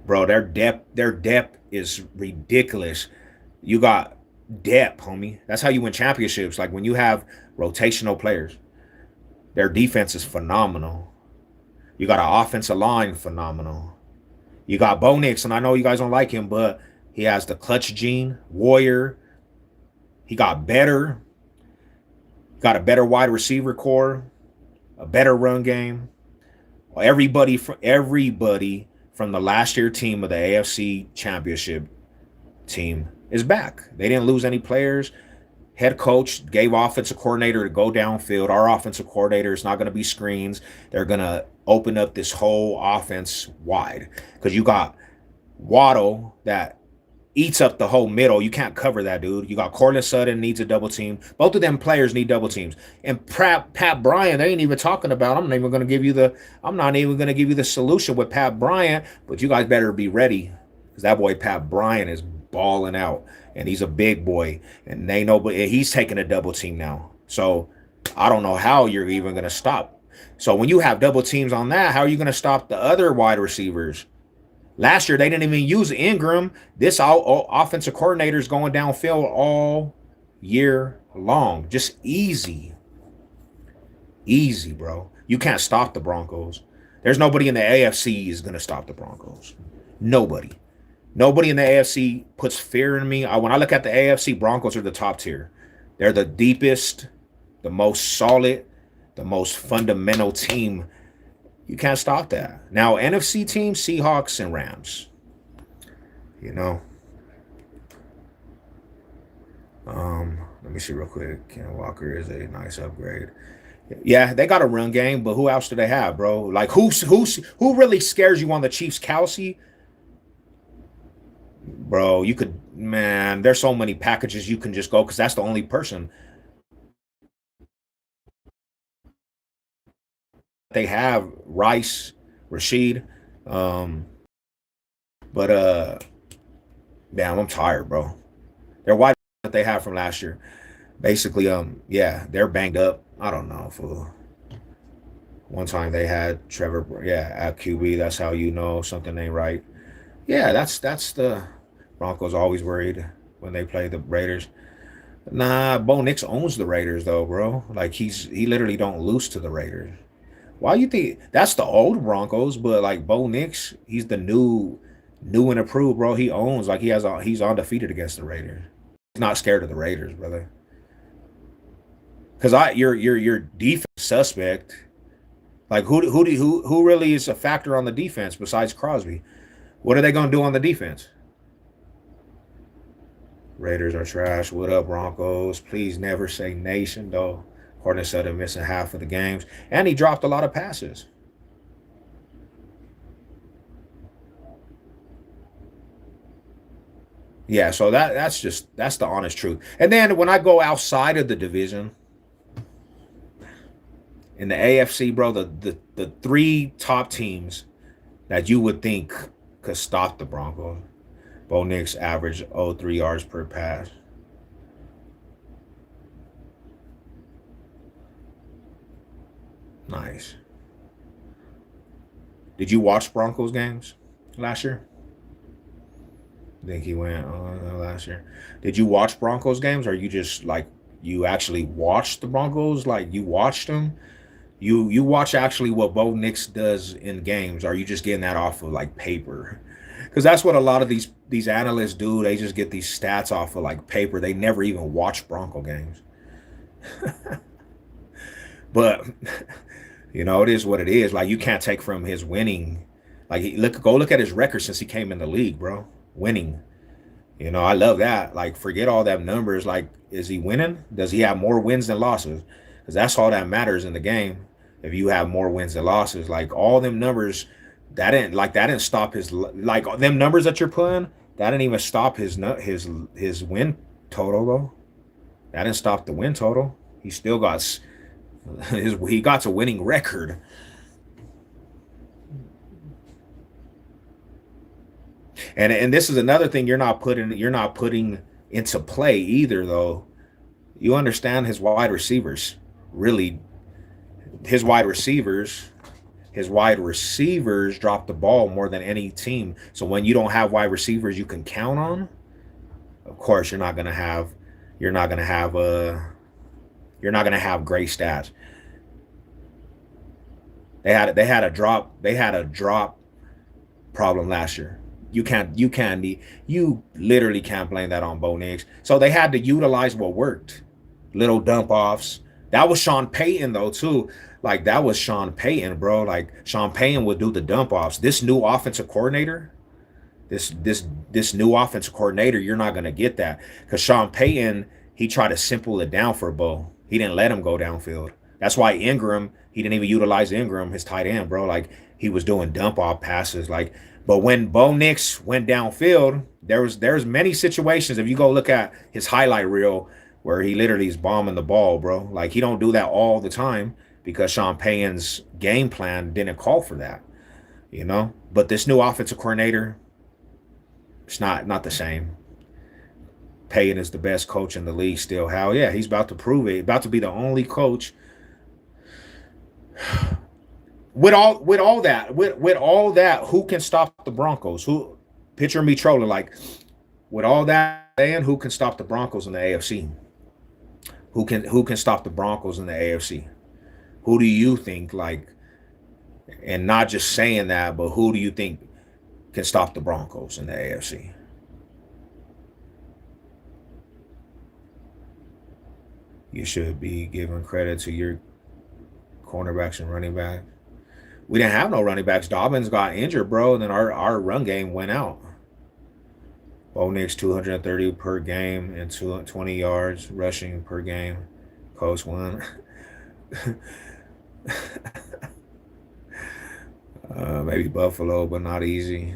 bro, their depth is ridiculous. You got depth, homie. That's how you win championships. Like when you have rotational players. Their defense is phenomenal. You got an offensive line phenomenal. You got Bo Nix, and I know you guys don't like him, but he has the clutch gene, warrior. He got better, got a better wide receiver core, a better run game. Everybody from the last year team of the AFC Championship team is back. They didn't lose any players. Head coach gave offensive coordinator to go downfield. Our offensive coordinator is not going to be screens. They're going to open up this whole offense wide because you got Waddle that eats up the whole middle. You can't cover that, dude. You got Cortland Sutton needs a double team. Both of them players need double teams. And Pat Bryant, they ain't even talking about. I'm not even going to give you the. I'm not even going to give you the solution with Pat Bryant. But you guys better be ready because that boy Pat Bryant is balling out, and he's a big boy, and they know. But he's taking a double team now. So I don't know how you're even going to stop. So when you have double teams on that, how are you going to stop the other wide receivers? Last year, they didn't even use Ingram. This offensive coordinator is going downfield all year long. Just easy. Easy, bro. You can't stop the Broncos. There's nobody in the AFC is going to stop the Broncos. Nobody. Nobody in the AFC puts fear in me. When I look at the AFC, Broncos are the top tier. They're the deepest, the most solid, the most fundamental team. You can't stop that. Now, NFC teams, Seahawks and Rams. You know. Let me see real quick. Ken Walker is a nice upgrade. Yeah, they got a run game, but who else do they have, bro? Like who really scares you on the Chiefs? Kelsey? Bro, you could, man, there's so many packages you can just go because that's the only person they have. Rice, Rashid. But damn, I'm tired, bro. They're wide that they have from last year. Basically, yeah, they're banged up. I don't know, fool. One time they had Trevor, yeah, at QB. That's how you know something ain't right. Yeah, that's the Broncos always worried when they play the Raiders. Nah, Bo Nix owns the Raiders though, bro. Like he literally don't lose to the Raiders. Why you think that's the old Broncos? But like Bo Nix, he's the new and approved, bro. He owns like he's undefeated against the Raiders. He's not scared of the Raiders, brother. Because your defense suspect. Like who really is a factor on the defense besides Crosby? What are they gonna do on the defense? Raiders are trash. What up, Broncos? Please never say nation though. Cortland Sutton missing half of the games, and he dropped a lot of passes. Yeah, so that's the honest truth. And then when I go outside of the division in the AFC, bro, the three top teams that you would think could stop the Broncos. Bo Nix averaged 0.3 yards per pass. Nice. Did you watch Broncos games last year? I think he went last year. Did you watch Broncos games, or you just like you actually watched the Broncos? Like you watched them? You watch actually what Bo Nix does in games? Or are you just getting that off of like paper? Because that's what a lot of these analysts do. They just get these stats off of like paper. They never even watch Bronco games. But it is what it is. Like you can't take from his winning. Like go look at his record since he came in the league, bro. Winning. I love that. Like forget all that numbers. Like is he winning? Does he have more wins than losses? Because that's all that matters in the game. If you have more wins than losses, like all them numbers, that didn't stop his like them numbers that you're putting. That didn't even stop his win total though. That didn't stop the win total. He still got he got a winning record. And this is another thing you're not putting into play either though. You understand his wide receivers really his wide receivers drop the ball more than any team. So when you don't have wide receivers you can count on, of course you're not gonna have great stats. They had a drop problem last year. You literally can't blame that on Bo Nix. So they had to utilize what worked. Little dump offs. That was Sean Payton though too. Like that was Sean Payton, bro. Like Sean Payton would do the dump offs. This new offensive coordinator, this this this new offensive coordinator, you're not gonna get that because Sean Payton he tried to simple it down for Bo. He didn't let him go downfield. That's why Ingram he didn't even utilize Ingram, his tight end, bro. Like he was doing dump off passes. Like, but when Bo Nix went downfield, there's many situations. If you go look at his highlight reel where he literally is bombing the ball, bro. Like he don't do that all the time because Sean Payton's game plan didn't call for that, you know. But this new offensive coordinator, it's not the same. Payton is the best coach in the league still. Hell yeah, he's about to prove it. About to be the only coach with all that, who can stop the Broncos? Who picture me trolling like with all that saying, who can stop the Broncos in the AFC? Who can stop the Broncos in the AFC? Who do you think like and not just saying that, but who do you think can stop the Broncos in the AFC? You should be giving credit to your cornerbacks and running back. We didn't have no running backs. Dobbins got injured, bro, and then our run game went out. Bo Nix 230 per game and 20 yards rushing per game. Coach one. Maybe Buffalo, but not easy.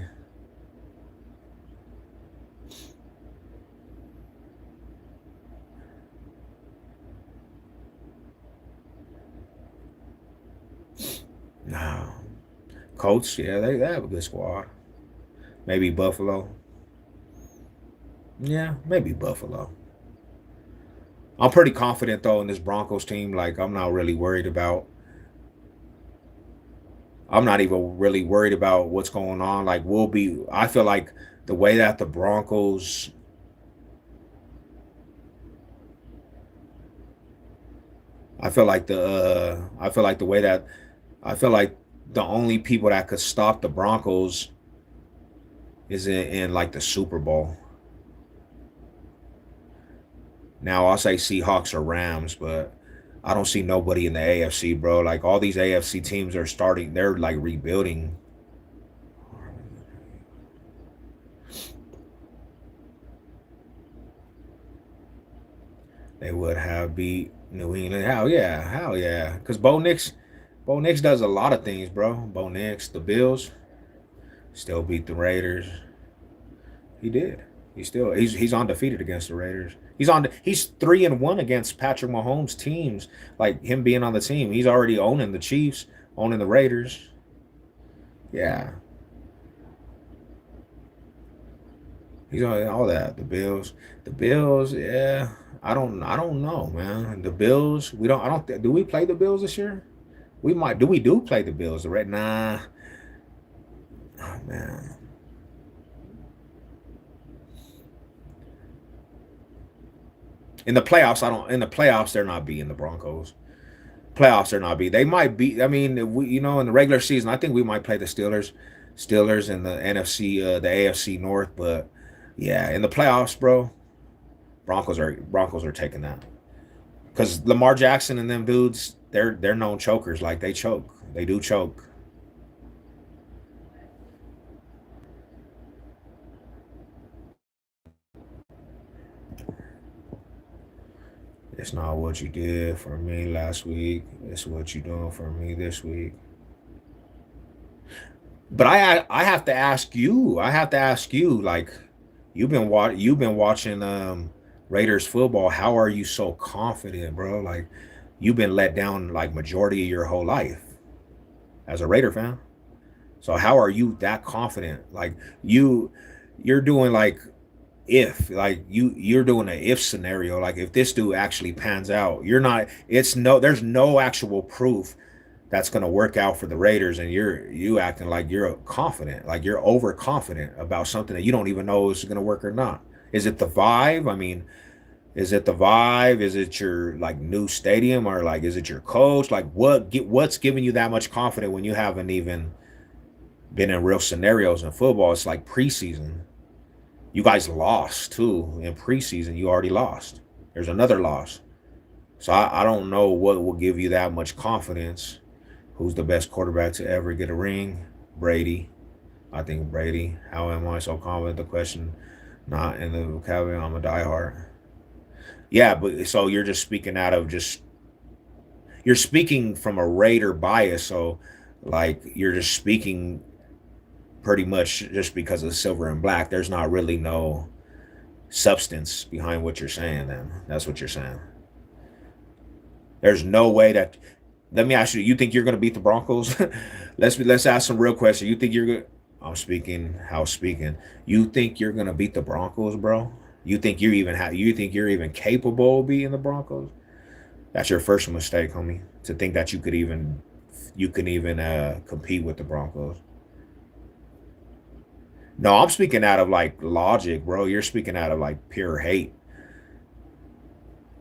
No. Colts, yeah, they have a good squad. Maybe Buffalo. Yeah, maybe Buffalo. I'm pretty confident though in this Broncos team. Like I'm not really worried about. I'm not even really worried about what's going on. Like we'll be. I feel like the way that the Broncos. I feel like the. I feel like the way that. I feel like the only people that could stop the Broncos is in like the Super Bowl. Now I'll say Seahawks or Rams, but I don't see nobody in the AFC, bro. Like all these AFC teams are starting, they're like rebuilding. They would have beat New England. Hell yeah. Because Bo Nix does a lot of things, bro. Bo Nix, the Bills, still beat the Raiders. He did. He's undefeated against the Raiders. He's 3-1 against Patrick Mahomes teams. Like him being on the team, he's already owning the Chiefs, owning the Raiders. Yeah, he's on all that. The Bills. Yeah, I don't know, man. The Bills. We don't. I don't. Do we play the Bills this year? We might. Do we do play the Bills? The Red? Nah. Oh man. In the playoffs, I don't. In the playoffs, they're not beating the Broncos. Playoffs, they're not beating. They might beat. I mean, in the regular season, I think we might play the Steelers in the NFC, the AFC North. But yeah, in the playoffs, bro, Broncos are taking that because Lamar Jackson and them dudes, they're known chokers. Like they choke. They do choke. It's not what you did for me last week. It's what you doing for me this week. But I have to ask you. I have to ask you. Like you've been watching Raiders football. How are you so confident, bro? Like you've been let down like majority of your whole life as a Raider fan. So how are you that confident? Like you you're doing like you're doing an if scenario. Like if this dude actually pans out, you're not. It's no. There's no actual proof that's gonna work out for the Raiders, and you acting like you're confident, like you're overconfident about something that you don't even know is gonna work or not. Is it the vibe? I mean, Is it the vibe? Is it your like new stadium, or like is it your coach? Like what's giving you that much confidence when you haven't even been in real scenarios in football? It's like preseason. You guys lost too in preseason. You already lost. There's another loss. So I don't know what will give you that much confidence. Who's the best quarterback to ever get a ring? Brady. I think Brady. How am I so confident? The question, not in the vocabulary. I'm a diehard. Yeah, but so you're just speaking out of just you're speaking from a Raider bias. So like you're just speaking pretty much just because of silver and black. There's not really no substance behind what you're saying. Then that's what you're saying. There's no way that. Let me ask you. You think you're going to beat the Broncos? Let's ask some real questions. You think you're going? I'm speaking. House speaking. You think you're going to beat the Broncos, bro? You think you're even You think you're even capable of beating the Broncos? That's your first mistake, homie. To think that you can even compete with the Broncos. No, I'm speaking out of like logic, bro. You're speaking out of like pure hate.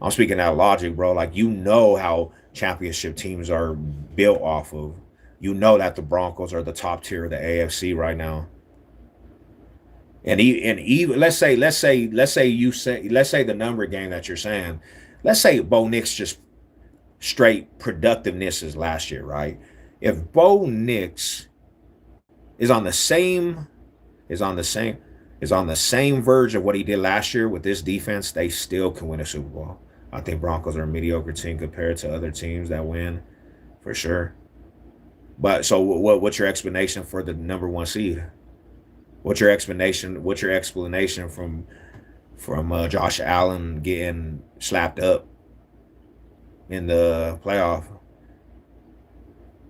I'm speaking out of logic, bro. Like you know how championship teams are built off of. You know that the Broncos are the top tier of the AFC right now. And even let's say the number game that you're saying. Let's say Bo Nix just straight productiveness as last year, right? If Bo Nix is on the same is on the same is on the same verge of what he did last year with this defense, they still can win a Super Bowl. I think Broncos are a mediocre team compared to other teams that win, for sure. But so what's your explanation for the number one seed? What's your explanation? What's your explanation from Josh Allen getting slapped up in the playoff?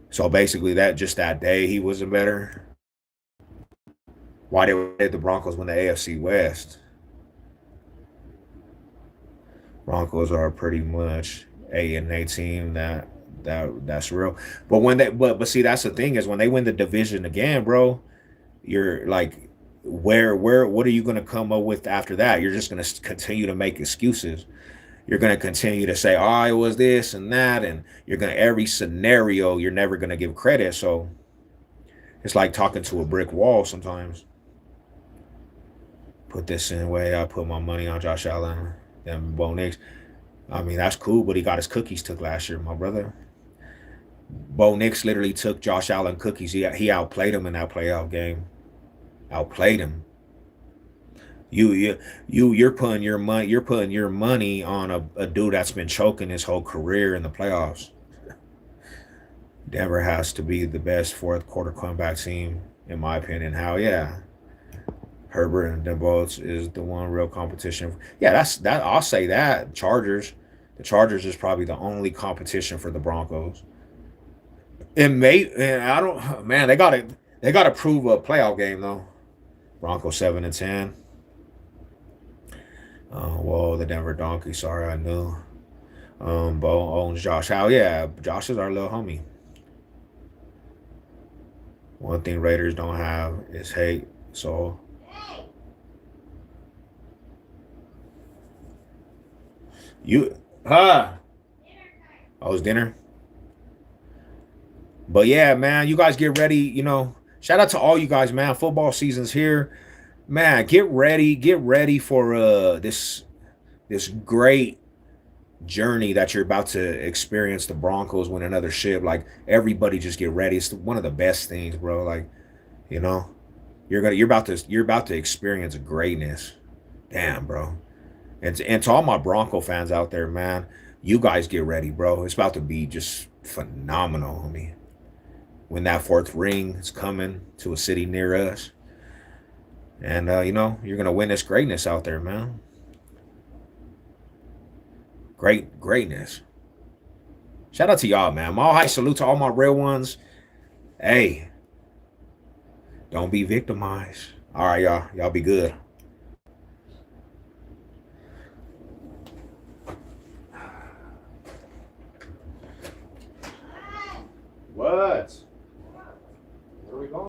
So basically, that just that day he wasn't better. Why did the Broncos win the AFC West? Broncos are pretty much A team that's real. But when they but see that's the thing is when they win the division again, bro, you're like where what are you going to come up with after that? You're just going to continue to make excuses. You're going to continue to say, "Oh, it was this and that," and you're going to every scenario you're never going to give credit. So it's like talking to a brick wall sometimes. Put this in way. I put my money on Josh Allen and Bo Nix. I mean, that's cool, but he got his cookies took last year, my brother. Bo Nix literally took Josh Allen cookies. He outplayed him in that playoff game. Outplayed him. You're putting your money. You're putting your money on a dude that's been choking his whole career in the playoffs. Denver has to be the best fourth quarter comeback team, in my opinion. How yeah, Herbert and the Bolts is the one real competition. Yeah, that's that. I'll say that Chargers. The Chargers is probably the only competition for the Broncos. And I don't man, they gotta prove a playoff game though. Broncos 7-10. Whoa, the Denver Donkey. Sorry, I knew. Bo owns Josh. How yeah, Josh is our little homie. One thing Raiders don't have is hate. So you oh, it's dinner. But yeah, man, you guys get ready. Shout out to all you guys, man. Football season's here, man. Get ready for this great journey that you're about to experience. The Broncos win another ship. Like everybody, just get ready. It's one of the best things, bro. Like you know, you're about to experience greatness. Damn, bro. And to all my Bronco fans out there, man, you guys get ready, bro. It's about to be just phenomenal, homie. When that fourth ring is coming to a city near us. And you're gonna win this greatness out there, man. Greatness. Shout out to y'all, man. My high salute to all my real ones. Hey, don't be victimized. All right, y'all. Y'all be good.